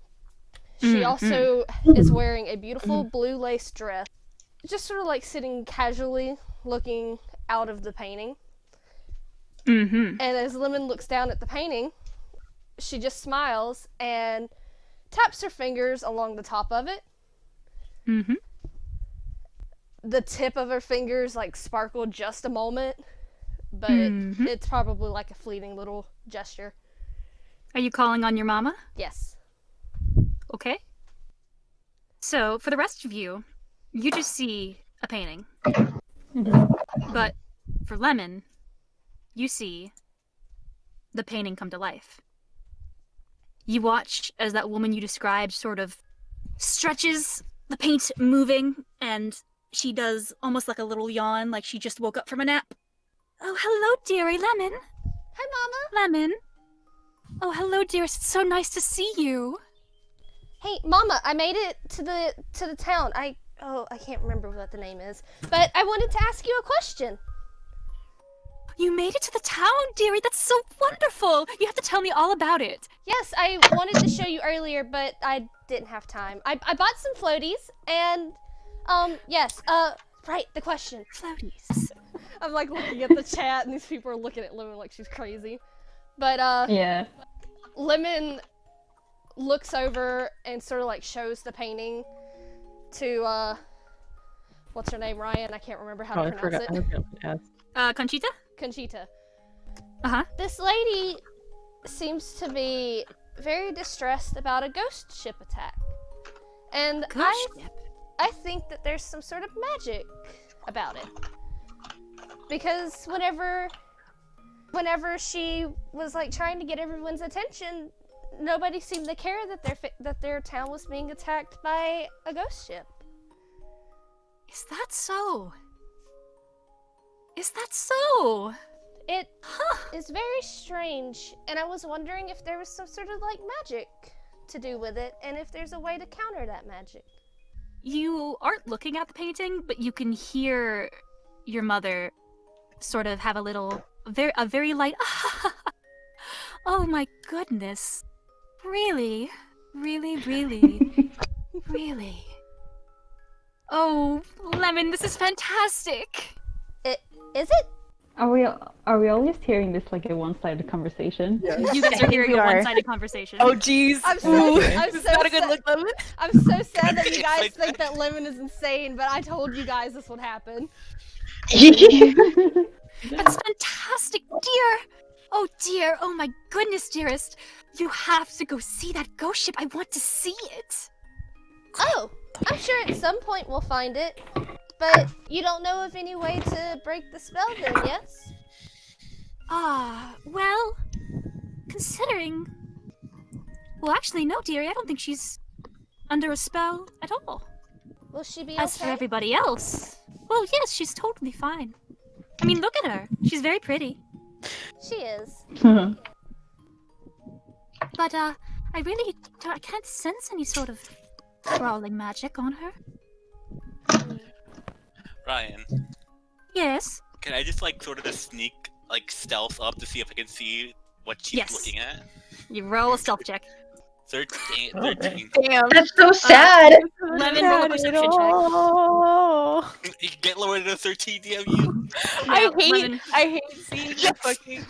She also is wearing a beautiful blue lace dress, just sort of like sitting casually looking out of the painting. And as Lemon looks down at the painting, she just smiles and taps her fingers along the top of it. The tip of her fingers like sparkled just a moment, but it's probably like a fleeting little gesture. Are you calling on your mama? Yes. Okay. So, for the rest of you, you just see a painting. But for Lemon, you see the painting come to life. You watch as that woman you described sort of stretches, the paint moving, and she does almost like a little yawn, like she just woke up from a nap. Oh, hello, dearie Lemon. Hi, Mama. Lemon. Oh, hello, dearest. It's so nice to see you. Hey, Mama, I made it to the town. I can't remember what the name is, but I wanted to ask you a question. You made it to the town, dearie. That's so wonderful. You have to tell me all about it. Yes, I wanted to show you earlier, but I didn't have time. I bought some floaties, and, yes, right, the question. Floaties. I'm, like, looking at the chat, and these people are looking at Lemon like she's crazy. But, Yeah. Lemon looks over and sort of, like, shows the painting to, what's her name, Ryan? I can't remember how to pronounce it. I forgot to ask. Conchita? Conchita. Uh-huh. This lady seems to be very distressed about a ghost ship attack. And I think that there's some sort of magic about it. Because whenever she was like trying to get everyone's attention, nobody seemed to care that their town was being attacked by a ghost ship. Is that so? Is that so? It is very strange, and I was wondering if there was some sort of like magic to do with it, and if there's a way to counter that magic. You aren't looking at the painting, but you can hear your mother sort of have a very light, oh my goodness. Really? Really, really, really? Oh, Lemon, this is fantastic. Is it? Are we all just hearing this like a one-sided conversation? Yeah. You guys are hearing a one-sided conversation. Oh, jeez. I'm so Not a good look, Lemon. I'm so sad that you guys think that Lemon is insane, but I told you guys this would happen. That's fantastic, dear. Oh dear, oh my goodness, dearest. You have to go see that ghost ship. I want to see it. Oh, I'm sure at some point we'll find it. But you don't know of any way to break the spell then, yes? Well, considering... Well, actually, no, dearie. I don't think she's under a spell at all. Will she be As for okay? everybody else, well, yes, she's totally fine. I mean, look at her. She's very pretty. She is. But, I can't sense any sort of crawling magic on her. Ryan, Yes? can I just like sort of just sneak like stealth up to see if I can see what she's Yes. looking at? You roll a stealth check. 13. Damn. That's so sad. Lemon, roll a perception check. Oh. You can get lower than a 13, damn you. No, Lemon. I hate seeing the fucking.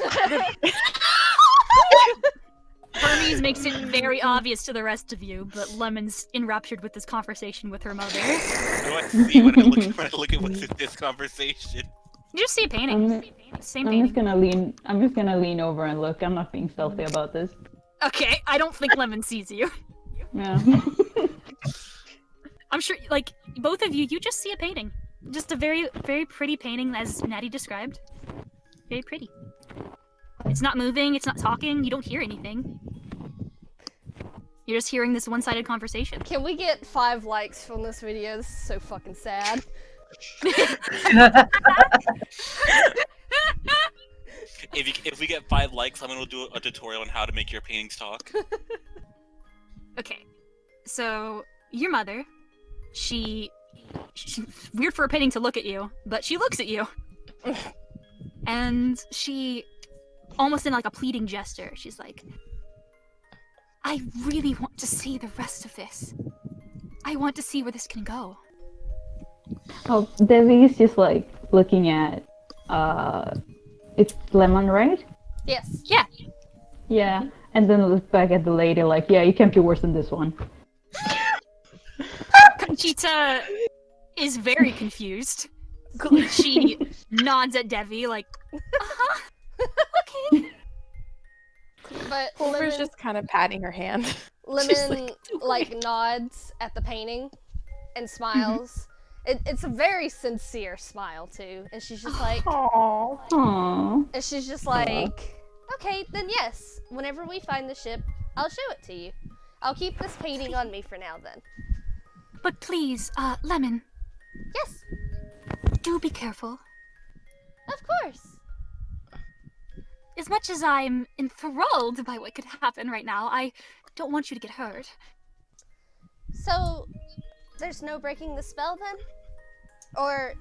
Hermes makes it very obvious to the rest of you, but Lemon's enraptured with this conversation with her mother. What do I see when I look at this conversation? You just see a painting. Same I'm painting. just gonna lean over and look. I'm not being stealthy about this. Okay, I don't think Lemon sees you. Yeah. I'm sure, like, both of you, you just see a painting. Just a very, very pretty painting, as Natty described. Very pretty. It's not moving, it's not talking, you don't hear anything. You're just hearing this one-sided conversation. Can we get 5 likes from this video? This is so fucking sad. If we get 5 likes, someone will do a tutorial on how to make your paintings talk. Okay, so your mother, she's weird for a painting to look at you, but she looks at you. And she, almost in like a pleading gesture, she's like, I really want to see the rest of this. I want to see where this can go. Oh, Devi's just like looking at it's Lemon, right? Yes. Yeah. Yeah. And then look back at the lady like, yeah, you can't do worse than this one. Conchita is very confused. She nods at Devi like, okay. But Clover's Lemon, just kind of patting her hand. Lemon like nods at the painting and smiles. It's a very sincere smile too, and she's just like, Aww. Aww. and she's just like, okay, then yes. Whenever we find the ship, I'll show it to you. I'll keep this painting on me for now, then. But please, Lemon, Yes, do be careful. of course. As much as I'm enthralled by what could happen right now, I don't want you to get hurt. So, there's no breaking the spell then? Or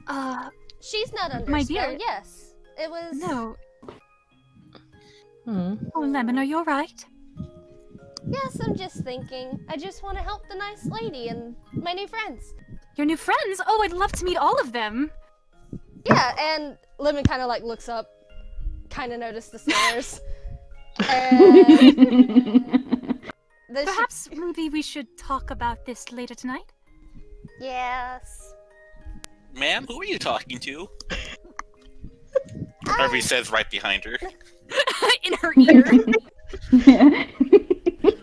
she's not under my a spell, dear. yes. It was. No. Hmm. Oh, Lemon, are you alright? Yes, I'm just thinking. I just want to help the nice lady and my new friends. Your new friends? Oh, I'd love to meet all of them. Yeah, and Lemon kind of like looks up, kind of noticed the stairs. And then Perhaps maybe we should talk about this later tonight? Yes. Ma'am, who are you talking to? Harvey says right behind her. In her ear.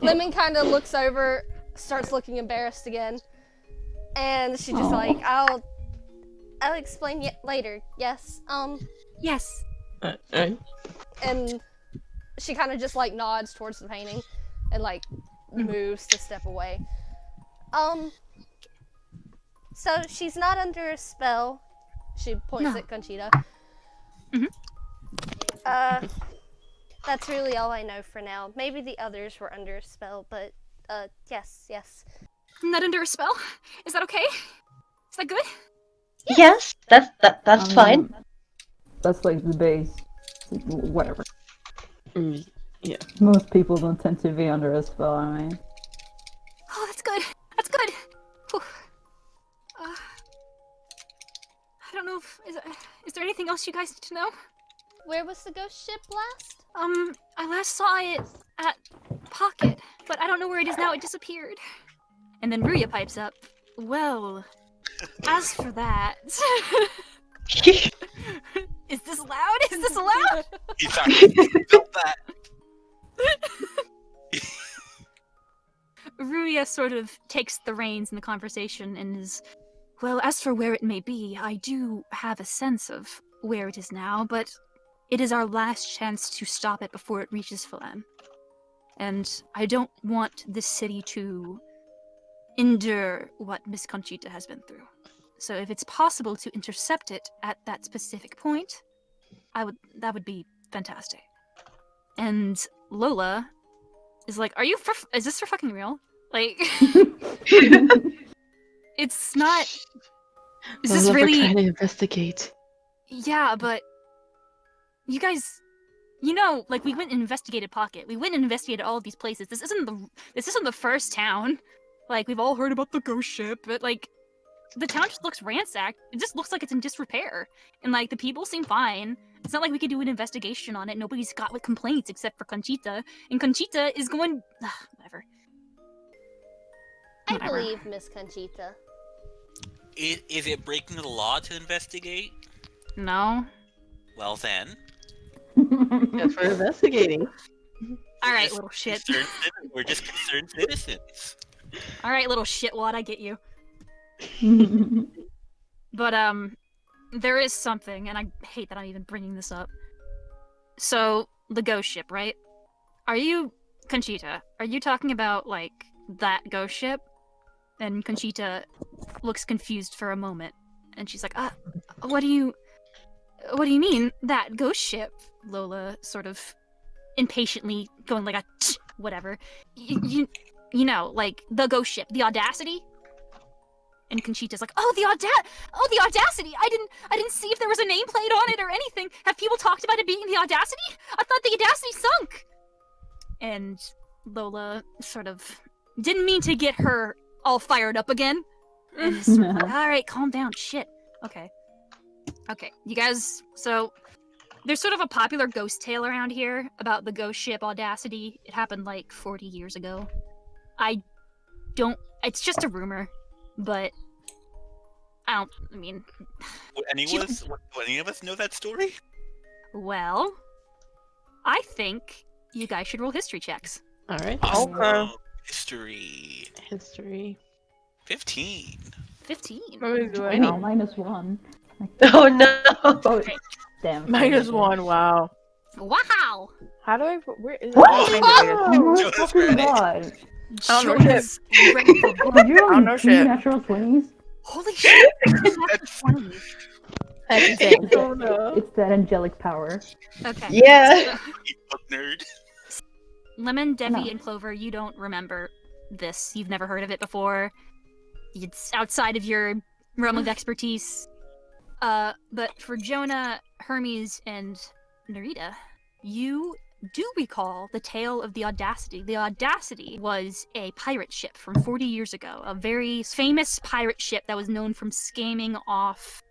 Lemon kind of looks over, starts looking embarrassed again, and she's just like, I'll explain later. Yes. Yes. And she kind of just like nods towards the painting, and like moves to step away. So she's not under a spell. She points at Conchita. That's really all I know for now. Maybe the others were under a spell, but yes. Not under a spell? Is that okay? Is that good? Yes, that's fine. That's like the base. Whatever. Yeah. Most people don't tend to be under a spell, I mean. Oh, that's good. That's good. Whew. I don't know if... Is there anything else you guys need to know? Where was the ghost ship last? I last saw it at Pocket, but I don't know where it is now. It disappeared. And then Ruya pipes up. Well, as for that... Is this loud? Is this allowed? He's talking about that. Ruya sort of takes the reins in the conversation and is, well, as for where it may be, I do have a sense of where it is now, but it is our last chance to stop it before it reaches Phlan. And I don't want this city to endure what Miss Conchita has been through. So if it's possible to intercept it at that specific point, that would be fantastic. And Lola is like, is this for fucking real? Like, it's not, is this really... trying to investigate. Yeah, but you guys, you know, like, we went and investigated Pocket. We went and investigated all of these places. This isn't the first town. Like, we've all heard about the ghost ship, but, like, the town just looks ransacked. It just looks like it's in disrepair. And, like, the people seem fine. It's not like we could do an investigation on it. Nobody's got, like, complaints except for Conchita. And Conchita is going... whatever. I believe Miss Conchita. Is it breaking the law to investigate? No. Well then. That's for investigating. Alright, little shit. We're just concerned citizens. Alright, little shitwad, I get you. But, there is something, and I hate that I'm even bringing this up. So, the ghost ship, right? Conchita, are you talking about, like, that ghost ship? And Conchita looks confused for a moment, and she's like, what do you mean, that ghost ship? Lola sort of impatiently going like whatever. You know, like, the ghost ship, the Audacity? And Conchita's like, the Audacity! I didn't see if there was a nameplate on it or anything. Have people talked about it being the Audacity? I thought the Audacity sunk! And Lola sort of didn't mean to get her all fired up again. And is sort of like, alright, calm down, shit. Okay, you guys, so there's sort of a popular ghost tale around here about the ghost ship Audacity. It happened like 40 years ago. It's just a rumor. But would any of us know that story? Well, I think you guys should roll history checks. All right. History. 15. -1. Oh no! Okay. Damn. -1. Wow. Wow! How do I? Where is it? Oh my fucking god! Jonah's ready for blood. Did you I don't know two shit. natural 20s? Holy shit! That's That's insane. It's that angelic power. Okay. Yeah. nerd. Lemon, Devi, No. and Clover, you don't remember this. You've never heard of it before. It's outside of your realm of expertise. But for Jonah, Hermes, and Nerida, you do recall the tale of the Audacity. The Audacity was a pirate ship from 40 years ago, a very famous pirate ship that was known from scamming off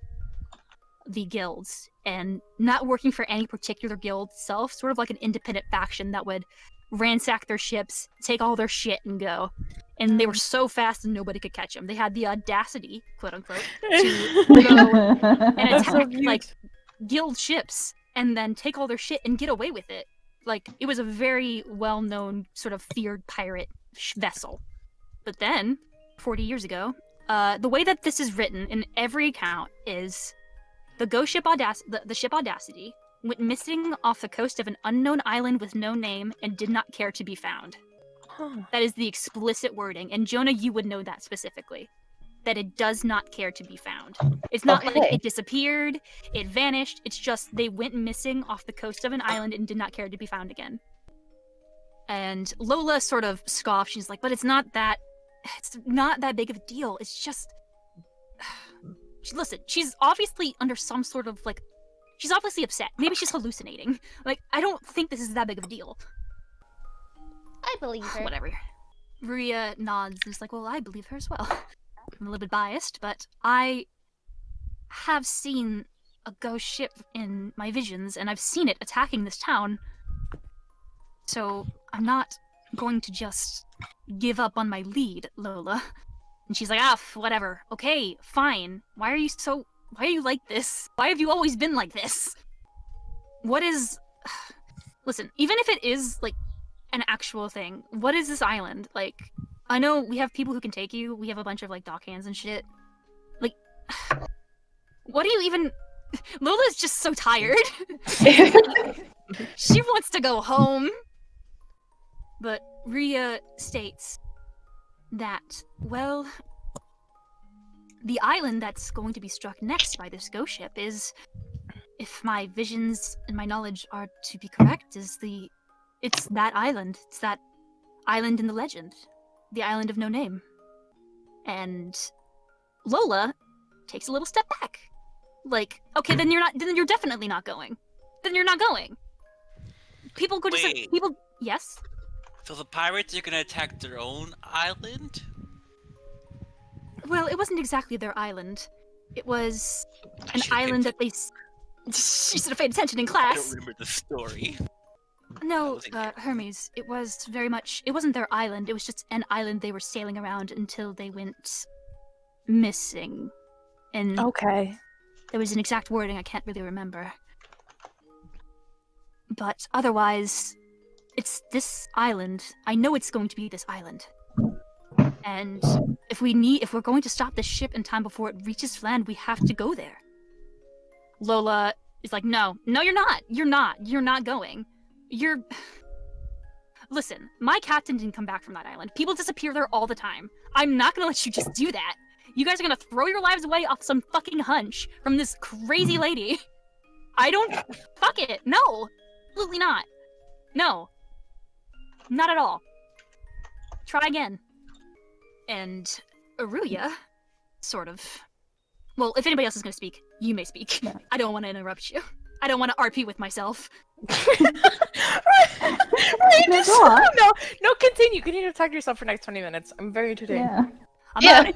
the guilds and not working for any particular guild itself, sort of like an independent faction that would ransack their ships, take all their shit, and go. And they were so fast and nobody could catch them. They had the audacity, quote unquote, to go and attack like guild ships and then take all their shit and get away with it. Like, it was a very well-known, sort of feared pirate vessel. But then, 40 years ago, the way that this is written in every account is the ghost ship the ship Audacity went missing off the coast of an unknown island with no name and did not care to be found. That is the explicit wording, and Jonah, you would know that specifically. That it does not care to be found. It's not like it disappeared, it vanished, it's just they went missing off the coast of an island and did not care to be found again. And Lola sort of scoffed, she's like, but it's not that big of a deal, it's just... Listen, she's obviously under some sort of, like, she's obviously upset. Maybe she's hallucinating. Like, I don't think this is that big of a deal. I believe her. Whatever. Maria nods and is like, well, I believe her as well. I'm a little bit biased, but I have seen a ghost ship in my visions, and I've seen it attacking this town. So I'm not going to just give up on my lead, Lola. And she's like, whatever. Okay, fine. Why are you like this? Why have you always been like this? What is... Listen, even if it is, like, an actual thing, what is this island? Like, I know we have people who can take you. We have a bunch of, like, dock hands and shit. Like, what do you even... Lola's just so tired. She wants to go home. But Rhea states that, well, the island that's going to be struck next by this ghost ship is, if my visions and my knowledge are to be correct, it's that island. It's that island in the legend. The island of no name. And Lola takes a little step back. Like, okay, then you're definitely not going. Then you're not going. People go to people. Yes. So the pirates are gonna attack their own island? Well, it wasn't exactly their island. It was an island that they. She should have paid attention in class. I don't remember the story. No, Hermes. It was very much. It wasn't their island. It was just an island they were sailing around until they went missing. And okay. There was an exact wording I can't really remember. But otherwise, it's this island. I know it's going to be this island. And if we're going to stop this ship in time before it reaches Phlan, we have to go there. Lola is like, no, you're not. You're not going. Listen, my captain didn't come back from that island. People disappear there all the time. I'm not gonna let you just do that. You guys are gonna throw your lives away off some fucking hunch from this crazy lady. Fuck it. No. Absolutely not. No. Not at all. Try again. And Aruya, sort of... Well, if anybody else is gonna speak, you may speak. Yeah. I don't want to interrupt you. I don't want to RP with myself. No, continue. Continue to talk to yourself for the next 20 minutes. I'm very entertained. Yeah. I'm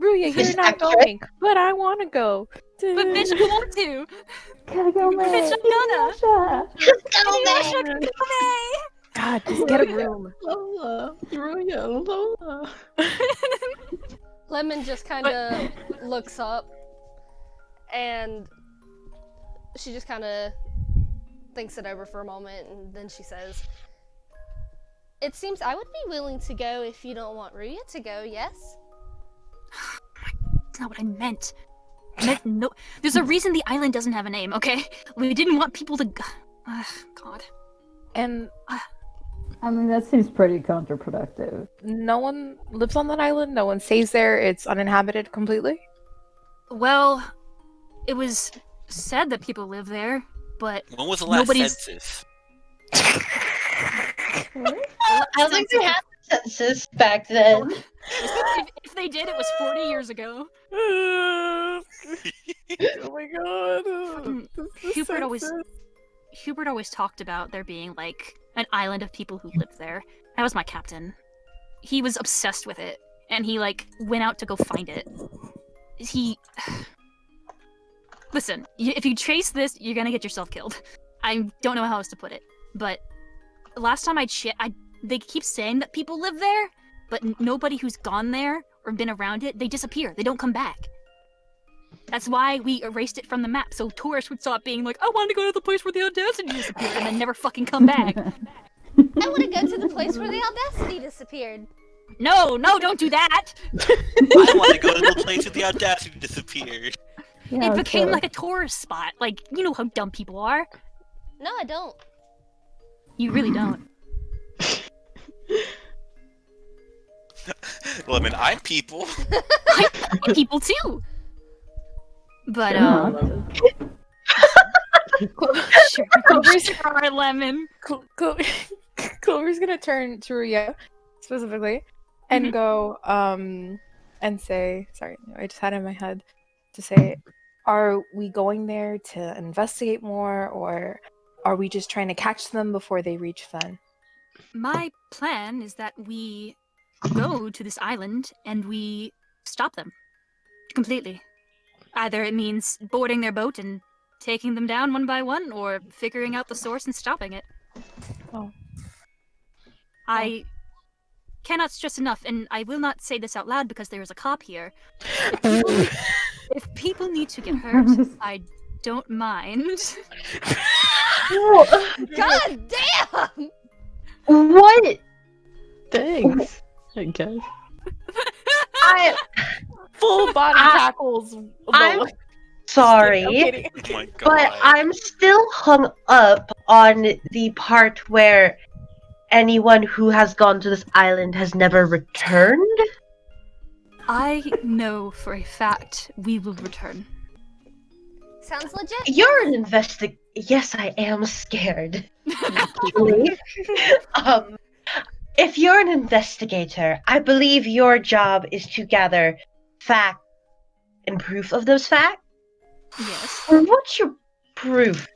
Ruya, you're not going, but I want to go. But bitch, I want to. Gotta go, man. Bitch, I'm gonna. Go, God, just get a room. Lola, Ruya, Lola. Lemon just kind of looks up, and she just kind of thinks it over for a moment, and then she says, "It seems I would be willing to go if you don't want Ruya to go, yes?" That's not what I meant. No. There's a reason the island doesn't have a name, okay? We didn't want people to... God. And... I mean, that seems pretty counterproductive. No one lives on that island? No one stays there? It's uninhabited completely? Well, it was said that people live there, but when was the last census? I don't think they had the census back then. If they did, it was 40 years ago. Oh my god. This is Hubert always talked about there being like an island of people who lived there. That was my captain. He was obsessed with it, and he like went out to go find it. Listen, if you chase this, you're gonna get yourself killed. I don't know how else to put it, but last time they keep saying that people live there, but nobody who's gone there or been around it, they disappear. They don't come back. That's why we erased it from the map, so tourists would stop being like, I want to go to the place where the audacity disappeared, and then never fucking come back. I want to go to the place where the audacity disappeared. No, don't do that! I want to go to the place where the audacity disappeared. Yeah, It became sure. like a tourist spot. Like, you know how dumb people are. No, I don't. You really don't. Well, I mean, I'm people. I'm people too! But, sure, sure, lemon. Clover's gonna turn to Ria specifically and go and say, sorry, I just had it in my head to say, are we going there to investigate more, or are we just trying to catch them before they reach Phlan? My plan is that we go to this island and we stop them completely. Either it means boarding their boat and taking them down one by one, or figuring out the source and stopping it. Oh. I cannot stress enough, and I will not say this out loud because there is a cop here. If people need to get hurt, I don't mind. God damn! What? Thanks, I guess. Full body tackles. I'm sorry, I'm kidding. Oh my god. but I'm still hung up on the part where anyone who has gone to this island has never returned. I know for a fact we will return. Sounds legit. You're an Yes, I am scared. Actually. If you're an investigator, I believe your job is to gather fact and proof of those facts. Yes. What's your proof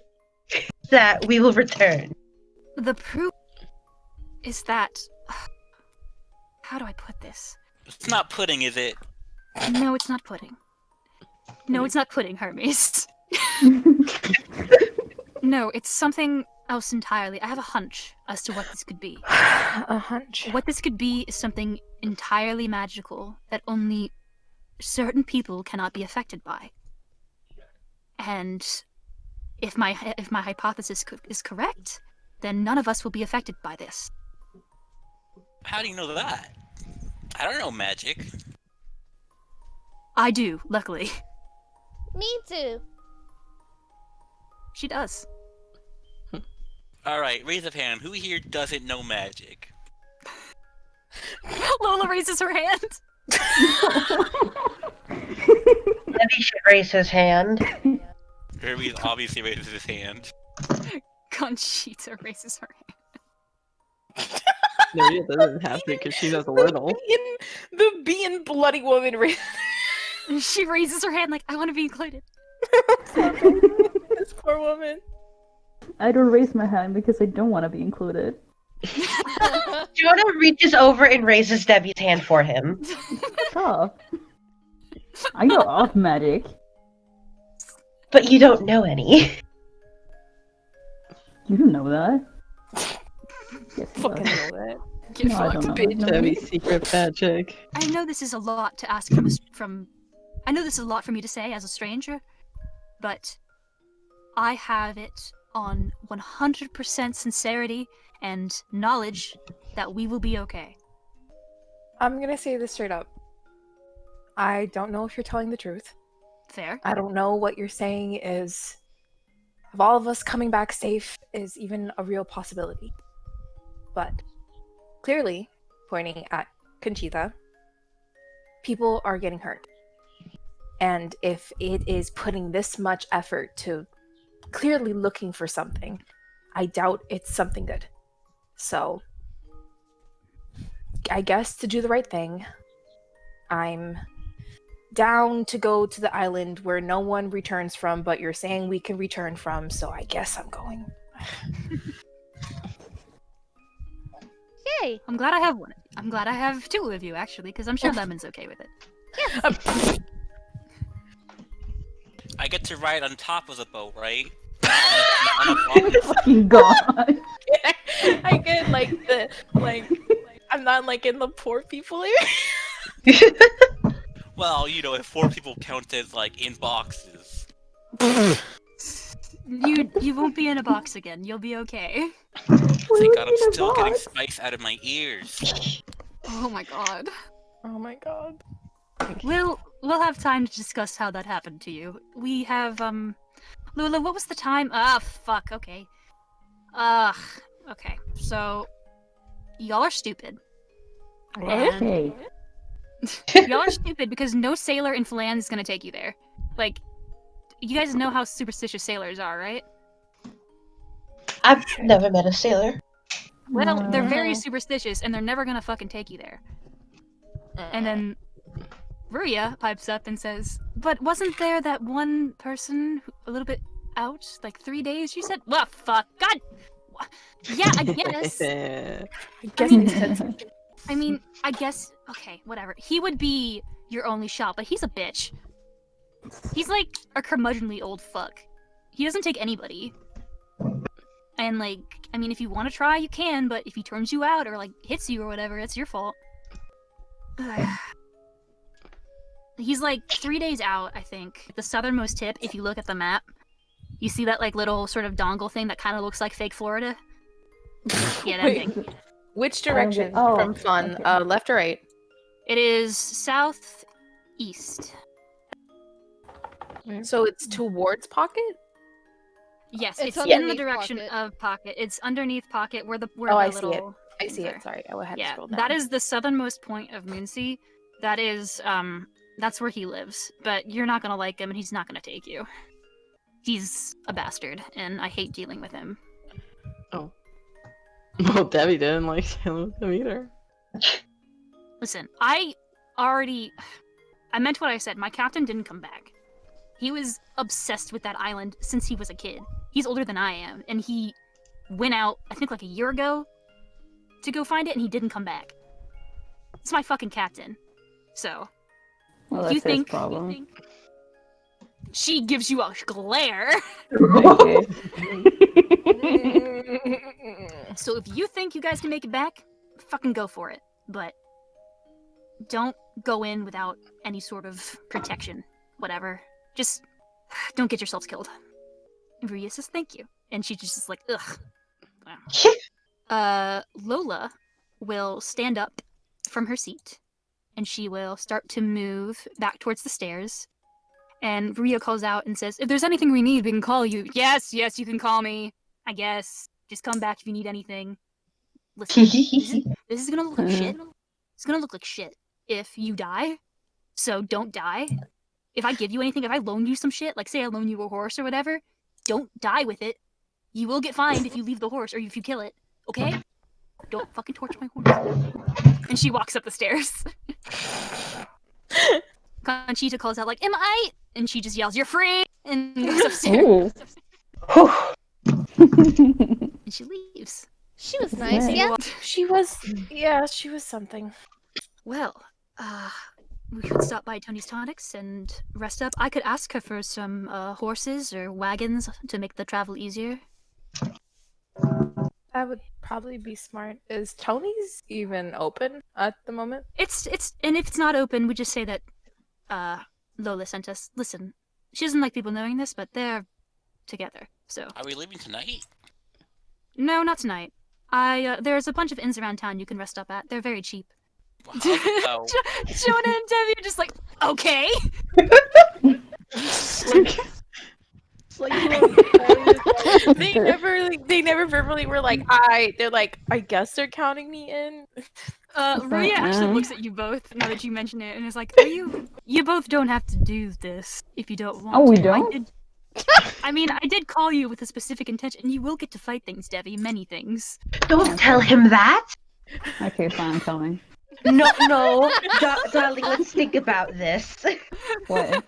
that we will return? The proof is that... How do I put this? It's not pudding, is it? No, it's not pudding. No, it's not pudding, Hermes. No, it's something else entirely. I have a hunch as to what this could be. A hunch. What this could be is something entirely magical that only certain people cannot be affected by. And if my hypothesis is correct, then none of us will be affected by this. How do you know that? I don't know magic. I do, luckily. Me too. She does. Alright, raise a hand. Who here doesn't know magic? Lola raises her hand. Devi should raise his hand. Hermes obviously raises his hand. Conchita raises her hand. Nerida doesn't have to because she knows a little. The being bloody woman. She raises her hand like, I want to be included. This poor woman. I don't raise my hand because I don't want to be included. Jonah reaches over and raises Debbie's hand for him. Stop. I know off magic. But you don't know any. You don't know that. Yes, you Fucking do. know that. Get No, I fucked. don't know. Devi's secret magic. I know this is a lot to ask from I know this is a lot for me to say as a stranger, but I have it on 100% sincerity and knowledge that we will be okay. I'm gonna say this straight up. I don't know if you're telling the truth. Fair? I don't know what you're saying is, of all of us coming back safe, is even a real possibility. But clearly, pointing at Conchita, people are getting hurt. And if it is putting this much effort to clearly looking for something, I doubt it's something good. So, I guess to do the right thing, I'm down to go to the island where no one returns from, but you're saying we can return from, so I guess I'm going. Yay! I'm glad I have one. I'm glad I have two of you, actually, because I'm sure Lemon's okay with it. I get to ride on top of the boat, right? Not on a boat. Fucking god. I get I'm not like in the poor people area. Well, you know, if 4 people count as like in boxes. You won't be in a box again. You'll be okay. Thank God I'm still getting spice out of my ears. Oh my god. Oh my god. We'll have time to discuss how that happened to you. We have Lula, what was the time? Ah, fuck. Okay. Okay. So y'all are stupid. And Hey. y'all are stupid because no sailor in Phlan is gonna take you there. Like, you guys know how superstitious sailors are, right? I've never met a sailor. Well, they're very superstitious, and they're never gonna fucking take you there. And then Ruya pipes up and says, "But wasn't there that one person a little bit out, like 3 days? You said, well, fuck, God, yeah, I guess. I mean, I guess. Okay, whatever. He would be your only shot, but he's a bitch. He's like a curmudgeonly old fuck. He doesn't take anybody. And like, I mean, if you want to try, you can, but if he turns you out or like hits you or whatever, it's your fault. He's like 3 days out, I think. The southernmost tip, if you look at the map, you see that like little sort of dongle thing that kind of looks like fake Florida? Yeah, that thing. Which direction from Phlan? Okay. Left or right? It is southeast. So it's towards Pocket? Yes, It's it's in the underneath direction Pocket. of Pocket. It's underneath Pocket where the I see little it. I see things it. are. Sorry, I had to Yeah, scroll down. that is the southernmost point of Moonsea. That is that's where he lives. But you're not gonna like him, and he's not gonna take you. He's a bastard, and I hate dealing with him. Oh. Well, Devi didn't like dealing with him either. Listen, I meant what I said. My captain didn't come back. He was obsessed with that island since he was a kid. He's older than I am, and he went out, I think like a year ago, to go find it, and he didn't come back. It's my fucking captain. So, Well, if that's you think, his problem. she gives you a glare. Okay. So if you think you guys can make it back, fucking go for it. But don't go in without any sort of protection. Whatever. Just don't get yourselves killed. And Rhea says thank you. And she just is like, ugh. Lola will stand up from her seat. And she will start to move back towards the stairs. And Rhea calls out and says, if there's anything we need, we can call you. Yes, you can call me. I guess. Just come back if you need anything. Listen, this is gonna look like shit. It's gonna look like shit if you die. So don't die. If I give you anything, if I loan you some shit, like say I loan you a horse or whatever, don't die with it. You will get fined if you leave the horse or if you kill it. Okay? Don't fucking torch my horse. And she walks up the stairs. Conchita calls out like, am I? And she just yells, you're free! And goes upstairs. And she leaves. She was nice, yeah. She was something. Well, we could stop by Tony's Tonics and rest up. I could ask her for some horses or wagons to make the travel easier. That would probably be smart. Is Tony's even open at the moment? And if it's not open, we just say that Lola sent us. Listen, she doesn't like people knowing this, but they're together. So Are we leaving tonight? no, not tonight. There's a bunch of inns around town you can rest up at. They're very cheap. Wow. Oh. Jonah and Devi are just like, okay. They never verbally were like, they're like, I guess they're counting me in. Rhea actually looks at you both now that you mention it and is like, you both don't have to do this if you don't want to. Oh, we don't? I mean, I did call you with a specific intention, and you will get to fight things, Devi, many things. Don't tell him that. Okay, fine, tell me. No, darling, let's think about this. What?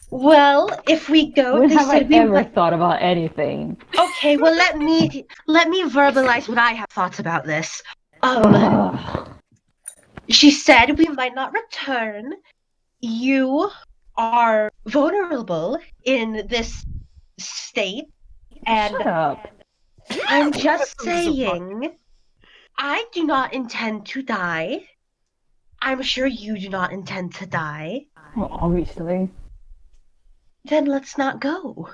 Well, if we go, When they have I said we ever might. thought about anything? Okay, well let me verbalize what I have thought about this. Ugh. She said we might not return. You are vulnerable in this state, and Shut up. I'm just saying, I do not intend to die. I'm sure you do not intend to die. Well, obviously. Then let's not go.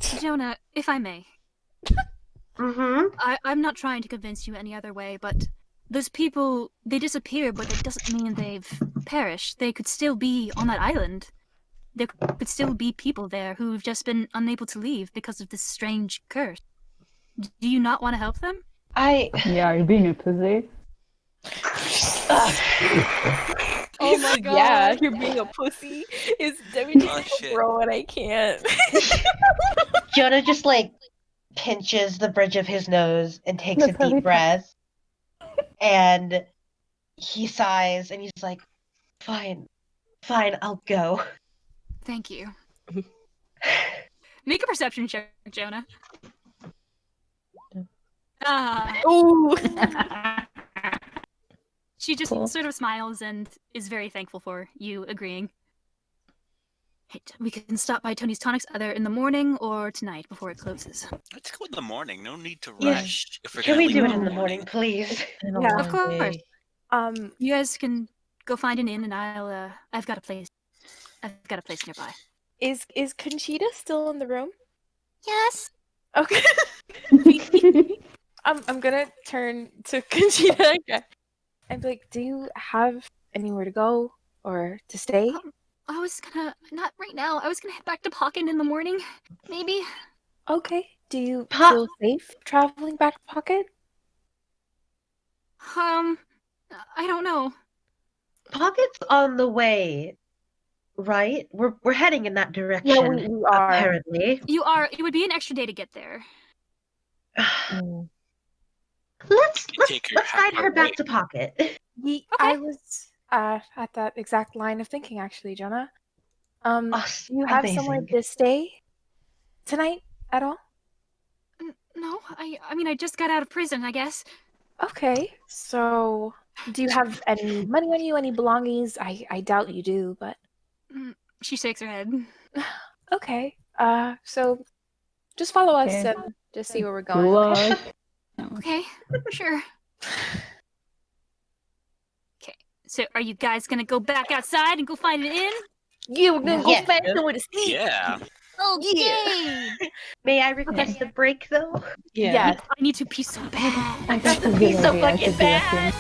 Jonah, if I may, Mm-hmm. I'm not trying to convince you any other way, but those people, they disappear, but it doesn't mean they've perished. They could still be on that island. There could still be people there who've just been unable to leave because of this strange curse. Do you not want to help them? Yeah, you're being a pussy. Oh my god. Yeah, you're being a pussy. Is Devi just Oh, like shit. a bro and I can't. Jonah just like pinches the bridge of his nose and takes That's a how we deep breath. And he sighs and he's like, fine, I'll go. Thank you. Make a perception check, Jonah. Ooh. She just Cool. sort of smiles and is very thankful for you agreeing. Hey, we can stop by Tony's Tonics either in the morning or tonight before it closes. Let's go in the morning. No need to Yeah. rush. If we're Can gonna we do leave it in the morning, please? Yeah. Of course. Um, You guys can go find an inn, and I've got a place. I've got a place nearby. is Conchita still in the room? Yes. Okay. I'm gonna turn to Conchita again and be like, do you have anywhere to go or to stay? I was gonna, not right now. I was gonna head back to Pocket in the morning, maybe. Okay. Do you Pa- feel safe traveling back to Pocket? I don't know. Pocket's on the way, right? We're heading in that direction. Yeah, we are. Apparently. It would be an extra day to get there. Let's Take her guide her back away. to Pocket. I was at that exact line of thinking actually, Jonah. Do you have somewhere Amazing. to stay tonight at all? No, I mean, I just got out of prison, I guess. Okay. So do you have any money on you, any belongings? I doubt you do, but She shakes her head. okay. So just follow us Okay. and just see where we're Good going. Okay? luck. Okay, sure. Okay, so are you guys gonna go back outside and go find an inn? Yeah, we're gonna Yes. go find somewhere to sleep. Yeah. Okay. May I request a break, though? Yes. I need to pee so bad. I got to He's so I fucking should do bad. that too.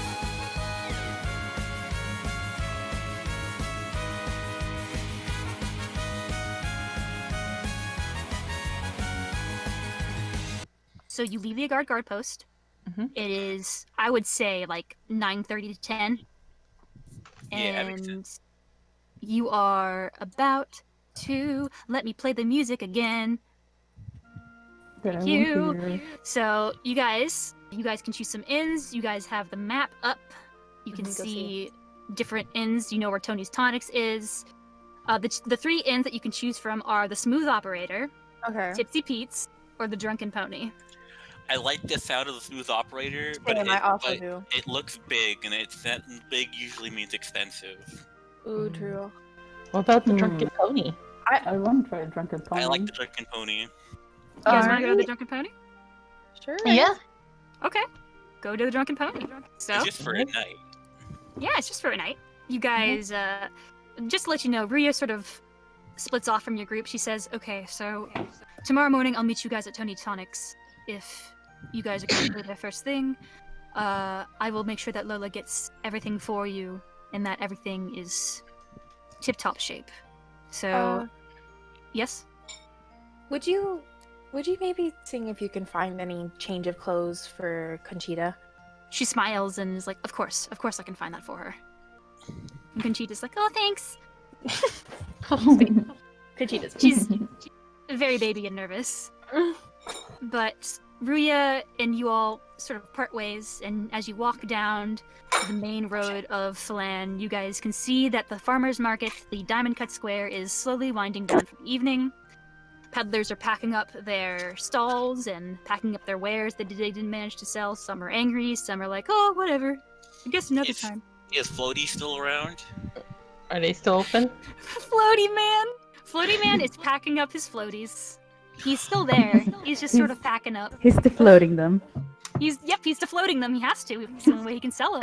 So you leave the guard post. Mhm. It is, I would say, like 9:30 to 10. Yeah, that makes And you are about to let me play the music again. But I you. won't be here. So you guys can choose some inns. You guys have the map up. You can Mhm, go see different inns. You know where Tony's Tonics is. The three inns that you can choose from are the Smooth Operator, Okay. Tipsy Pete's, or the Drunken Pony. I like the sound of the smooth operator, but Same, I also do. it looks big, and that big usually means expensive. Ooh, true. What about the drunken pony? I want to try a drunken pony. I like the drunken pony. You guys want to go to the Alright. Drunken Pony? Sure. Yeah. Okay, go to the Drunken Pony. So It's just for a night. yeah, it's just for a night. You guys, just to let you know, Ruya sort of splits off from your group. She says, "Okay, so tomorrow morning I'll meet you guys at Tony Tonics. If you guys are going to go there first thing, I will make sure that Lola gets everything for you and that everything is tip-top shape." So, yes? Would you maybe see if you can find any change of clothes for Conchita? She smiles and is like, of course I can find that for her. And Conchita's like, "Oh, thanks." Conchita's. She's very baby and nervous. But Ruya and you all sort of part ways, and as you walk down the main road of Phlan, you guys can see that the farmer's market, the Diamond Cut Square, is slowly winding down for the evening. Peddlers are packing up their stalls and packing up their wares that they didn't manage to sell. Some are angry, some are like, oh, whatever. I guess another time. Is Floaty still around? Are they still open? Floaty Man! Floaty Man is packing up his floaties. He's still there. He's just sort of packing up. He's defloating them. He's defloating them. He has to. It's the only way he can sell them.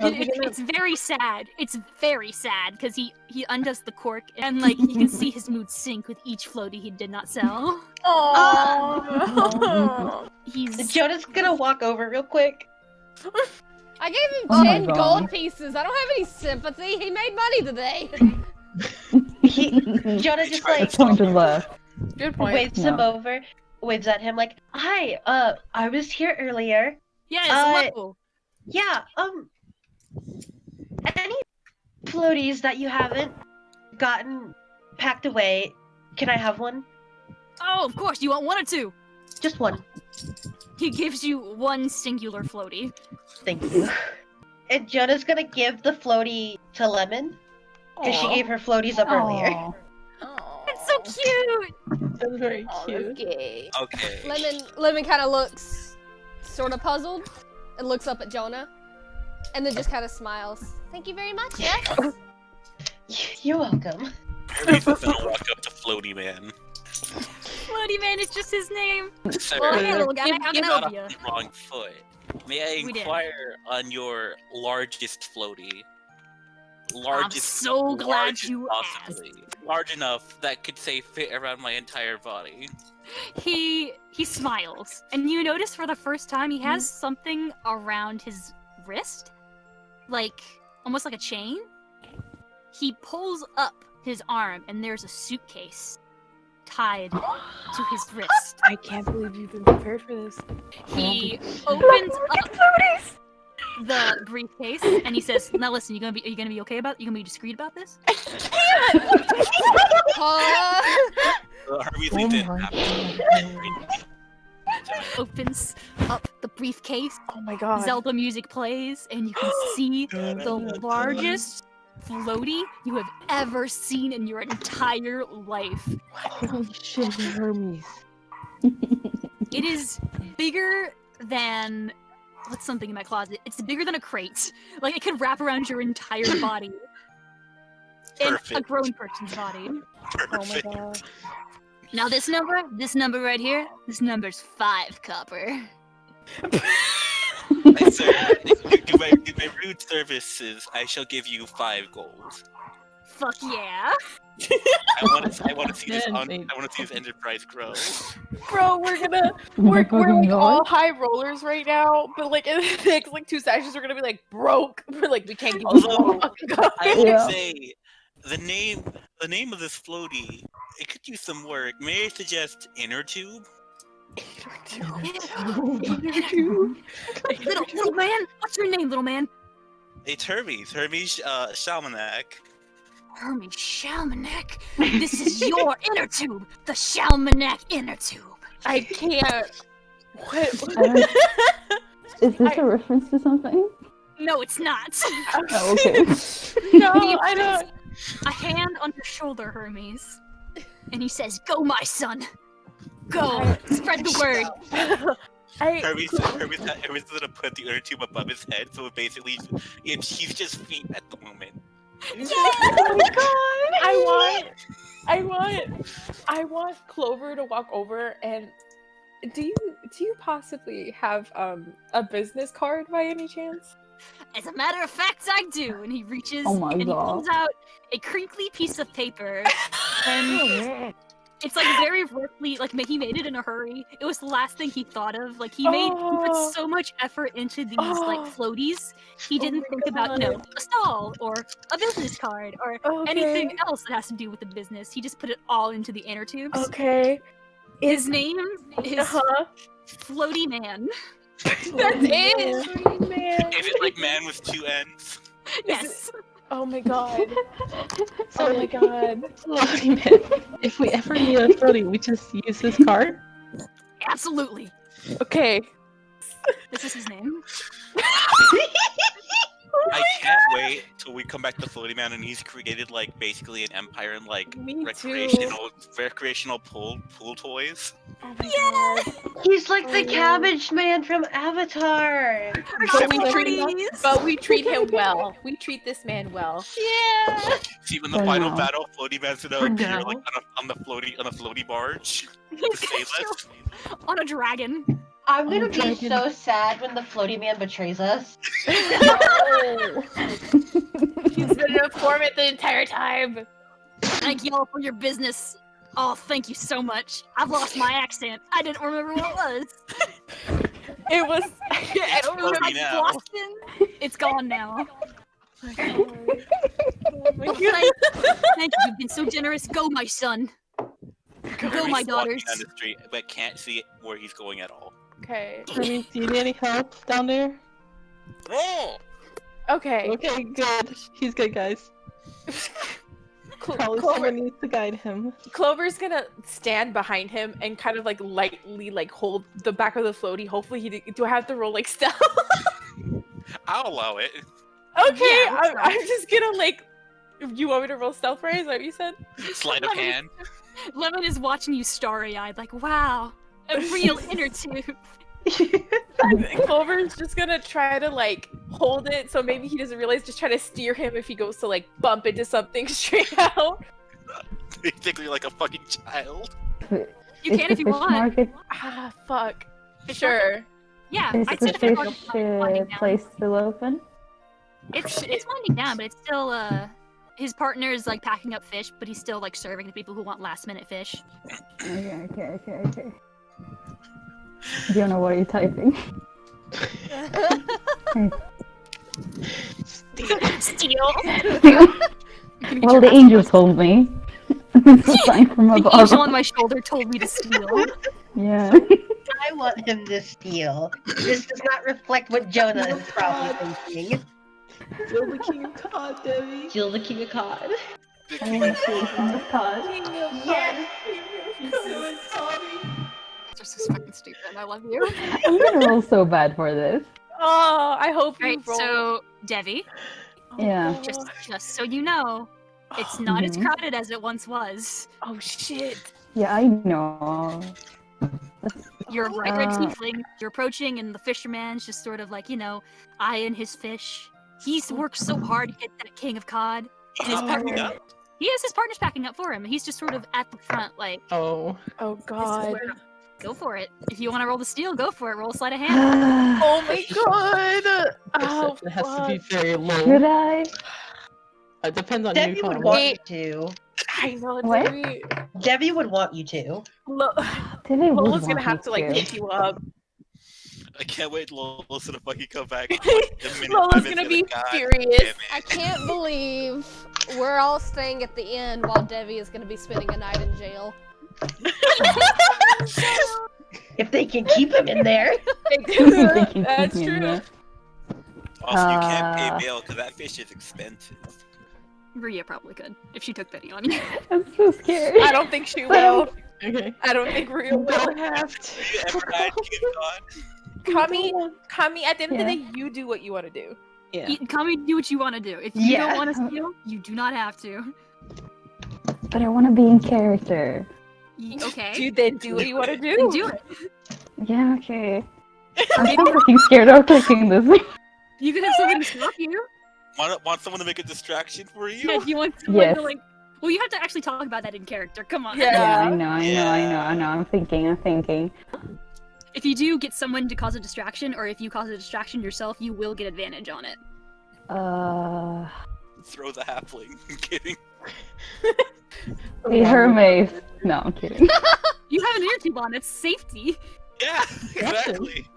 It's very sad. It's very sad because he undoes the cork and like you can see his mood sink with each floaty he did not sell. Oh. He's Jonah's gonna walk over real quick. I gave him Oh my 10 God. gold pieces. I don't have any sympathy. He made money today. Jonah just like Point and left. Good point. waves him over, waves at him like, "Hi, I was here earlier. yes. Whoa. Yeah, any floaties that you haven't gotten packed away, can I have one? Oh, of course. You want one or two? Just one. He gives you one singular floaty. Thank you." And Jonah's gonna give the floaty to Lemon, because she Aw. gave her floaties up earlier. Aw. It's so cute. That's very Oh, cute. okay. Okay. Lemon kind of looks sort of puzzled and looks up at Jonah and then just kind of smiles. Thank you very much, yes? You're welcome. Hermes is gonna walk up to Floaty Man. Floaty Man is just his name. Sir, Well, hey, little guy, how can I not help you? on the wrong foot. May I We did. inquire on your largest floaty? I'm so glad you possibly. Large enough that could say fit around my entire body. He smiles, and you notice for the first time he has something around his wrist, like almost like a chain. He pulls up his arm, and there's a suitcase tied to his wrist. I can't believe you've been prepared for this. He opens up the briefcase, and he says, "Now listen, are you gonna be okay about it? You gonna be discreet about this?" Hermes leaves it. Opens up the briefcase. Oh my god. Zelda music plays, and you can see the largest floaty you have ever seen in your entire life. Holy shit, Hermes. It is bigger than... What's something in my closet? It's bigger than a crate. Like, it could wrap around your entire body. And a Perfect. grown person's body. Oh my god. Now this number right here, this number's 5 copper. I sir, do my rude services, I shall give you 5 gold. Fuck yeah. I want to see this. I Thanks. want to see this enterprise grow. Bro, we're my like fucking all God. high rollers right now, but like in the next like 2 sessions we're gonna be like broke. We're like we can't give you Although, more. I would Yeah. say the name of this floaty, it could use some work. May I suggest inner tube? Little man, what's your name, little man? It's Hermes. Hermes Shalmanak. Hermes Shalmanek. This is your inner tube, the Shalmanek inner tube. I can't. What? Is this a reference to something? No, it's not. Oh, okay. No, He I don't. puts a hand on your shoulder, Hermes, and he says, "Go, my son. Go. Spread the word." Hermes is gonna put the inner tube above his head, so basically, he's just feet at the moment. I want Clover to walk over and do you possibly have a business card by any chance? As a matter of fact, I do. And he reaches Oh my and he God. pulls out a crinkly piece of paper, and it's like very roughly, like he made it in a hurry. It was the last thing he thought of. Like he put so much effort into these like floaties. He didn't think about a stall or a business card or anything else that has to do with the business. He just put it all into the inner tubes. Okay. His name is Floaty Man. That's it. Man. Is it like man with 2 ends? Yes. Oh my god. Oh my god. Floaty Man. If we ever need a floaty, we just use this card. Absolutely. Okay. This is his name. I can't wait till we come back to Floaty Man and he's created like basically an empire and like Me recreational pool toys. Oh my god. He's like the cabbage man from Avatar. But we treat him well. We treat this man well. Yeah. See, when the final battle, Floaty Man's gonna appear like on a floaty barge. To save us. On a dragon. I'm gonna be so sad when the floaty man betrays us. He's been an informant the entire time. Thank y'all for your business. Oh, thank you so much. I've lost my accent. I didn't remember what it was. It was. I don't remember. Boston. It's gone now. Oh my Well, god. thank you. You've been so generous. Go, my son. Go, my daughters. Down the street, but can't see where he's going at all. Okay. Hermes, do you need any help down there? Oh! Okay. Okay, good. He's good, guys. Probably someone needs to guide him. Clover's gonna stand behind him and kind of like lightly like hold the back of the floaty. Hopefully do I have to roll like stealth? I'll allow it. Okay, Yeah, I'm just gonna like. You want me to roll stealth, right? Is that what you said? Sleight of hand. Lemon is watching you starry-eyed, like, wow, a real inner tube. Clover's just gonna try to like hold it so maybe he doesn't realize, just try to steer him if he goes to like bump into something straight out. Basically like a fucking child. You can if you want. Ah, fuck. Sure. Yeah, Is I'd the say the fish fish market's winding down. place still open? It's winding down, but it's still his partner is like packing up fish, but he's still like serving the people who want last minute fish. Okay. Jonah, what are you typing? Steal. Well, the angel told me. It's a sign from The above. angel on my shoulder told me to steal. Yeah. I want him to steal. This does not reflect what Jonah is probably thinking. Kill the king of cod, Devi. Kill the king of cod. I want to see from the cod. Yes. This is fucking stupid. I love you. I'm gonna roll so bad for this. Oh, I hope you Right, roll. so Devi, Yeah. just so you know, it's not as Mhm. crowded as it once was. Oh shit. Yeah, I know. You're right there, tiefling. You're approaching, and the fisherman's just sort of like, eyeing his fish. He's worked so hard to get that king of cod. And his partner, he has his partners packing up for him. He's just sort of at the front, like, Oh. Oh this is god. where go for it. If you want to roll the steal, go for it. Roll a sleight of hand. Oh my god. Oh, It has to be fuck. very low. Should I? It depends on Debbie you, would Connor. want you to. I know, What? Debbie. Debbie would want you to. Debbie would Lola's want gonna have me to like pick you up. I can't wait till Lola's gonna fucking come back. Lola's gonna be furious. I can't believe we're all staying at the inn while Devi is gonna be spending a night in jail. If they can keep him in there. That's true. Also, you can't pay bail because that fish is expensive. Rhea probably could if she took pity on you. I'm so scared. I don't think she will. Okay. I don't think Rhea will. Don't have to. You ever died, King of God? Kami, at the end of the Yeah. day, you do what you want to do. Yeah. Kami, do what you want to do. If you Yeah. don't want to steal, you do not have to. But I want to be in character. Okay. Then do what you want to do. Then do it. Yeah, okay. I'm so fucking scared of clicking this. You can have someone stop you. Want someone to make a distraction for you? Yeah, if you want someone Yes. to like. Well, you have to actually talk about that in character. Come on. Yeah. I know. I'm thinking. If you do get someone to cause a distraction, or if you cause a distraction yourself, you will get advantage on it. Throw the halfling. I'm kidding. Hey, Hermes. No, I'm kidding. You have an ear tube on. It's safety. Yeah, exactly.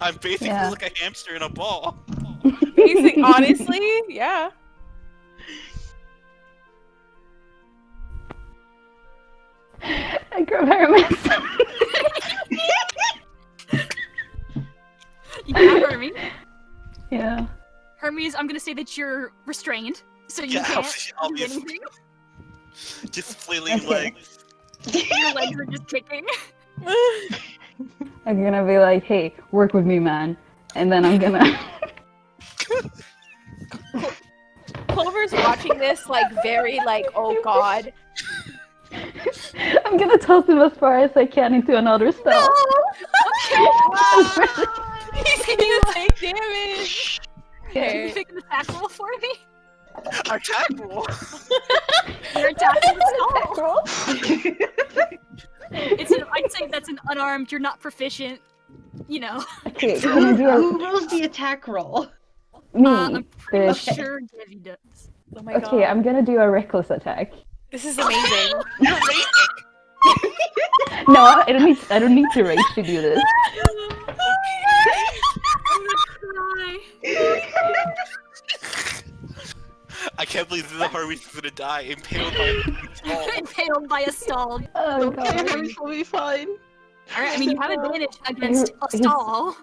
I'm basically Yeah. like a hamster in a ball. Honestly, yeah. I grab Hermes. You have Hermes. Yeah. Hermes, I'm gonna say that you're restrained, so you Yeah, can't I'll do be anything. just flailing Okay. legs. Your legs are just kicking. I'm gonna be like, hey, work with me, man. And then I'm gonna... Clover's watching this like very like, oh god. I'm gonna toss him as far as I can into another stall. He's gonna take damage. Can you pick an attack roll for me? Attack roll. You're attacking the stall. I'd say that's an unarmed. You're not proficient. You know. Okay, Who rolls the attack roll? Me, I'm pretty bitch. sure Devi does. Oh my god. Okay, I'm gonna do a reckless attack. This is amazing. No, I don't need to rage to do this. I can't believe this is Hermes is gonna die impaled by a stall. Impaled by a stall. Oh god. Hermes will be fine. Alright, I mean, you have advantage against a stall.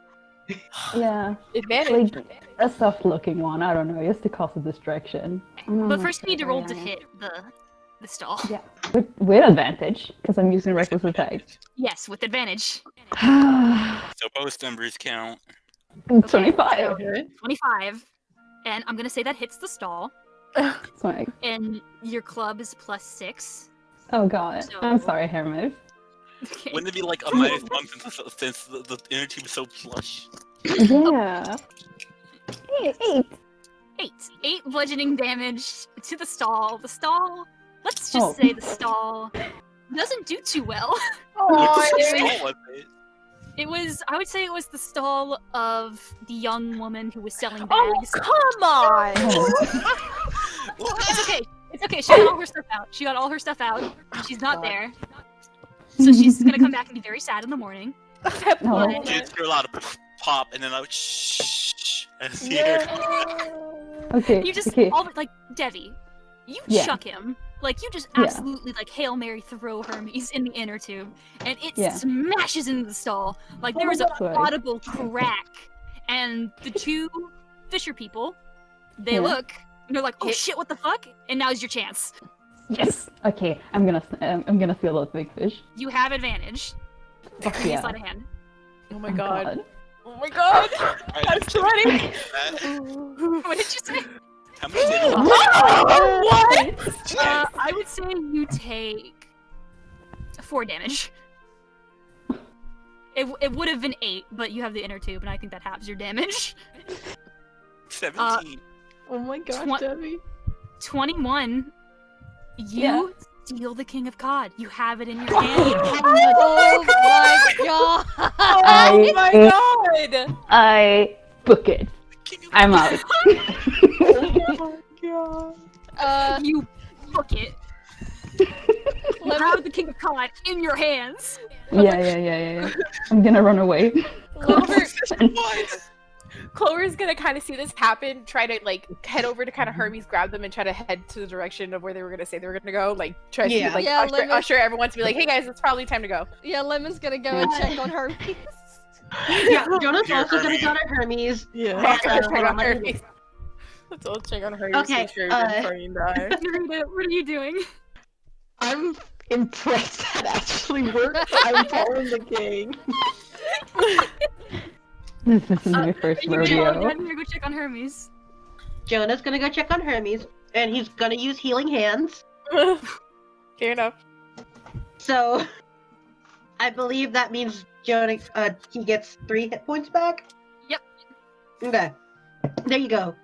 Yeah. Advantage. Like, a soft-looking one, I don't know, just to cause a distraction. But first you need to roll to hit the stall. Yeah. With advantage, because I'm using reckless attack. Yes, with advantage. So both numbers count. 25. 25. And I'm gonna say that hits the stall. Swag. And your club is +6. Oh god. So- I'm sorry, Hermes. Okay. Wouldn't it be like a -1 since the inner tube is so plush? Yeah. Hey, 8. 8 bludgeoning damage to the stall. The stall, let's just say the stall doesn't do too well. Oh, Stall was it? I would say it was the stall of the young woman who was selling oh bags. come on! It's okay. It's okay. She got all her stuff out. She's not there. So she's gonna come back and be very sad in the morning. No. Kids hear a lot of pop, and then I would shh. And see her. Okay, You just okay. like Devi. You Yeah. chuck him. Like you just Yeah. absolutely like Hail Mary throw Hermes in the inner tube, and it Yeah. smashes into the stall. Like there was That's an right. audible crack, and the two fisher people, they Yeah. look, and they're like, "Oh shit, what the fuck?" And now's your chance. Yes! Okay, I'm gonna steal those big fish. You have advantage. Fuck Give me a yeah. sleight of hand. Oh my god. Oh my god! Alright, I'm sweating! What did you say? How many did What? I would say you take 4 damage. It would have been 8, but you have the inner tube, and I think that halves your damage. 17. Oh my god, Twen- Debbie. 21. You Yeah. steal the King of Cod. You have it in your hand. Oh my god! Oh my god! I book it. I'm out. Oh my god. You book it. You have the King of Cod in your hands. Yeah. I'm gonna run away. Clover's gonna kind of see this happen, try to like head over to kind of Hermes, grab them, and try to head to the direction of where they were gonna say they were gonna go. Like try to like Yeah, usher everyone to be like, "Hey guys, it's probably time to go." Yeah, Lemon's gonna go and check on her. Yeah, Jonah's Here, also gonna Hermes. go to Hermes. Yeah. Let's hold check on, on let me- Hermes. Let's all check on Hermes. Okay, Make sure he didn't fucking die. Nerida, what are you doing? I'm impressed that actually worked. I'm following the gang. This is my first I'm gonna rodeo. go check on Hermes. Jonah's gonna go check on Hermes, and he's gonna use healing hands. Fair enough. So, I believe that means Jonah, he gets 3 hit points back. Yep. Okay. There you go.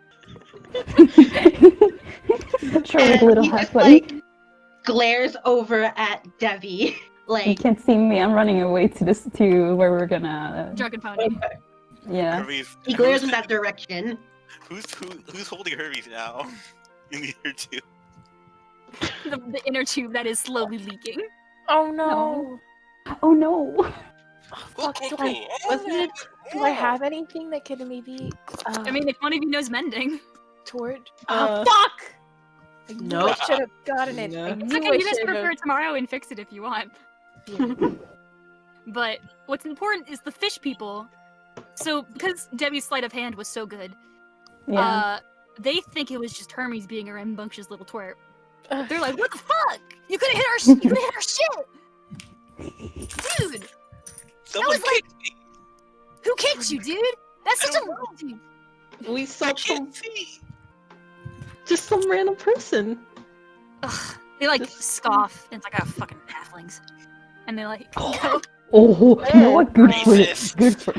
Sure, And little he just halfling. like glares over at Devi, You like. can't see me. I'm running away to where we're gonna. Drunken pony. Yeah. Hermes. He glares in that direction. Who's holding Hermes now? In the inner tube. The inner tube that is slowly leaking. Oh no! Oh no. Fuck, do I have anything that could maybe? I mean, if one of you knows mending. Toward. Uh, Fuck! I knew Nope. I should have gotten it. No. I It's knew okay, I you guys should can repair have. it tomorrow and fix it if you want. But what's important is the fish people. So, because Debbie's sleight of hand was so good, Yeah. they think it was just Hermes being a rambunctious little twerp. They're like, "What the fuck? You could have hit our shit, dude! Someone was like- kicked me. Who kicked you, dude? That's I such a. don't We saw I some, can't see. just some random person. Ugh, they like Just- scoff, and it's like, oh, fucking halflings. And they like go, Oh, you know what? Good for Racist. Good for.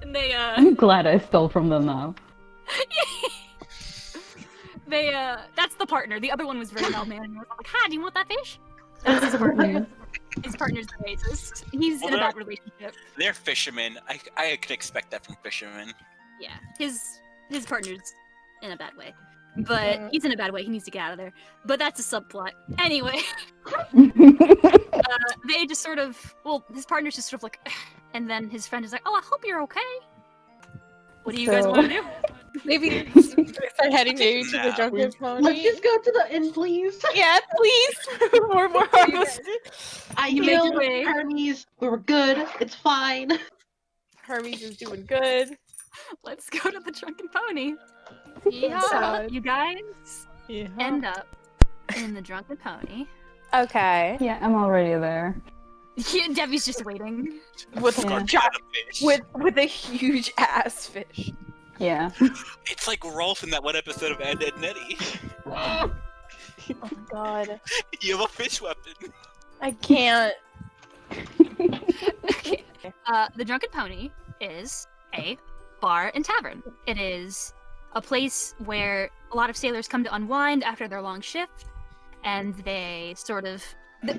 and they I'm glad I stole from them now. they that's the partner. The other one was very well-mannered. And was like, hi, do you want that fish? That's his partner. His partner's the racist. He's in a bad relationship. They're fishermen. I can expect that from fishermen. Yeah, his partner's in a bad way. But he's in a bad way. He needs to get out of there. But that's a subplot. Anyway, they just sort of, well, his partner's just sort of like, and then his friend is like, oh, I hope you're okay. What do you guys want to do? Maybe start heading maybe to the Nah. drunken pony. Let's just go to the inn, please. Yeah, please. more Hermes. I You make your healed way. Hermes. We were good. It's fine. Hermes is doing good. Let's go to the Drunken Pony. Yeah. So, you guys Yeah. end up in the Drunken Pony. Okay. Yeah, I'm already there. Yeah, Devi's just waiting. With Yeah. a Got a fish. with a huge ass fish. Yeah. It's like Rolf in that one episode of Ed, Ed, Nettie. Oh my god. You have a fish weapon. I can't. Okay. The Drunken Pony is a bar and tavern. It is a place where a lot of sailors come to unwind after their long shift, and they sort of the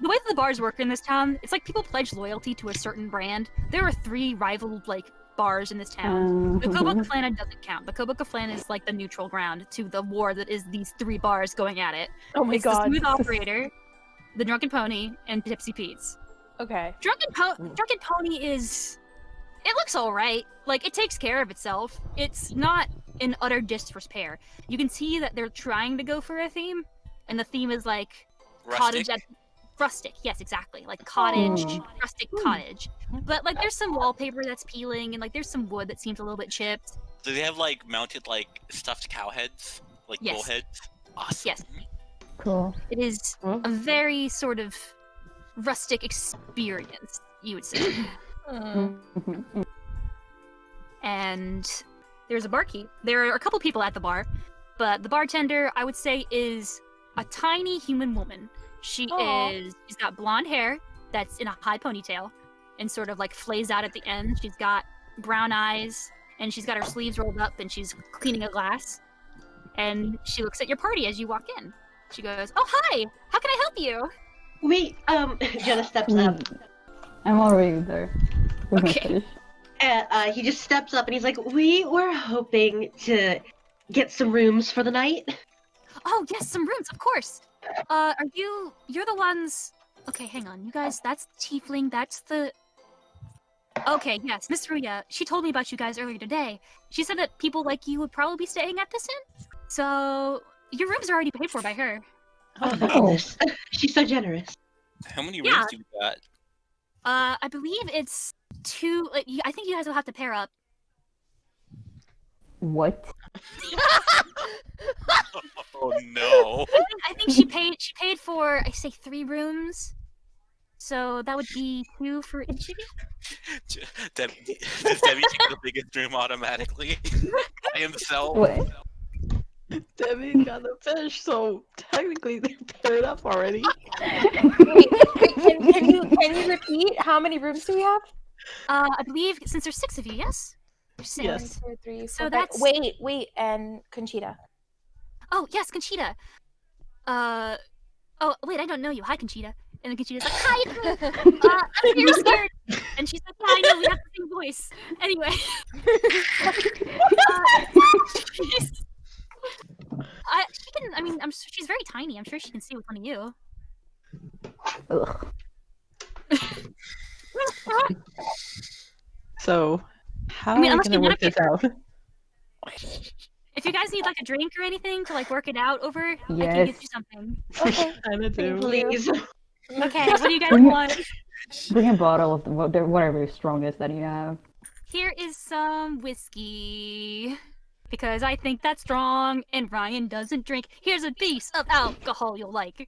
way that the bars work in this town, it's like people pledge loyalty to a certain brand. There are 3 rival bars in this town. The Koboka Phlan doesn't count. The Koboka Phlan is like the neutral ground to the war that is these 3 bars going at it. Oh my It's god. the Smooth Operator, the Drunken Pony, and Tipsy Pete's. Okay. Drunken Pony is... It looks alright. Like, it takes care of itself. It's not in utter disrepair. You can see that they're trying to go for a theme, and the theme is like... Rustic. Rustic, yes, exactly. Like cottage, rustic cottage. But like there's some wallpaper that's peeling, and like there's some wood that seems a little bit chipped. Do they have like mounted like stuffed cow heads? Like Yes. bull heads? Awesome. Yes. Cool. It is a very sort of rustic experience, you would say. And there's a barkeep. There are a couple people at the bar, but the bartender, I would say, is a tiny human woman. She's got blonde hair that's in a high ponytail and sort of like flays out at the end. She's got brown eyes, and she's got her sleeves rolled up, and she's cleaning a glass. And she looks at your party as you walk in. She goes, "Oh, hi! How can I help you?" Wait, Jonah steps up. I'm already there. With my Okay. fish. He just steps up and he's like, we were hoping to get some rooms for the night. Oh, yes, some rooms, of course. You're the ones... Okay, hang on. You guys, that's the tiefling, that's the... Okay, yes, Miss Ruya, she told me about you guys earlier today. She said that people like you would probably be staying at this inn. So, your rooms are already paid for by her. Oh, my goodness. She's so generous. How many Yeah. rooms do we got? I believe it's 2... I think you guys will have to pair up. What? Oh no. I think she paid for, I say 3 rooms. So that would be 2 for each of you? Does Debbie take the biggest room automatically? By himself? What? Debbie got a fish, so technically they're paired up already. Wait, can you repeat how many rooms do we have? I believe since there's 6 of you, yes? There's 6. Yes. 1, 2, 3, 4, So 5. that's- Wait, and Conchita. Oh, yes, Conchita. Oh, wait, I don't know you. Hi, Conchita. And then Conchita's like, hi, it's me. I'm very scared. And she's like, yeah, I know, we have the same voice. Anyway. She can, I mean, she's very tiny. I'm sure she can see with one of you. Ugh. So, how I mean, are we unless gonna you work this out? If you guys need like a drink or anything to like work it out over, I can Yes. get you something. Okay. Kinda do. Please. Okay, what do you guys want? Bring a bottle of whatever is strongest that you have. Here is some whiskey. Because I think that's strong and Ryan doesn't drink. Here's a piece of alcohol you'll like.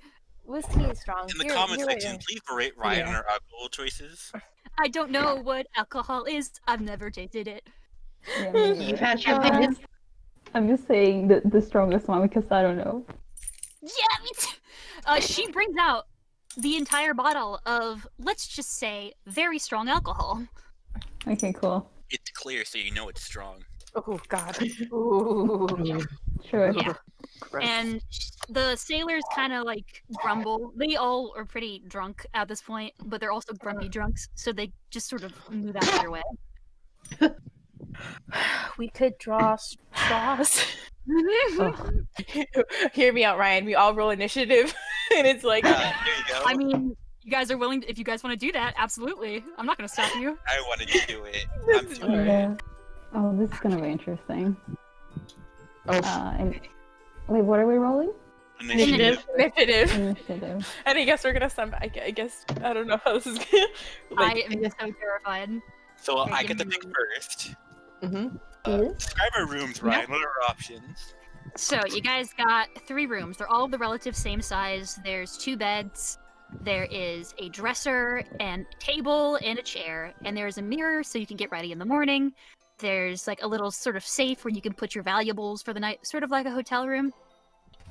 whiskey is strong. In the You're- comment you're right, section, right. please berate Ryan on our alcohol choices. I don't know what alcohol is. I've never tasted it. Yeah, me You've neither. had champagne. I'm just saying the strongest one because I don't know. Yeah, me too. She brings out the entire bottle of, let's just say, very strong alcohol. Okay, cool. It's clear, so you know it's strong. Oh God. Ooh. Sure. Yeah. And the sailors kind of like grumble. They all are pretty drunk at this point, but they're also grumpy drunks, so they just sort of move out of their way. We could draw straws. Oh. Hear me out, Ryan. We all roll initiative, and it's like, There you go. I mean, you guys are willing. If you guys want to do that, absolutely. I'm not going to stop you. I wanted to do it. I'm This is doing it. Yeah. Oh, this is gonna be interesting. Oh, And wait, what are we rolling? Initiative. initiative. Initiative. And I guess we're gonna sum. I guess I don't know how this is gonna. I am so terrified. So Okay, I give get to me pick first. mm-hmm. Describe our rooms, Ryan. What are our options? So you guys got 3 rooms. They're all the relative same size. There's 2 beds. There is a dresser and a table and a chair, and there's a mirror so you can get ready in the morning. There's like a little sort of safe where you can put your valuables for the night, sort of like a hotel room.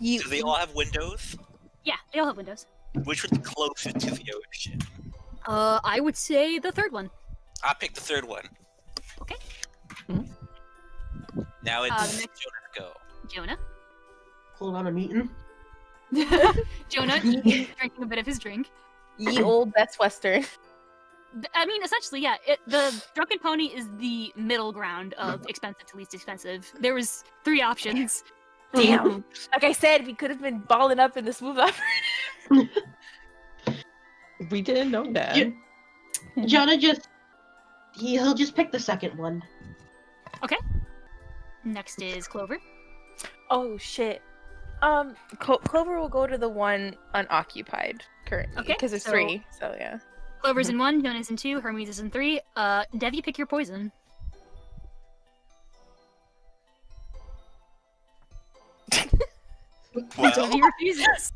Do they all have windows? Yeah, they all have windows. Which one's closest to the ocean? I would say the 3rd one. I picked the 3rd one. Okay. Now it's the next- Jonah to go. Jonah. Hold on, I'm eating. Jonah drinking a bit of his drink. Ye old Best Western. I mean, essentially, yeah. The Drunken Pony is the middle ground of expensive to least expensive. There was 3 options. Damn. Like I said, we could have been balling up in this move up. We didn't know that. You- Jonah he'll just pick the 2nd one. Next is Clover. Oh shit. Clover will go to the one unoccupied currently. Okay, Because it's so- 3. So yeah. Clover's in 1, Jonah's in 2, Hermes is in 3. Devi, pick your poison. Well, Devi refuses.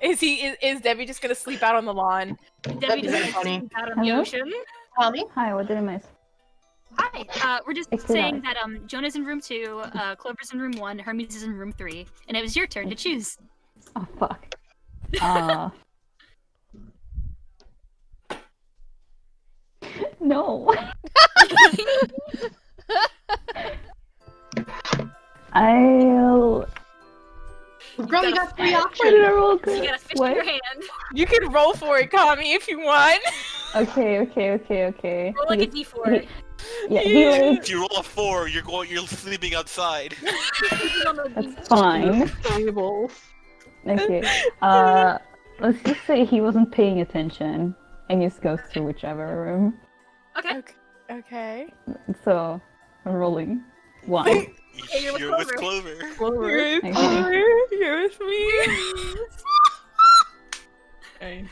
Is Debbie just gonna sleep out on the lawn? Devi That's just funny. like out on the Hello? ocean. Tommy? Hi, what did I miss? Hi. We're just Exit saying out. that Jonah's in room 2, Clover's in room 1, Hermes is in room 3, and it was your turn to choose. Oh fuck. No. I'll. We've probably gotta got 3 Why options. did I roll You good? got a fish in What? your hand. You can roll for it, Cami, if you want. Okay. Roll like a d4. Yeah, he lives. if you roll a 4, you're sleeping outside. That's fine. Tables. Okay. Let's just say he wasn't paying attention and just goes to whichever room. Okay. Okay. So, I'm rolling 1. you're with You're with Clover. You're with Okay. Clover. You're with me. Okay.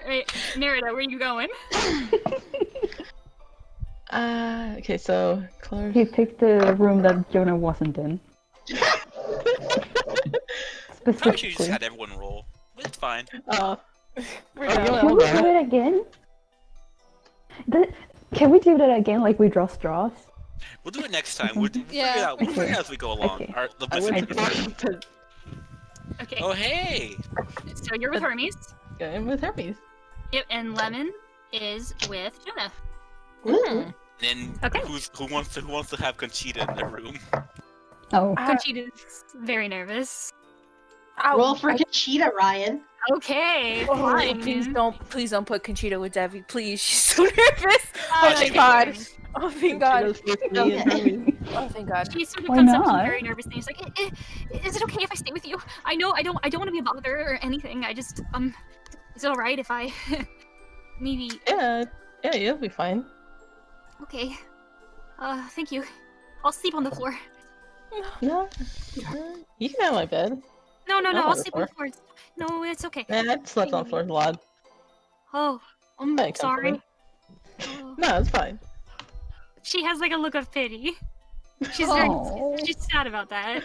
Alright, Nerida, where are you going? Okay, so Clover. He picked the room that Jonah wasn't in. Probably should have just Specifically. had everyone roll. But it's fine. We're Oh, done. yeah. Can we do it again? Can we do that again, like we draw straws? We'll do it next time. We'll figure it Yeah. out. We'll figure it out as we go along. Okay. The I best would thing to do. prefer to Okay, Oh, hey! so you're with Hermes. go in with Hermes. Yep, and Lemon is with Jonah. Ooh. Then Okay. who wants to have Conchita in their room? Oh. Conchita's very nervous. Roll for Conchita, Ryan. Okay, Oh, fine. please don't put Conchita with Debbie, please. She's so nervous. Oh, Oh thank God. Oh thank God. She goes with me and Hermes. Oh thank God. She sort of Why comes up to not? him very nervously. He's like, "Is it okay if I stay with you? I know I don't want to be a bother or anything. I just is it all right if I maybe Yeah, you'll be fine. okay? Thank you. I'll sleep on the floor. No, you can have my bed. No, on I'll the sleep on the floor. No, it's okay. I've slept on floors a lot. Oh, I'm Very sorry. comfortable. No, it's fine. She has like a look of pity. She's Oh. she's sad about that.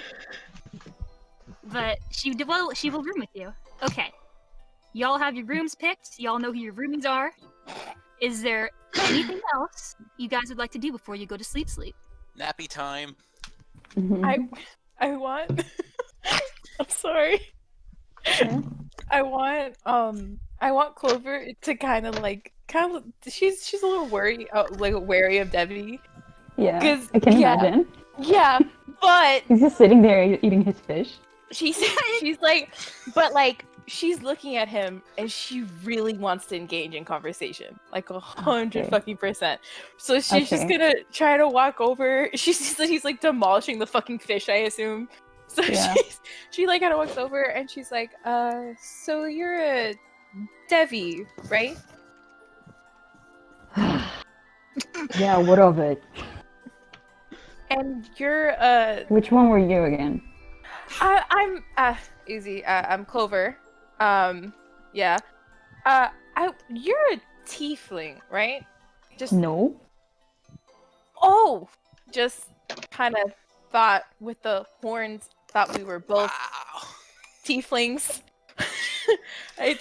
but she will room with you. Okay. Y'all have your rooms picked. Y'all know who your roomies are. Is there anything else you guys would like to do before you go to sleep? Nappy time. I want. I'm sorry. Yeah. I want Clover to kind of she's a little wary of Devi. Yeah, 'Cause- I can yeah. imagine. Yeah, but He's just sitting there eating his fish. she's she's looking at him and she really wants to engage in conversation, like 100%. So she's just gonna try to walk over. He's like demolishing the fucking fish, I assume. So Yeah. she like kind of walks over and she's like, so you're a Devi, right? Yeah, what of it? And you're Which one were you again? I'm easy. I'm Clover. Yeah. You're a tiefling, right? Just No. oh, just kind of thought with the horns. Thought we were both tieflings. I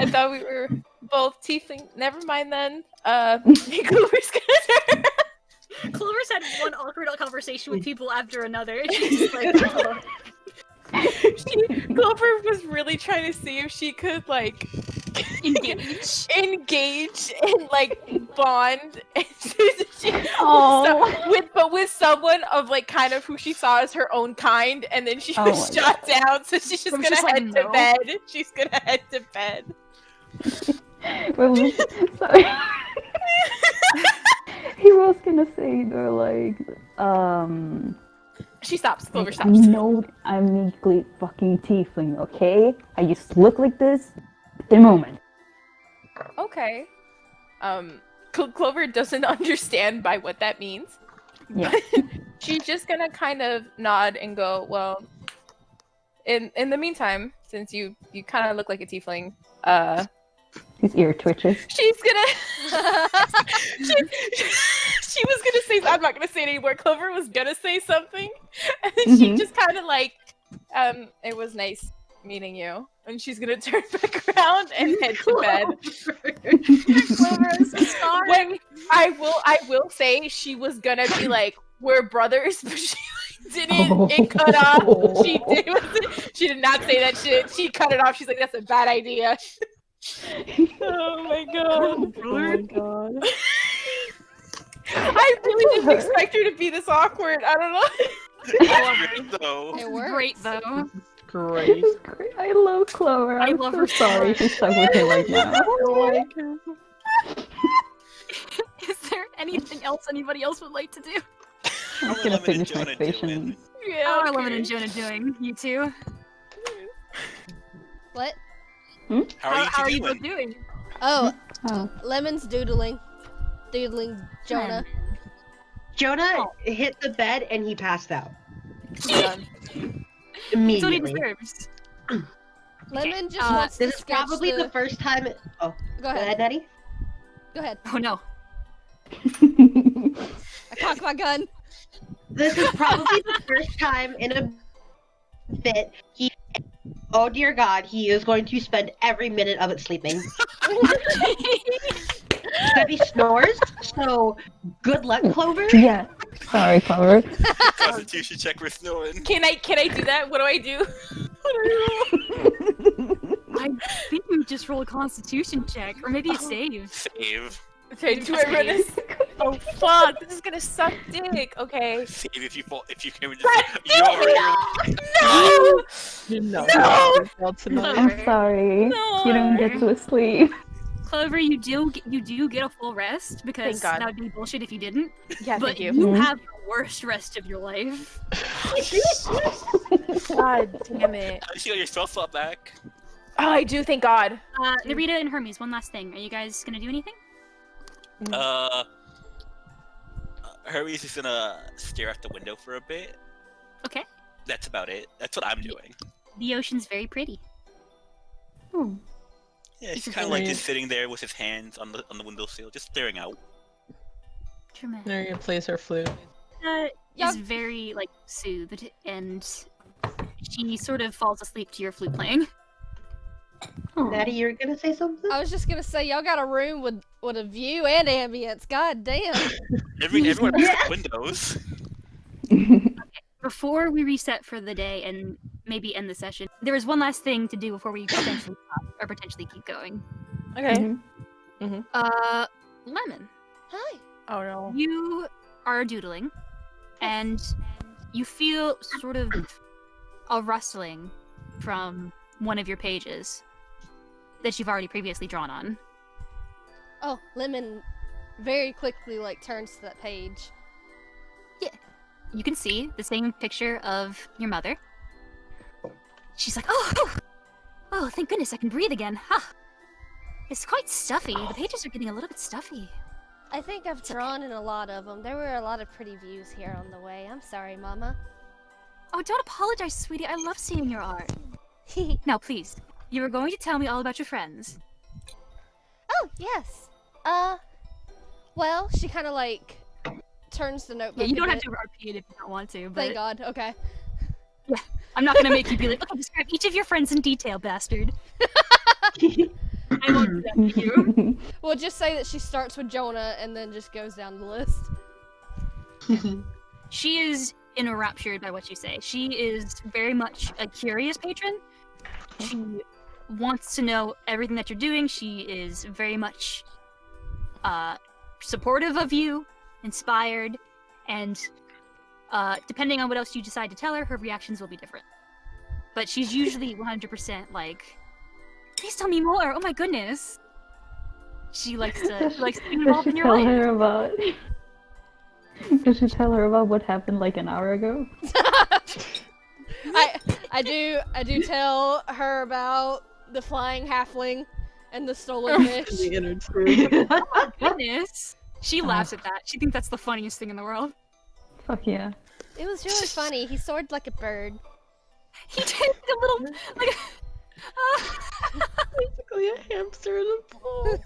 thought we were both tiefling. Never mind then. Clover's gonna. Clover's had one awkward conversation with people after another. She's just like, oh. Clover was really trying to see if she could like engage and like bond and with someone of like kind of who she saw as her own kind, and then she was shot down, so she's just gonna head to bed. She's gonna head to bed. Well, sorry. He was gonna say they're like, She stops. Clover stops. No, I'm uniquely fucking tiefling, okay? I used to look like this at the moment. Okay. Clover doesn't understand by what that means. Yeah. She's just gonna kind of nod and go, well, in the meantime, since you kind of look like a tiefling, His ear twitches. she's gonna she was gonna say, I'm not gonna say it anymore. Clover was gonna say something, and then she just kind of like, it was nice meeting you, and she's gonna turn back around and head to bed. Clover, I'm so sorry. When I will say she was gonna be like, we're brothers, but she didn't. It cut off. She did not say that shit. She cut it off. She's like, that's a bad idea. Oh my god. Oh my god. I really didn't expect her to be this awkward. I don't know. Great though. It works. Great though. Great. I love Clover. I I'm love so her so sorry much. she's stuck with him right now. Is there anything else anybody else would like to do? I'm How are gonna Lemon and finish my Jonah fish doing? and... Yeah. How are okay. Lemon and Jonah doing? You two? What? How are you both doing? doing? Oh, Oh. Lemon's doodling Jonah. Jonah hit the bed and he passed out Done. That's what he immediately. deserves. Lemon just wants to This is sketch probably the first time. Oh, Go go ahead. ahead, Natty. Go ahead. Oh no. I cocked my gun. This is probably the first time in a bit oh dear God, he is going to spend every minute of it sleeping. Debbie snores, so good luck, Clover. Yeah. Sorry, Clover. Constitution check for snoring. Can I do that? What do I do? I think we just roll a constitution check, or maybe a save. Save. Okay, do I run this? Oh fuck! This is gonna suck dick. Okay. Save if you fall. If you can. God You already. No! You know. No! Tonight. I'm sorry. No. You don't get to sleep. Clover, you do get a full rest because Thank God. that would be bullshit if you didn't. Yeah, But thank you. Mhm. have the worst rest of your life. God damn it. At least you got your spell slot back. Oh, I do, thank God. Nerida and Hermes, one last thing. Are you guys gonna do anything? Hermes is gonna stare out the window for a bit. Okay. That's about it. That's what I'm doing. The ocean's very pretty. Yeah, he's This is kind of like really- just sitting there with his hands on the windowsill, just staring out. Tremendous. Nerida plays her flute. Yeah. Is very like soothed and she sort of falls asleep to your flute playing. Natty, you're gonna say something? I was just gonna say, y'all got a room with a view and ambience. God damn. Everyone has windows. Before we reset for the day and maybe end the session, there is one last thing to do before we potentially stop or potentially keep going. Okay. Lemon, Hi. Oh no. you are doodling, and you feel sort of a rustling from one of your pages that you've already previously drawn on. Oh, Lemon very quickly turns to that page. You can see the same picture of your mother. She's like, oh, thank goodness I can breathe again. Huh. It's quite stuffy. The pages are getting a little bit stuffy. I think I've drawn in a lot of them. There were a lot of pretty views here on the way. I'm sorry, Mama. Oh, don't apologize, sweetie. I love seeing your art. Now, please, you were going to tell me all about your friends. Oh, yes. Well, she kind of turns the notebook. Yeah, you a don't have bit. to repeat it if you don't want to, but Thank God. Okay. I'm not gonna make you be like, okay, describe each of your friends in detail, bastard. I won't do that to you. We'll just say that she starts with Jonah and then just goes down the list. She is enraptured by what you say. She is very much a curious patron. She wants to know everything that you're doing. She is very much supportive of you, inspired, and depending on what else you decide to tell her, her reactions will be different. But she's usually 100% like, please tell me more. Oh my goodness. She likes to be involved in your life. Did you tell her about what happened an hour ago? I do tell her about the flying halfling and the stolen fish. The inner truth. Oh my goodness. She laughs at that. She thinks that's the funniest thing in the world. Fuck yeah. It was really funny. He soared like a bird. He did a little Basically a hamster in a bowl.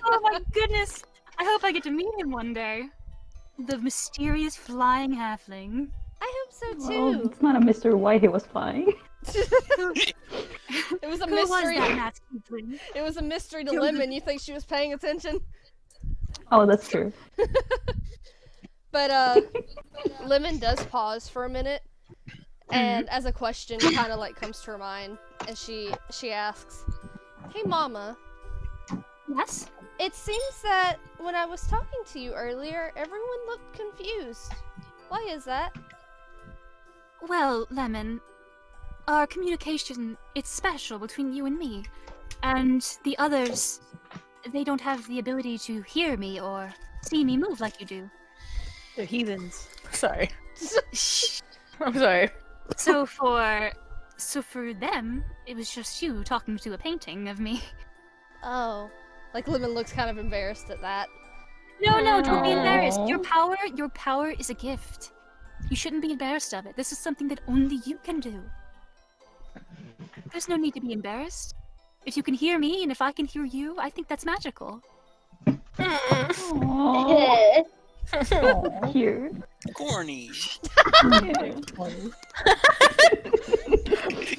Oh my goodness. I hope I get to meet him one day. The mysterious flying halfling. I hope so Well, too. it's not a Mr. White he was flying. It was a Who mystery. was that nasty thing? It was a mystery to Lemon. You think she was paying attention? Oh, that's true. But Lemon does pause for a minute, and as a question kind of comes to her mind, and she asks, "Hey, Mama. Yes? It seems that when I was talking to you earlier, everyone looked confused. Why is that?" Well, Lemon, our communication, it's special between you and me. And the others, they don't have the ability to hear me or see me move like you do. They're heathens. Sorry. I'm sorry. So for them, it was just you talking to a painting of me. Oh. Lemon looks kind of embarrassed at that. No, don't be embarrassed. Aw. Your power is a gift. You shouldn't be embarrassed of it. This is something that only you can do. There's no need to be embarrassed. If you can hear me and if I can hear you, I think that's magical. Aww. Aw, cute. Corny. Yeah.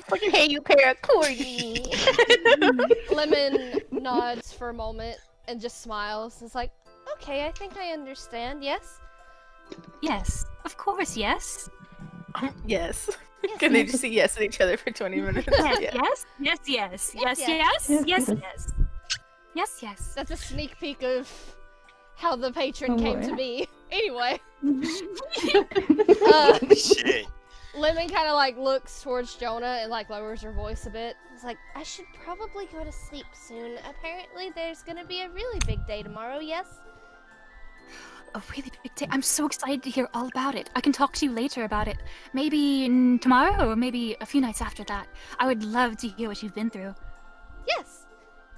Fucking hate you, pair of corny. Lemon nods for a moment and just smiles. It's like, okay, I think I understand. Yes? Yes, of course, yes. Yes. Can they just say yes at each other for 20 minutes? Yes, Yeah. yes, yes, yes, yes, yes, yes, yes, yes, yes. That's a sneak peek of how the patron Oh, came boy. to be. Anyway, Shit. Lemon kind of looks towards Jonah and lowers her voice a bit. It's like, I should probably go to sleep soon. Apparently there's gonna be a really big day tomorrow, yes? A really big day. I'm so excited to hear all about it. I can talk to you later about it. Maybe tomorrow or maybe a few nights after that. I would love to hear what you've been through. Yes!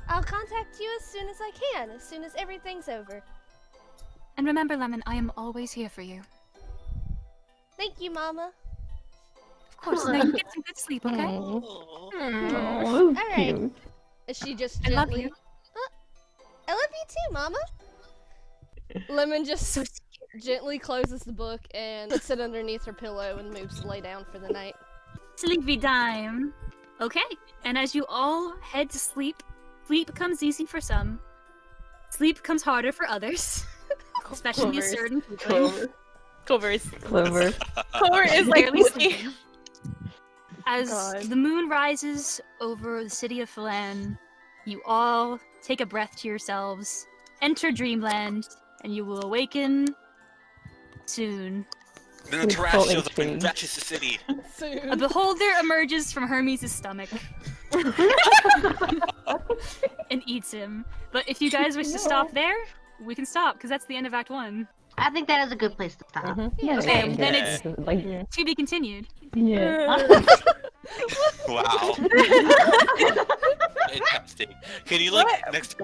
I'll contact you as soon as I can, as soon as everything's over. And remember, Lemon, I am always here for you. Thank you, Mama. Of course. Now you get some good sleep, okay? Aw. Oh. Aw, that's Alright. cute. And she just I love gently... you. I love you too, Mama. Lemon just So gently closes the book and puts it underneath her pillow and moves to lay down for the night. Sleepy time. Okay, and as you all head to sleep, sleep comes easy for some. Sleep comes harder for others, especially a certain people. Clover is Clover. Clover is like Barely looking. sleeping. As the moon rises over the city of Phlan, you all take a breath to yourselves, enter dreamland, and you will awaken soon. Then the Tarrasque shows up and ratchets the city. A beholder emerges from Hermes' stomach and eats him. But if you guys wish to stop there, we can stop, because that's the end of Act 1. I think that is a good place to stop. Yeah, Okay, yeah, then yeah. it's like to be continued. yeah. Wow. Fantastic. Can you next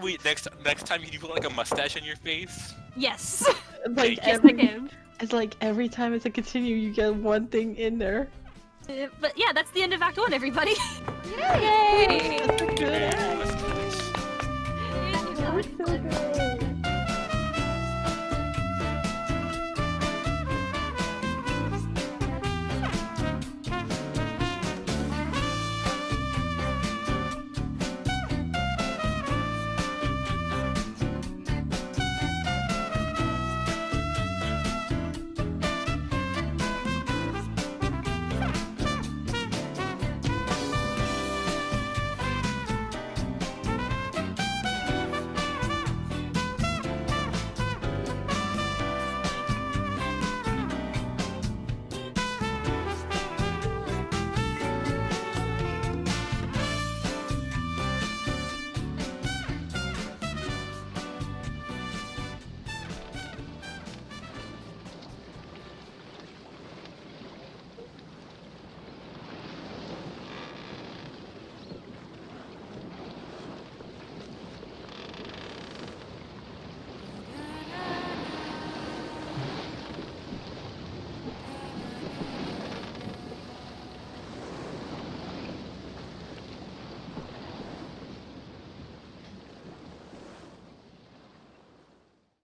time can you put like a mustache on your face? Yes. Like Yes, I can. it's like every time it's a continue, you get one thing in there. But yeah, that's the end of Act 1, everybody. Yay! That was so good.